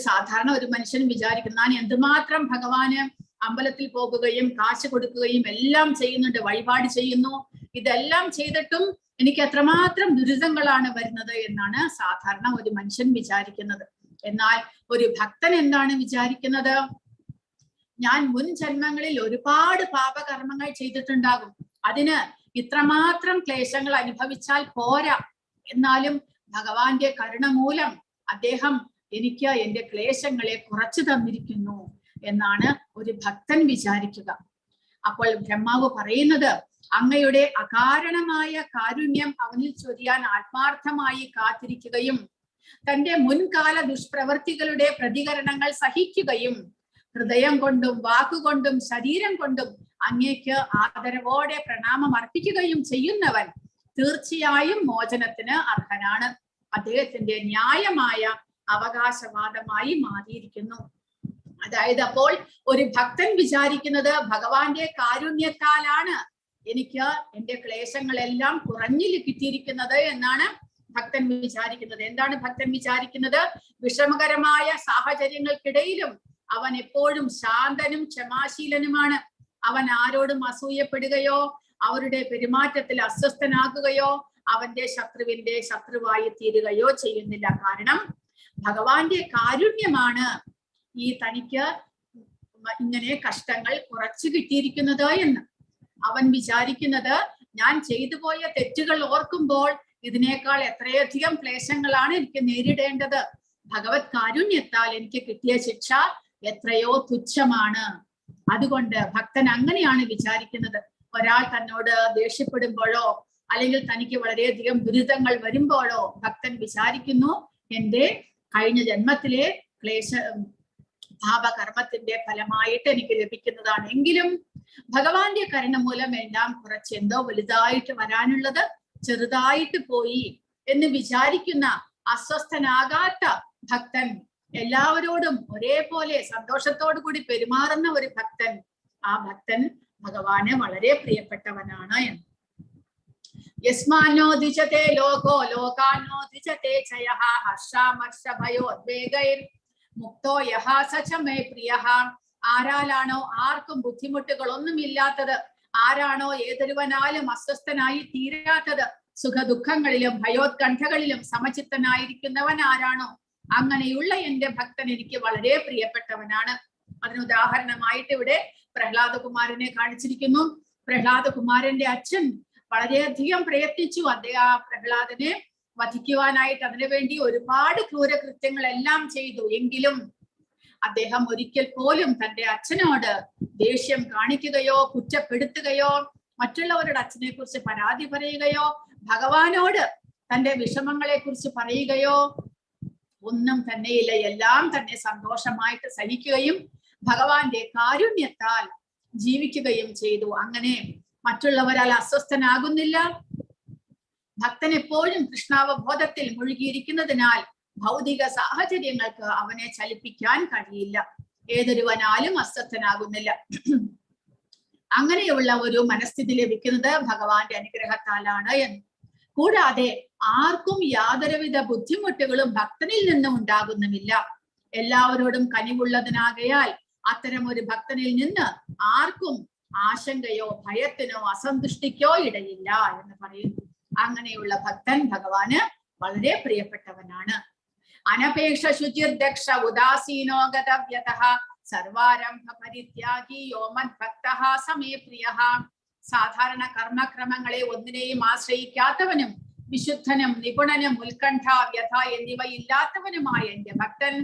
സാധാരണ ഒരു മനുഷ്യൻ വിചാരിക്കുന്നത്. ഞാൻ എന്തുമാത്രം ഭഗവാന് അമ്പലത്തിൽ പോകുകയും കാശ് കൊടുക്കുകയും എല്ലാം ചെയ്യുന്നുണ്ട്, വഴിപാട് ചെയ്യുന്നു, ഇതെല്ലാം ചെയ്തിട്ടും എനിക്ക് എത്രമാത്രം ദുരിതങ്ങളാണ് വരുന്നത് എന്നാണ് സാധാരണ ഒരു മനുഷ്യൻ വിചാരിക്കുന്നത്. എന്നാൽ ഒരു ഭക്തൻ എന്താണ് വിചാരിക്കുന്നത്? ഞാൻ മുൻ ജന്മങ്ങളിൽ ഒരുപാട് പാപകർമ്മങ്ങൾ ചെയ്തിട്ടുണ്ടാകും, അതിന് ഇത്രമാത്രം ക്ലേശങ്ങൾ അനുഭവിച്ചാൽ പോരാ, എന്നാലും ഭഗവാന്റെ കരുണ മൂലം അദ്ദേഹം എനിക്ക് എന്റെ ക്ലേശങ്ങളെ കുറച്ചു തന്നിരിക്കുന്നു എന്നാണ് ഒരു ഭക്തൻ വിചാരിക്കുക. അപ്പോൾ ബ്രഹ്മാവ് പറയുന്നത്, അങ്ങയുടെ അകാരണമായ കാരുണ്യം അവനിൽ ചൊരിയാൻ ആത്മാർത്ഥമായി കാത്തിരിക്കുകയും തന്റെ മുൻകാല ദുഷ്പ്രവർത്തികളുടെ പ്രതികരണങ്ങൾ സഹിക്കുകയും ഹൃദയം കൊണ്ടും വാക്കുകൊണ്ടും ശരീരം കൊണ്ടും അങ്ങേക്ക് ആദരവോടെ പ്രണാമം അർപ്പിക്കുകയും ചെയ്യുന്നവൻ തീർച്ചയായും മോചനത്തിന് അർഹനാണ്. അദ്ദേഹത്തിന്റെ ന്യായമായ അവകാശവാദമായി മാറിയിരിക്കുന്നു. അതായത് അപ്പോൾ ഒരു ഭക്തൻ വിചാരിക്കുന്നത്, ഭഗവാന്റെ കാരുണ്യത്താലാണ് എനിക്ക് എന്റെ ക്ലേശങ്ങളെല്ലാം കുറഞ്ഞു കിട്ടിയിരിക്കുന്നത് എന്നാണ് ഭക്തൻ വിചാരിക്കുന്നത്. എന്താണ് ഭക്തൻ വിചാരിക്കുന്നത്? വിഷമകരമായ സാഹചര്യങ്ങൾക്കിടയിലും അവൻ എപ്പോഴും ശാന്തനും ക്ഷമാശീലനുമാണ്. അവൻ ആരോടും അസൂയപ്പെടുകയോ അവരുടെ പെരുമാറ്റത്തിൽ അസ്വസ്ഥനാകുകയോ അവന്റെ ശത്രുവിന്റെ ശത്രുവായി തീരുകയോ ചെയ്യുന്നില്ല. കാരണം ഭഗവാന്റെ കാരുണ്യമാണ് ഈ തനിക്ക് ഇങ്ങനെ കഷ്ടങ്ങൾ കുറച്ചു കിട്ടിയിരിക്കുന്നത് എന്ന്. അവൻ വിചാരിക്കുന്നത് ഞാൻ ചെയ്തു പോയ തെറ്റുകൾ ഓർക്കുമ്പോൾ ഇതിനേക്കാൾ എത്രയധികം ക്ലേശങ്ങളാണ് എനിക്ക് നേരിടേണ്ടത്. ഭഗവത് കാരുണ്യത്താൽ എനിക്ക് കിട്ടിയ ശിക്ഷ എത്രയോ തുച്ഛമാണ്. അതുകൊണ്ട് ഭക്തൻ അങ്ങനെയാണ് വിചാരിക്കുന്നത്. ഒരാൾ തന്നോട് ദേഷ്യപ്പെടുമ്പോഴോ അല്ലെങ്കിൽ തനിക്ക് വളരെയധികം ദുരിതങ്ങൾ വരുമ്പോഴോ ഭക്തൻ വിചാരിക്കുന്നു, എന്റെ കഴിഞ്ഞ ജന്മത്തിലെ ക്ലേശ പാപകർമ്മത്തിന്റെ ഫലമായിട്ട് എനിക്ക് ലഭിക്കുന്നതാണ്. എങ്കിലും ഭഗവാന്റെ കരുണ മൂലം എല്ലാം കുറച്ച് എന്തോ വലുതായിട്ട് വരാനുള്ളത് ചെറുതായിട്ട് പോയി എന്ന് വിചാരിക്കുന്ന അസ്വസ്ഥനാകാത്ത ഭക്തൻ, എല്ലാവരോടും ഒരേപോലെ സന്തോഷത്തോടു കൂടി പെരുമാറുന്ന ഒരു ഭക്തൻ, ആ ഭക്തൻ ഭഗവാന് വളരെ പ്രിയപ്പെട്ടവനാണ് എന്ന്. യസ്മാനോ ദ്വിജതേ ലോകോ ലോകാനോ ദ്വിജതേ ചയഃ ഹർഷാമർഷ ഭയോദ്വേഗൈർ മുക്തോ യഹ സച മേ പ്രിയഃ. ആരാലാണോ ആർക്കും ബുദ്ധിമുട്ടുകളൊന്നുമില്ലാത്തത്, ആരാണോ ഏതൊരുവനാലും അസ്വസ്ഥനായി തീരാത്തത്, സുഖദുഃഖങ്ങളിലും ഭയോത്കണ്ഠകളിലും സമചിത്തനായിരിക്കുന്നവൻ ആരാണോ, അങ്ങനെയുള്ള എന്റെ ഭക്തൻ എനിക്ക് വളരെ പ്രിയപ്പെട്ടവനാണ്. അതിന് ഉദാഹരണമായിട്ട് ഇവിടെ പ്രഹ്ലാദകുമാരനെ കാണിച്ചിരിക്കുന്നു. പ്രഹ്ലാദകുമാരന്റെ അച്ഛൻ വളരെയധികം പ്രയത്നിച്ചു അദ്ദേഹം ആ പ്രഹ്ലാദനെ വധിക്കുവാനായിട്ട്. അതിനുവേണ്ടി ഒരുപാട് ക്രൂരകൃത്യങ്ങളെല്ലാം ചെയ്തു. എങ്കിലും അദ്ദേഹം ഒരിക്കൽ പോലും തന്റെ അച്ഛനോട് ദേഷ്യം കാണിക്കുകയോ കുറ്റപ്പെടുത്തുകയോ മറ്റുള്ളവരുടെ അച്ഛനെ കുറിച്ച് പരാതി പറയുകയോ ഭഗവാനോട് തന്റെ വിഷമങ്ങളെ കുറിച്ച് പറയുകയോ ഒന്നും തന്നെയില്ല. എല്ലാം തന്നെ സന്തോഷമായിട്ട് സഹിക്കുകയും ഭഗവാന്റെ കാരുണ്യത്താൽ ജീവിക്കുകയും ചെയ്തു. അങ്ങനെ മറ്റുള്ളവരാൽ അസ്വസ്ഥനാകുന്നില്ല. ഭക്തൻ എപ്പോഴും കൃഷ്ണാവബോധത്തിൽ മുഴുകിയിരിക്കുന്നതിനാൽ ഭൗതിക സാഹചര്യങ്ങൾക്ക് അവനെ ചലിപ്പിക്കാൻ കഴിയില്ല. ഏതൊരുവനാലും അസ്വസ്ഥനാകുന്നില്ല. അങ്ങനെയുള്ള ഒരു മനസ്ഥിതി ലഭിക്കുന്നത് ഭഗവാന്റെ അനുഗ്രഹത്താലാണ് എന്ന്. കൂടാതെ ആർക്കും യാതൊരുവിധ ബുദ്ധിമുട്ടുകളും ഭക്തനിൽ നിന്നും ഉണ്ടാകുന്നുമില്ല. എല്ലാവരോടും കനിവുള്ളതിനാകയാൽ അത്തരം ഒരു ഭക്തനിൽ നിന്ന് ആർക്കും ആശങ്കയോ ഭയത്തിനോ അസന്തുഷ്ടിക്കോ ഇടയില്ല എന്ന് പറയുന്നു. അങ്ങനെയുള്ള ഭക്തൻ ഭഗവാന് വളരെ പ്രിയപ്പെട്ടവനാണ്. അനപേക്ഷ ശുചിർദക്ഷ ഉദാസീനോ ഗതവ്യതഃ സർവാരംഭ പരിത്യാഗി യോ മദ്ഭക്തഃ സമേ പ്രിയഃ. സാധാരണ കർമ്മക്രമങ്ങളെ ഒന്നിനെയും ആശ്രയിക്കാത്തവനും വിശുദ്ധനും നിപുണനും ഉത്കണ്ഠ വ്യഥ എന്നിവ ഇല്ലാത്തവനുമായ എന്റെ ഭക്തൻ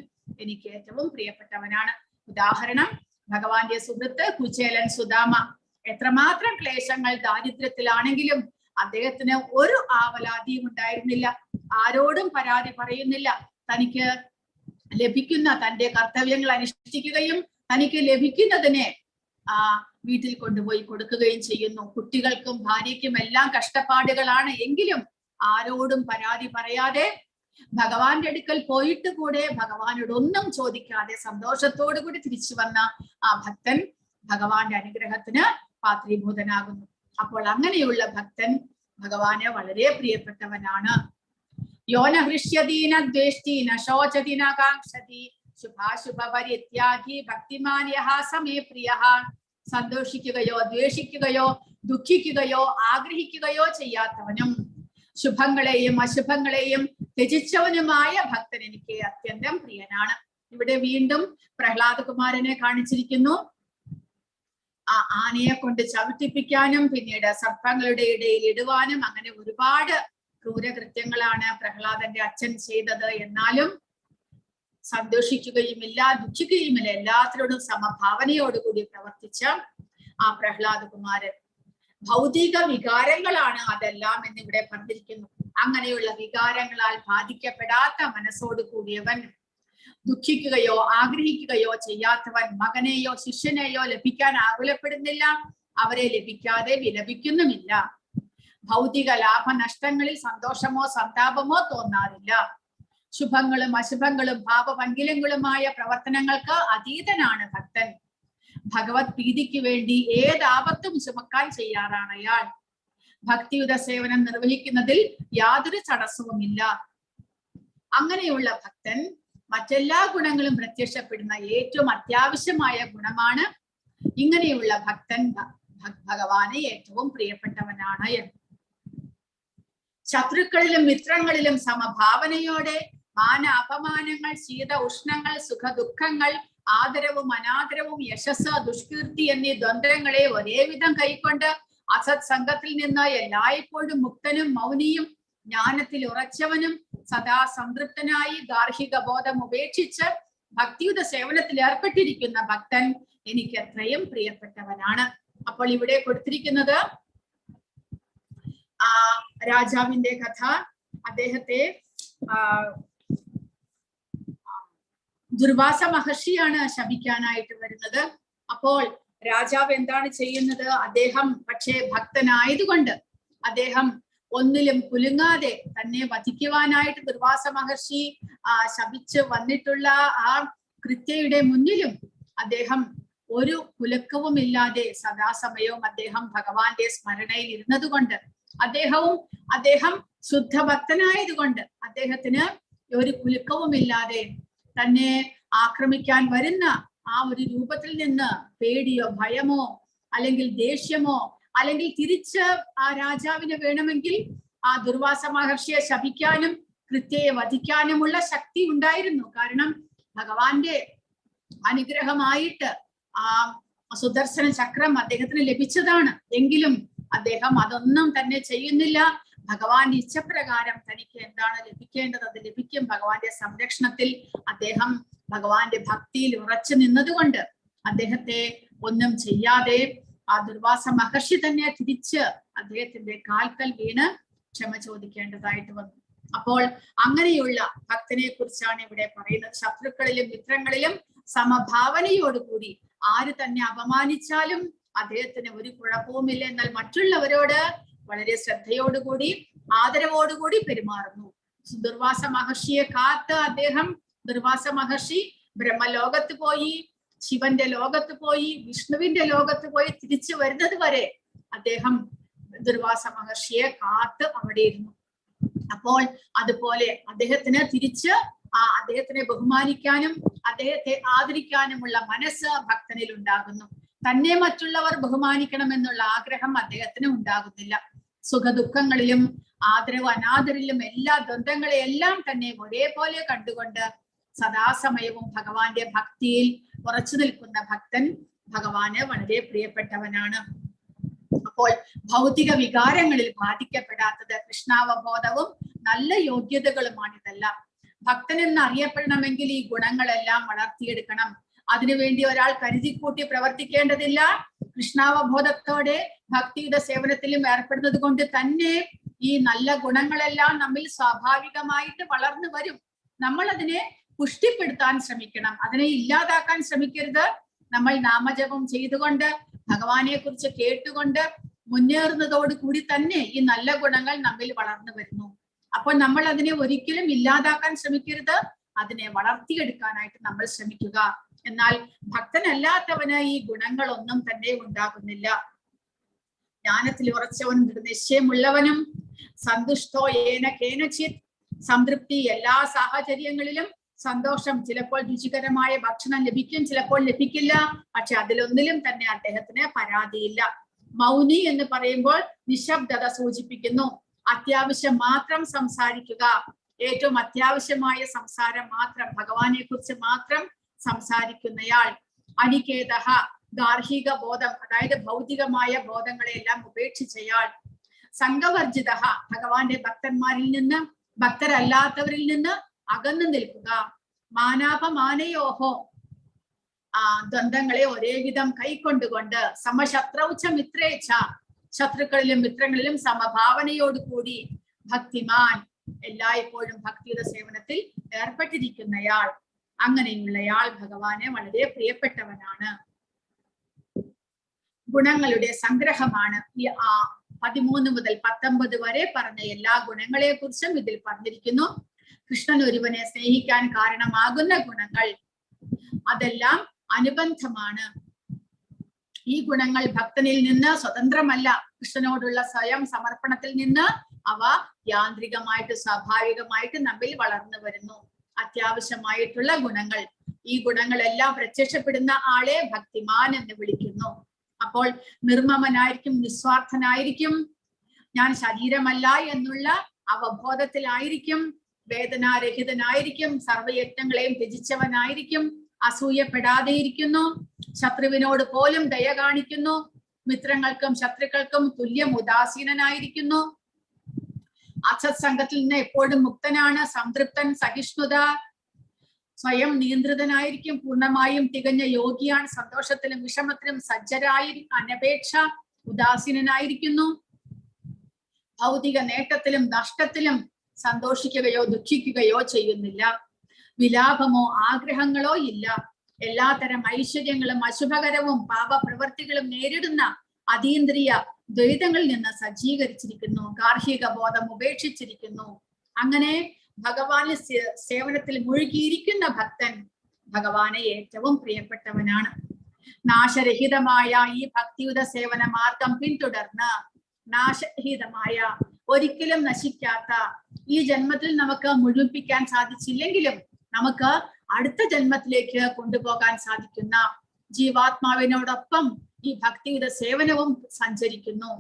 എനിക്ക് ഏറ്റവും പ്രിയപ്പെട്ടവനാണ്. ഉദാഹരണം, ഭഗവാന്റെ സുഹൃത്ത് കുചേലൻ സുദാമ. എത്രമാത്രം ക്ലേശങ്ങൾ ദാരിദ്ര്യത്തിലാണെങ്കിലും അദ്ദേഹത്തിന് ഒരു ആവലാതിയും ഉണ്ടായിരുന്നില്ല. ആരോടും പരാതി പറയുന്നില്ല. തനിക്ക് ലഭിക്കുന്ന തന്റെ കർത്തവ്യങ്ങൾ അനുഷ്ഠിക്കുകയും തനിക്ക് ലഭിക്കുന്നതിനെ വീട്ടിൽ കൊണ്ടുപോയി കൊടുക്കുകയും ചെയ്യുന്നു. കുട്ടികൾക്കും ഭാര്യയ്ക്കും എല്ലാം കഷ്ടപ്പാടുകളാണ്. എങ്കിലും ആരോടും പരാതി പറയാതെ ഭഗവാന്റെ അടുക്കൽ പോയിട്ട് കൂടെ ഭഗവാനോട് ഒന്നും ചോദിക്കാതെ സന്തോഷത്തോടു കൂടി തിരിച്ചു വന്ന ആ ഭക്തൻ ഭഗവാന്റെ അനുഗ്രഹത്തിന് പാത്രീഭൂതനാകുന്നു. അപ്പോൾ അങ്ങനെയുള്ള ഭക്തൻ ഭഗവാന് വളരെ പ്രിയപ്പെട്ടവനാണ്. യോന ഹൃഷ്യതീന ദ്വേഷ്ടി ന ശോചതി ന കാംക്ഷതി ശുഭാശുഭ പരിത്യാഗി ഭക്തിമാൻ യഹ സമേ പ്രിയഃ. സന്തോഷിക്കുകയോ ദ്വേഷിക്കുകയോ ദുഃഖിക്കുകയോ ആഗ്രഹിക്കുകയോ ചെയ്യാത്തവനും ശുഭങ്ങളെയും അശുഭങ്ങളെയും ത്യജിച്ചവനുമായ ഭക്തൻ എനിക്ക് അത്യന്തം പ്രിയനാണ്. ഇവിടെ വീണ്ടും പ്രഹ്ലാദകുമാരനെ കാണിച്ചിരിക്കുന്നു. ആ ആനയെ കൊണ്ട് ചവിട്ടിപ്പിക്കാനും പിന്നീട് സർപ്പങ്ങളുടെ ഇടയിൽ ഇടുവാനും അങ്ങനെ ഒരുപാട് ക്രൂരകൃത്യങ്ങളാണ് പ്രഹ്ലാദന്റെ അച്ഛൻ ചെയ്തത്. എന്നാലും സന്തോഷിക്കുകയുമില്ല ദുഃഖിക്കുകയുമില്ല. എല്ലാത്തിനോടും സമഭാവനയോടുകൂടി പ്രവർത്തിച്ച ആ പ്രഹ്ലാദകുമാരൻ. ഭൗതിക വികാരങ്ങളാണ് അതെല്ലാം എന്നിവിടെ പറഞ്ഞിരിക്കുന്നു. അങ്ങനെയുള്ള വികാരങ്ങളാൽ ബാധിക്കപ്പെടാത്ത മനസ്സോട് കൂടിയവൻ, ദുഃഖിക്കുകയോ ആഗ്രഹിക്കുകയോ ചെയ്യാത്തവൻ, മകനെയോ ശിഷ്യനെയോ ലഭിക്കാൻ ആകുലപ്പെടുന്നില്ല, അവരെ ലഭിക്കാതെ വിലപിക്കുന്നുമില്ല. ഭൗതിക ലാഭനഷ്ടങ്ങളിൽ സന്തോഷമോ സന്താപമോ തോന്നാറില്ല. ശുഭങ്ങളും അശുഭങ്ങളും ഭാവഭംഗിലങ്ങളുമായ പ്രവർത്തനങ്ങൾക്ക് അതീതനാണ് ഭക്തൻ. ഭഗവത് പ്രീതിക്ക് വേണ്ടി ഏതാപത്തും ചുമക്കാൻ ചെയ്യാറാണ് അയാൾ. ഭക്തിയുത സേവനം നിർവഹിക്കുന്നതിൽ യാതൊരു തടസ്സവുമില്ല. അങ്ങനെയുള്ള ഭക്തൻ മറ്റെല്ലാ ഗുണങ്ങളും പ്രത്യക്ഷപ്പെടുന്ന ഏറ്റവും അത്യാവശ്യമായ ഗുണമാണ്. ഇങ്ങനെയുള്ള ഭക്തൻ ഭഗവാന് ഏറ്റവും പ്രിയപ്പെട്ടവനാണ് എന്ന്. ശത്രുക്കളിലും മിത്രങ്ങളിലും സമഭാവനയോടെ മാന അപമാനങ്ങൾ, ശീത ഉഷ്ണങ്ങൾ, സുഖ ദുഃഖങ്ങൾ, ആദരവും അനാദരവും, യശസ് ദുഷ്കീർത്തി എന്നീ ദ്വന്ദ്ങ്ങളെ ഒരേ വിധം കൈക്കൊണ്ട് അസത് സംഘത്തിൽ നിന്ന് എല്ലായ്പ്പോഴും മുക്തനും മൗനിയും ജ്ഞാനത്തിൽ ഉറച്ചവനും സദാ സംതൃപ്തനായി ഗാർഹിക ബോധം ഉപേക്ഷിച്ച് ഭക്തിയുത സേവനത്തിൽ ഏർപ്പെട്ടിരിക്കുന്ന ഭക്തൻ എനിക്ക് എത്രയും പ്രിയപ്പെട്ടവനാണ്. അപ്പോൾ ഇവിടെ കൊടുത്തിരിക്കുന്നത് രാജാവിന്റെ കഥ. അദ്ദേഹത്തെ ദുർവാസ മഹർഷിയാണ് ശപിക്കാനായിട്ട് വരുന്നത്. അപ്പോൾ രാജാവ് എന്താണ് ചെയ്യുന്നത്? അദ്ദേഹം പക്ഷേ ഭക്തനായതുകൊണ്ട് അദ്ദേഹം ഒന്നിലും കുലുങ്ങാതെ തന്നെ വധിക്കുവാനായിട്ട് ദുർവാസ മഹർഷി ശപിച്ച് വന്നിട്ടുള്ള ആ കൃത്യയുടെ മുന്നിലും അദ്ദേഹം ഒരു കുലക്കവും ഇല്ലാതെ സദാസമയവും അദ്ദേഹം ഭഗവാന്റെ സ്മരണയിൽ ഇരുന്നത് കൊണ്ട് അദ്ദേഹം ശുദ്ധ ഭക്തനായതുകൊണ്ട് അദ്ദേഹത്തിന് ഒരു കുലുക്കവും ഇല്ലാതെ തന്നെ ആക്രമിക്കാൻ വരുന്ന ആ ഒരു രൂപത്തിൽ നിന്ന് പേടിയോ ഭയമോ അല്ലെങ്കിൽ ദേഷ്യമോ അല്ലെങ്കിൽ തിരിച്ച് ആ രാജാവിന് വേണമെങ്കിൽ ആ ദുർവാസ മഹർഷിയെ ശപിക്കാനും കൃത്യയെ വധിക്കാനുമുള്ള ശക്തി ഉണ്ടായിരുന്നു. കാരണം ഭഗവാന്റെ അനുഗ്രഹമായിട്ട് ആ സുദർശന ചക്രം അദ്ദേഹത്തിന് ലഭിച്ചതാണ്. എങ്കിലും അദ്ദേഹം അതൊന്നും തന്നെ ചെയ്യുന്നില്ല. ഭഗവാന്റെ ഇച്ഛപ്രകാരം തനിക്ക് എന്താണ് ലഭിക്കേണ്ടത് അത് ലഭിക്കും. ഭഗവാന്റെ സംരക്ഷണത്തിൽ അദ്ദേഹം ഭഗവാന്റെ ഭക്തിയിൽ ഉറച്ചു നിന്നതുകൊണ്ട് അദ്ദേഹത്തെ ഒന്നും ചെയ്യാതെ ആ ദുർവാസ മഹർഷി തന്നെ തിരിച്ച് അദ്ദേഹത്തിന്റെ കാൽക്കൽ വീണ് ക്ഷമ ചോദിക്കേണ്ടതായിട്ട് വന്നു. അപ്പോൾ അങ്ങനെയുള്ള ഭക്തനെ കുറിച്ചാണ് ഇവിടെ പറയുന്നത്. ശത്രുക്കളിലും മിത്രങ്ങളിലും സമഭാവനയോടുകൂടി ആര് തന്നെ അപമാനിച്ചാലും അദ്ദേഹത്തിന് ഒരു കുഴപ്പവുമില്ല. എന്നാൽ മറ്റുള്ളവരോട് വളരെ ശ്രദ്ധയോടുകൂടി ആദരവോടുകൂടി പെരുമാറുന്നു. ദുർവാസ മഹർഷിയെ കാത്ത് ദുർവാസ മഹർഷി ബ്രഹ്മലോകത്ത് പോയി, ശിവന്റെ ലോകത്ത് പോയി, വിഷ്ണുവിന്റെ ലോകത്ത് പോയി തിരിച്ചു വരുന്നത് വരെ അദ്ദേഹം ദുർവാസ മഹർഷിയെ കാത്ത് അവിടെ ഇരുന്നു. അപ്പോൾ അതുപോലെ അദ്ദേഹത്തിന് തിരിച്ച് അദ്ദേഹത്തിനെ ബഹുമാനിക്കാനും അദ്ദേഹത്തെ ആദരിക്കാനുമുള്ള മനസ്സ് ഭക്തനിൽ ഉണ്ടാകുന്നു. തന്നെ മറ്റുള്ളവർ ബഹുമാനിക്കണമെന്നുള്ള ആഗ്രഹം അദ്ദേഹത്തിന് ഉണ്ടാകുന്നില്ല. സുഖദുഃഖങ്ങളിലും ആദരവ് അനാദരിലും എല്ലാ ദ്വന്ദ്ങ്ങളെയെല്ലാം തന്നെ ഒരേപോലെ കണ്ടുകൊണ്ട് സദാസമയവും ഭഗവാന്റെ ഭക്തിയിൽ ഉറച്ചു നിൽക്കുന്ന ഭക്തൻ ഭഗവാന് വളരെ പ്രിയപ്പെട്ടവനാണ്. അപ്പോൾ ഭൗതിക വികാരങ്ങളിൽ ബാധിക്കപ്പെടാത്തത് കൃഷ്ണാവബോധവും നല്ല യോഗ്യതകളുമാണ് ഇതെല്ലാം. ഭക്തൻ എന്ന് അറിയപ്പെടണമെങ്കിൽ ഈ ഗുണങ്ങളെല്ലാം വളർത്തിയെടുക്കണം. അതിനുവേണ്ടി ഒരാൾ കരുതിക്കൂട്ടി പ്രവർത്തിക്കേണ്ടതില്ല. കൃഷ്ണാവബോധത്തോടെ ഭക്തിയുടെ സേവനത്തിലും ഏർപ്പെടുന്നത് കൊണ്ട് തന്നെ ഈ നല്ല ഗുണങ്ങളെല്ലാം നമ്മിൽ സ്വാഭാവികമായിട്ട് വളർന്നു വരും. നമ്മൾ അതിനെ പുഷ്ടിപ്പെടുത്താൻ ശ്രമിക്കണം, അതിനെ ഇല്ലാതാക്കാൻ ശ്രമിക്കരുത്. നമ്മൾ നാമജപം ചെയ്തുകൊണ്ട് ഭഗവാനെ കുറിച്ച് കേട്ടുകൊണ്ട് മുന്നേറുന്നതോട് കൂടി തന്നെ ഈ നല്ല ഗുണങ്ങൾ നമ്മിൽ വളർന്നു വരുന്നു. അപ്പോൾ നമ്മൾ അതിനെ ഒരിക്കലും ഇല്ലാതാക്കാൻ ശ്രമിക്കരുത്, അതിനെ വളർത്തിയെടുക്കാനായിട്ട് നമ്മൾ ശ്രമിക്കുക. എന്നാൽ ഭക്തനല്ലാത്തവന് ഈ ഗുണങ്ങളൊന്നും തന്നെ ഉണ്ടാകുന്നില്ല. ജ്ഞാനത്തിൽ ഉറച്ചവനും നിശ്ചയമുള്ളവനും സന്തുഷ്ടോ ഏന കേനചിത്, സംതൃപ്തി എല്ലാ സാഹചര്യങ്ങളിലും, സന്തോഷം. ചിലപ്പോൾ രുചികരമായ ഭക്ഷണം ലഭിക്കും, ചിലപ്പോൾ ലഭിക്കില്ല, പക്ഷെ അതിലൊന്നിലും തന്നെ അദ്ദേഹത്തിന് പരാതിയില്ല. മൗനി എന്ന് പറയുമ്പോൾ നിശബ്ദത സൂചിപ്പിക്കുന്നു. അത്യാവശ്യം മാത്രം സംസാരിക്കുക, ഏറ്റവും അത്യാവശ്യമായ സംസാരം മാത്രം, ഭഗവാനെ കുറിച്ച് മാത്രം സംസാരിക്കുന്നയാൾ. അനികേതഃ, ഗാർഹിക ബോധം, അതായത് ഭൗതികമായ ബോധങ്ങളെല്ലാം ഉപേക്ഷിച്ചയാൾ. സംഘവർജിത, ഭഗവാന്റെ ഭക്തന്മാരിൽ നിന്ന് ഭക്തരല്ലാത്തവരിൽ നിന്ന് അകന്നു നിൽക്കുക. മാനാപമാനയോഹോ, ദ്വന്ദ്ങ്ങളെ ഒരേവിധം കൈക്കൊണ്ടുകൊണ്ട്. സമശത്രൗച്ച മിത്രേച്ഛ, ശത്രുക്കളിലും മിത്രങ്ങളിലും സമഭാവനയോട് കൂടി. ഭക്തിമാൻ, എല്ലായ്പ്പോഴും ഭക്തിയുടെ സേവനത്തിൽ ഏർപ്പെട്ടിരിക്കുന്നയാൾ. അങ്ങനെയുള്ളയാൾ ഭഗവാനെ വളരെ പ്രിയപ്പെട്ടവനാണ്. ഗുണങ്ങളുടെ സംഗ്രഹമാണ് ഈ 13 മുതൽ 19 വരെ പറഞ്ഞ എല്ലാ ഗുണങ്ങളെ കുറിച്ചും ഇതിൽ പറഞ്ഞിരിക്കുന്നു. കൃഷ്ണൻ ഒരുവനെ സ്നേഹിക്കാൻ കാരണമാകുന്ന ഗുണങ്ങൾ അതെല്ലാം അനുബന്ധമാണ്. ഈ ഗുണങ്ങൾ ഭക്തനിൽ നിന്ന് സ്വതന്ത്രമല്ല. കൃഷ്ണനോടുള്ള സ്വയം സമർപ്പണത്തിൽ നിന്ന് അവ യാന്ത്രികമായിട്ട് സ്വാഭാവികമായിട്ട് നമ്മിൽ വളർന്നു വരുന്നു. അത്യാവശ്യമായിട്ടുള്ള ഗുണങ്ങൾ, ഈ ഗുണങ്ങളെല്ലാം പ്രത്യക്ഷപ്പെടുന്ന ആളെ ഭക്തിമാൻ എന്ന് വിളിക്കുന്നു. അപ്പോൾ നിർമ്മമനായിരിക്കും, നിസ്വാർത്ഥനായിരിക്കും, ഞാൻ ശരീരമല്ല എന്നുള്ള അവബോധത്തിലായിരിക്കും, വേദനാരഹിതനായിരിക്കും, സർവയജ്ഞങ്ങളെയും ത്യജിച്ചവനായിരിക്കും, അസൂയപ്പെടാതെ ഇരിക്കുന്നു, ശത്രുവിനോട് പോലും ദയ കാണിക്കുന്നു, മിത്രങ്ങൾക്കും ശത്രുക്കൾക്കും തുല്യം ഉദാസീനനായിരിക്കുന്നു, അസത്സംഗത്തിൽ നിന്ന് എപ്പോഴും മുക്തനാണ്, സംതൃപ്തൻ, സഹിഷ്ണുത, സ്വയം നിയന്ത്രിതനായിരിക്കും, പൂർണ്ണമായും തികഞ്ഞ യോഗിയാണ്, സന്തോഷത്തിലും വിഷമത്തിലും സജ്ജരായി, അനപേക്ഷ, ഉദാസീനനായിരിക്കുന്നു, ഭൗതിക നേട്ടത്തിലും നഷ്ടത്തിലും സന്തോഷിക്കുകയോ ദുഃഖിക്കുകയോ ചെയ്യുന്നില്ല, വിലാപമോ ആഗ്രഹങ്ങളോ ഇല്ല, എല്ലാത്തരം ഐശ്വര്യങ്ങളും അശുഭകരവും പാപപ്രവൃത്തികളും നേരിടുന്ന അതീന്ദ്രിയ ദ്വൈതങ്ങളിൽ നിന്ന് സജ്ജീകരിച്ചിരിക്കുന്നു, ഗാർഹിക ബോധം ഉപേക്ഷിച്ചിരിക്കുന്നു. അങ്ങനെ ഭഗവാന് സേവനത്തിൽ മുഴുകിയിരിക്കുന്ന ഭക്തൻ ഭഗവാനെ ഏറ്റവും പ്രിയപ്പെട്ടവനാണ്. നാശരഹിതമായ ഈ ഭക്തിയുത സേവന മാർഗം പിന്തുടർന്ന് നാശരഹിതമായ, ഒരിക്കലും നശിക്കാത്ത, ഈ ജന്മത്തിൽ നമുക്ക് മുഴുമിപ്പിക്കാൻ സാധിച്ചില്ലെങ്കിലും നമുക്ക് അടുത്ത ജന്മത്തിലേക്ക് കൊണ്ടുപോകാൻ സാധിക്കുന്ന ജീവാത്മാവിനോടൊപ്പം ഈ ഭക്തിയുടെ സേവനവും സഞ്ചരിക്കുന്നു.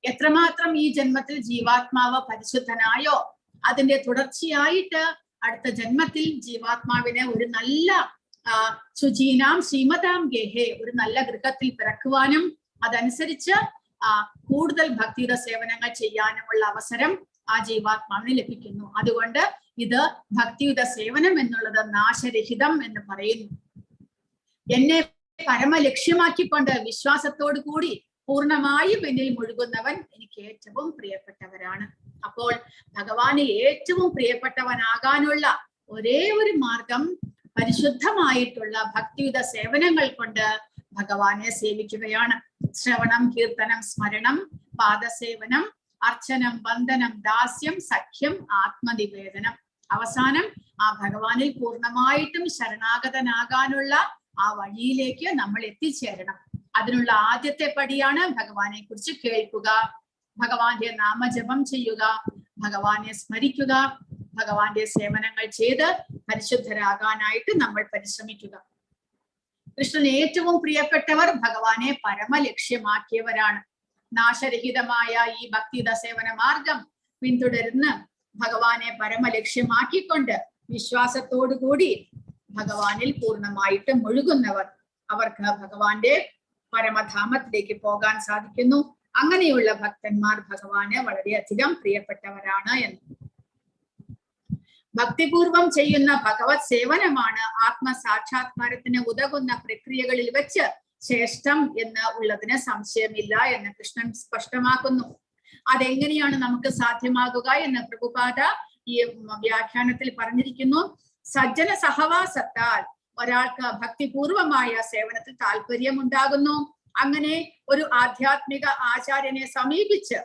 എത്രമാത്രം ഈ ജന്മത്തിൽ ജീവാത്മാവ് പരിശുദ്ധനായോ അതിന്റെ തുടർച്ചയായിട്ട് അടുത്ത ജന്മത്തിൽ ജീവാത്മാവിനെ ഒരു നല്ല ശുചീനാം ശ്രീമതാം ഗേഹേ, ഒരു നല്ല ഗൃഹത്തിൽ പിറക്കുവാനും അതനുസരിച്ച് കൂടുതൽ ഭക്തിയുടെ സേവനങ്ങൾ ചെയ്യാനുമുള്ള അവസരം ആ ജീവാത്മാവിന് ലഭിക്കുന്നു. അതുകൊണ്ട് ഇത് ഭക്തിയുടെ സേവനം എന്നുള്ളത് നാശരഹിതം എന്ന് പറയുന്നു. എന്നെ പരമലക്ഷ്യമാക്കിക്കൊണ്ട് വിശ്വാസത്തോടു കൂടി പൂർണ്ണമായും എന്നിൽ മുഴുകുന്നവൻ എനിക്ക് ഏറ്റവും പ്രിയപ്പെട്ടവരാണ്. അപ്പോൾ ഭഗവാന് ഏറ്റവും പ്രിയപ്പെട്ടവനാകാനുള്ള ഒരേ ഒരു മാർഗം പരിശുദ്ധമായിട്ടുള്ള ഭക്തിയുത സേവനങ്ങൾ കൊണ്ട് ഭഗവാനെ സേവിക്കുകയാണ്. ശ്രവണം, കീർത്തനം, സ്മരണം, പാദസേവനം, അർച്ചനം, വന്ദനം, ദാസ്യം, സഖ്യം, ആത്മനിവേദനം. അവസാനം ആ ഭഗവാനിൽ പൂർണ്ണമായിട്ടും ശരണാഗതനാകാനുള്ള ആ വഴിയിലേക്ക് നമ്മൾ എത്തിച്ചേരണം. അതിനുള്ള ആദ്യത്തെ പടിയാണ് ഭഗവാനെ കുറിച്ച് കേൾക്കുക, ഭഗവാന്റെ നാമജപം ചെയ്യുക, ഭഗവാനെ സ്മരിക്കുക, ഭഗവാന്റെ സേവനങ്ങൾ ചെയ്ത് പരിശുദ്ധരാകാനായിട്ട് നമ്മൾ പരിശ്രമിക്കുക. കൃഷ്ണൻ ഏറ്റവും പ്രിയപ്പെട്ടവർ ഭഗവാനെ പരമലക്ഷ്യമാക്കിയവരാണ്. നാശരഹിതമായ ഈ ഭക്തിയുത സേവന മാർഗം പിന്തുടരുന്ന് ഭഗവാനെ പരമലക്ഷ്യമാക്കിക്കൊണ്ട് വിശ്വാസത്തോടുകൂടി ഭഗവാനിൽ പൂർണ്ണമായിട്ട് മുഴുകുന്നവർ, അവർക്ക് ഭഗവാന്റെ പരമധാമത്തിലേക്ക് പോകാൻ സാധിക്കുന്നു. അങ്ങനെയുള്ള ഭക്തന്മാർ ഭഗവാന് വളരെയധികം പ്രിയപ്പെട്ടവരാണ് എന്ന്. ഭക്തിപൂർവം ചെയ്യുന്ന ഭഗവത് സേവനമാണ് ആത്മസാക്ഷാത്കാരത്തിന് ഉതകുന്ന പ്രക്രിയകളിൽ വെച്ച് ശ്രേഷ്ഠം എന്ന് ഉള്ളതിന് സംശയമില്ല എന്ന് കൃഷ്ണൻ സ്പഷ്ടമാക്കുന്നു. അതെങ്ങനെയാണ് നമുക്ക് സാധ്യമാകുക എന്ന് പ്രഭുപാദ ഈ വ്യാഖ്യാനത്തിൽ പറഞ്ഞിരിക്കുന്നു. സജ്ജന സഹവാസത്താൽ ഒരാൾക്ക് ഭക്തിപൂർവമായ സേവനത്തിൽ താല്പര്യമുണ്ടാകുന്നു. അങ്ങനെ ഒരു ആധ്യാത്മിക ആചാര്യനെ സമീപിച്ച്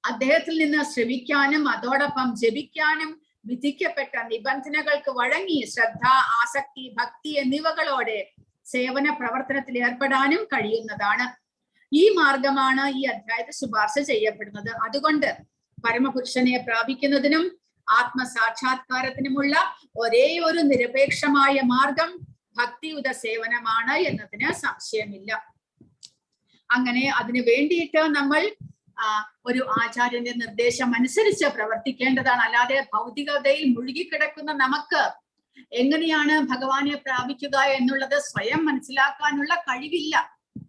അദ്ദേഹത്തിൽ നിന്ന് ശ്രവിക്കാനും അതോടൊപ്പം ജപിക്കാനും വിധിക്കപ്പെട്ട നിബന്ധനകൾക്ക് വഴങ്ങി ശ്രദ്ധ, ആസക്തി, ഭക്തി എന്നിവകളോടെ സേവന പ്രവർത്തനത്തിൽ ഏർപ്പെടാനും കഴിയുന്നതാണ്. ഈ മാർഗമാണ് ഈ അധ്യായത്തിൽ ശുപാർശ ചെയ്യപ്പെടുന്നത്. അതുകൊണ്ട് പരമപുരുഷനെ പ്രാപിക്കുന്നതിനും ആത്മസാക്ഷാത്കാരത്തിനുമുള്ള ഒരേ ഒരു നിരപേക്ഷമായ മാർഗം ഭക്തിയുത സേവനമാണ് എന്നതിന് സംശയമില്ല. അങ്ങനെ അതിനു വേണ്ടിയിട്ട് നമ്മൾ ഒരു ആചാര്യന്റെ നിർദ്ദേശം അനുസരിച്ച് പ്രവർത്തിക്കേണ്ടതാണ്. അല്ലാതെ ഭൗതികതയിൽ മുഴുകിക്കിടക്കുന്ന നമുക്ക് എങ്ങനെയാണ് ഭഗവാനെ പ്രാപിക്കുക എന്നുള്ളത് സ്വയം മനസ്സിലാക്കാനുള്ള കഴിവില്ല.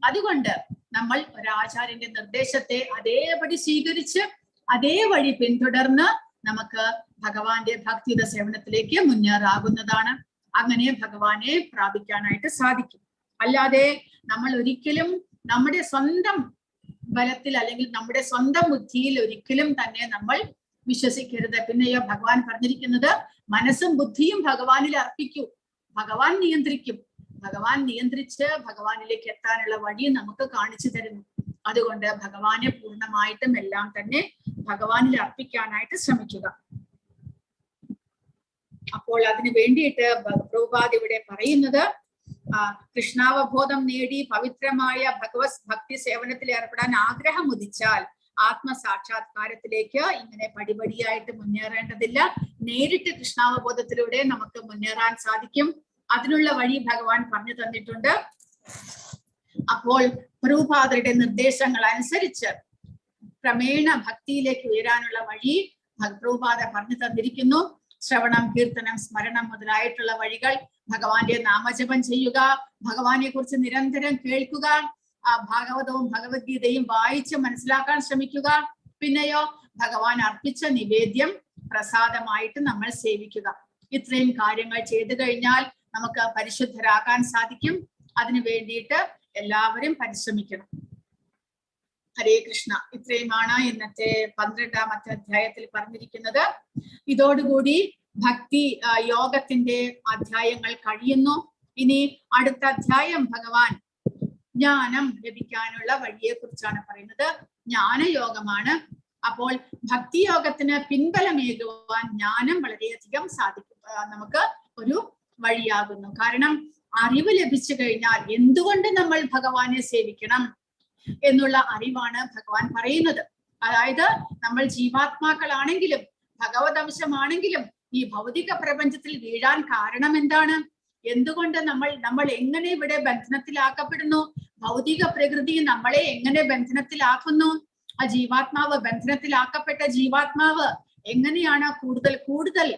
അതുകൊണ്ട് നമ്മൾ ഒരാചാര്യന്റെ നിർദ്ദേശത്തെ അതേപടി സ്വീകരിച്ച് അതേ വഴി പിന്തുടർന്ന് നമുക്ക് ഭഗവാന്റെ ഭക്തിയുത സേവനത്തിലേക്ക് മുന്നേറാകുന്നതാണ്. അങ്ങനെ ഭഗവാനെ പ്രാപിക്കാനായിട്ട് സാധിക്കും. അല്ലാതെ നമ്മൾ ഒരിക്കലും നമ്മുടെ സ്വന്തം ബലത്തിൽ അല്ലെങ്കിൽ നമ്മുടെ സ്വന്തം ബുദ്ധിയിൽ ഒരിക്കലും തന്നെ നമ്മൾ വിശ്വസിക്കരുത്. പിന്നെയോ ഭഗവാൻ പറഞ്ഞിരിക്കുന്നത് മനസ്സും ബുദ്ധിയും ഭഗവാനിൽ അർപ്പിക്കൂ, ഭഗവാൻ നിയന്ത്രിക്കും. ഭഗവാൻ നിയന്ത്രിച്ച് ഭഗവാനിലേക്ക് എത്താനുള്ള വഴി നമുക്ക് കാണിച്ചു തരുന്നു. അതുകൊണ്ട് ഭഗവാനെ പൂർണ്ണമായിട്ടും എല്ലാം തന്നെ ഭഗവാനിൽ അർപ്പിക്കാനായിട്ട് ശ്രമിക്കുക. അപ്പോൾ അതിനു വേണ്ടിയിട്ട് പ്രഭുപാദ ഇവിടെ പറയുന്നത്, കൃഷ്ണാവബോധം നേടി പവിത്രമായ ഭഗവത് ഭക്തി സേവനത്തിൽ ഏർപ്പെടാൻ ആഗ്രഹം ഉദിച്ചാൽ ആത്മസാക്ഷാത്കാരത്തിലേക്ക് ഇങ്ങനെ പടിപടിയായിട്ട് മുന്നേറേണ്ടതില്ല. നേരിട്ട് കൃഷ്ണാവബോധത്തിലൂടെ നമുക്ക് മുന്നേറാൻ സാധിക്കും. അതിനുള്ള വഴി ഭഗവാൻ പറഞ്ഞു തന്നിട്ടുണ്ട്. അപ്പോൾ പ്രഭുപാദരുടെ നിർദ്ദേശങ്ങൾ അനുസരിച്ച് ക്രമേണ ഭക്തിയിലേക്ക് ഉയരാനുള്ള വഴി ഭഗവത്പാദ പറഞ്ഞു തന്നിരിക്കുന്നു. ശ്രവണം, കീർത്തനം, സ്മരണം മുതലായിട്ടുള്ള വഴികൾ, ഭഗവാന്റെ നാമജപം ചെയ്യുക, ഭഗവാനെ കുറിച്ച് നിരന്തരം കേൾക്കുക, ഭാഗവതവും ഭഗവത്ഗീതയും വായിച്ച് മനസ്സിലാക്കാൻ ശ്രമിക്കുക. പിന്നെയോ ഭഗവാൻ അർപ്പിച്ച നിവേദ്യം പ്രസാദമായിട്ട് നമ്മൾ സേവിക്കുക. ഇത്രയും കാര്യങ്ങൾ ചെയ്തു കഴിഞ്ഞാൽ നമുക്ക് പരിശുദ്ധരാകാൻ സാധിക്കും. അതിനു വേണ്ടിയിട്ട് എല്ലാവരും പരിശ്രമിക്കണം. ഹരേ കൃഷ്ണ. ഇത്രയുമാണ് ഇന്നത്തെ 12ാമത്തെ അധ്യായത്തിൽ പറഞ്ഞിരിക്കുന്നത്. ഇതോടുകൂടി ഭക്തി യോഗത്തിന്റെ അധ്യായങ്ങൾ കഴിയുന്നു. ഇനി അടുത്ത അധ്യായം ഭഗവാൻ ജ്ഞാനം ലഭിക്കാനുള്ള വഴിയെ കുറിച്ചാണ് പറയുന്നത്. ജ്ഞാനയോഗമാണ്. അപ്പോൾ ഭക്തിയോഗത്തിന് പിൻബലമേകുവാൻ ജ്ഞാനം വളരെയധികം നമുക്ക് ഒരു വഴിയാകുന്നു. കാരണം അറിവ് ലഭിച്ചു കഴിഞ്ഞാൽ എന്തുകൊണ്ട് നമ്മൾ ഭഗവാനെ സേവിക്കണം എന്നുള്ള അറിവാണ് ഭഗവാൻ പറയുന്നത്. അതായത് നമ്മൾ ജീവാത്മാക്കളാണെങ്കിലും ഭഗവതംശമാണെങ്കിലും ഈ ഭൗതിക പ്രപഞ്ചത്തിൽ വീഴാൻ കാരണം എന്താണ്? എന്തുകൊണ്ട് നമ്മൾ എങ്ങനെ ഇവിടെ ബന്ധനത്തിലാക്കപ്പെടുന്നു? ഭൗതിക പ്രകൃതി നമ്മളെ എങ്ങനെ ബന്ധനത്തിലാക്കുന്നു? ആ ജീവാത്മാവ്, ബന്ധനത്തിലാക്കപ്പെട്ട ജീവാത്മാവ് എങ്ങനെയാണ് കൂടുതൽ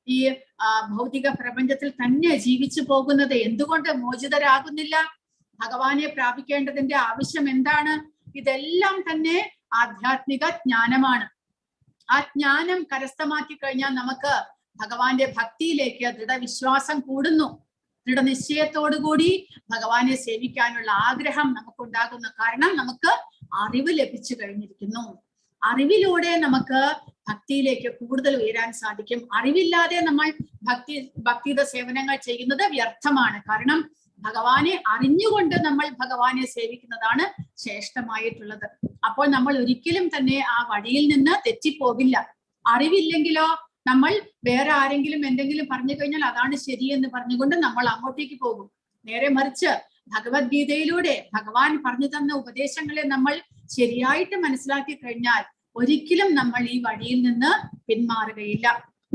ഈ ഭൗതിക പ്രപഞ്ചത്തിൽ തന്നെ ജീവിച്ചു പോകുന്നത്? എന്തുകൊണ്ട് മോചിതരാകുന്നില്ല? ഭഗവാനെ പ്രാപിക്കേണ്ടതിന്റെ ആവശ്യം എന്താണ്? ഇതെല്ലാം തന്നെ ആധ്യാത്മിക ജ്ഞാനമാണ്. ആ ജ്ഞാനം കരസ്ഥമാക്കി കഴിഞ്ഞാൽ നമുക്ക് ഭഗവാന്റെ ഭക്തിയിലേക്ക് ദൃഢവിശ്വാസം കൂടുന്നു. ദൃഢനിശ്ചയത്തോടുകൂടി ഭഗവാനെ സേവിക്കാനുള്ള ആഗ്രഹം നമുക്കുണ്ടാകുന്നു. കാരണം നമുക്ക് അറിവ് ലഭിച്ചു കഴിഞ്ഞിരിക്കുന്നു. അറിവിലൂടെ നമുക്ക് ഭക്തിയിലേക്ക് കൂടുതൽ ഉയരാൻ സാധിക്കും. അറിവില്ലാതെ നമ്മൾ ഭക്തിയുടെ സേവനങ്ങൾ ചെയ്യുന്നത് വ്യർത്ഥമാണ്. കാരണം ഭഗവാനെ അറിഞ്ഞുകൊണ്ട് നമ്മൾ ഭഗവാനെ സേവിക്കുന്നതാണ് ശ്രേഷ്ഠമായിട്ടുള്ളത്. അപ്പോൾ നമ്മൾ ഒരിക്കലും തന്നെ ആ വഴിയിൽ നിന്ന് തെറ്റിപ്പോകില്ല. അറിവില്ലെങ്കിലോ നമ്മൾ വേറെ ആരെങ്കിലും എന്തെങ്കിലും പറഞ്ഞു കഴിഞ്ഞാൽ അതാണ് ശരിയെന്ന് പറഞ്ഞുകൊണ്ട് നമ്മൾ അങ്ങോട്ടേക്ക് പോകും. നേരെ മറിച്ച് ഭഗവത്ഗീതയിലൂടെ ഭഗവാൻ പറഞ്ഞു തന്ന ഉപദേശങ്ങളെ നമ്മൾ ശരിയായിട്ട് മനസ്സിലാക്കി കഴിഞ്ഞാൽ ഒരിക്കലും നമ്മൾ ഈ വഴിയിൽ നിന്ന് പിന്മാറുകയില്ല.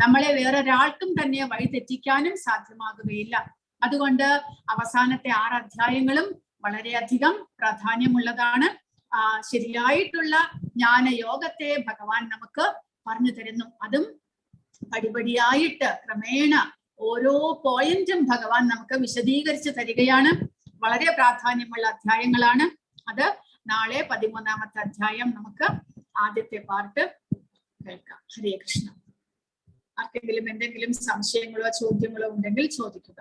നമ്മളെ വേറൊരാൾക്കും തന്നെ വഴി തെറ്റിക്കാനും സാധ്യമാകുകയില്ല. അതുകൊണ്ട് അവസാനത്തെ 6 അധ്യായങ്ങളും വളരെയധികം പ്രാധാന്യമുള്ളതാണ്. ശരിയായിട്ടുള്ള ജ്ഞാനയോഗത്തെ ഭഗവാൻ നമുക്ക് പറഞ്ഞു തരുന്നു. അതും പടിപടിയായിട്ട് ക്രമേണ ഓരോ പോയിന്റും ഭഗവാൻ നമുക്ക് വിശദീകരിച്ച് തരികയാണ്. വളരെ പ്രാധാന്യമുള്ള അധ്യായങ്ങളാണ്. അത് നാളെ 13ാമത്തെ അധ്യായം നമുക്ക് ആദ്യത്തെ പാർട്ട് കേൾക്കാം. ഹരേ കൃഷ്ണ. ആർക്കെങ്കിലും എന്തെങ്കിലും സംശയങ്ങളോ ചോദ്യങ്ങളോ ഉണ്ടെങ്കിൽ ചോദിക്കുക.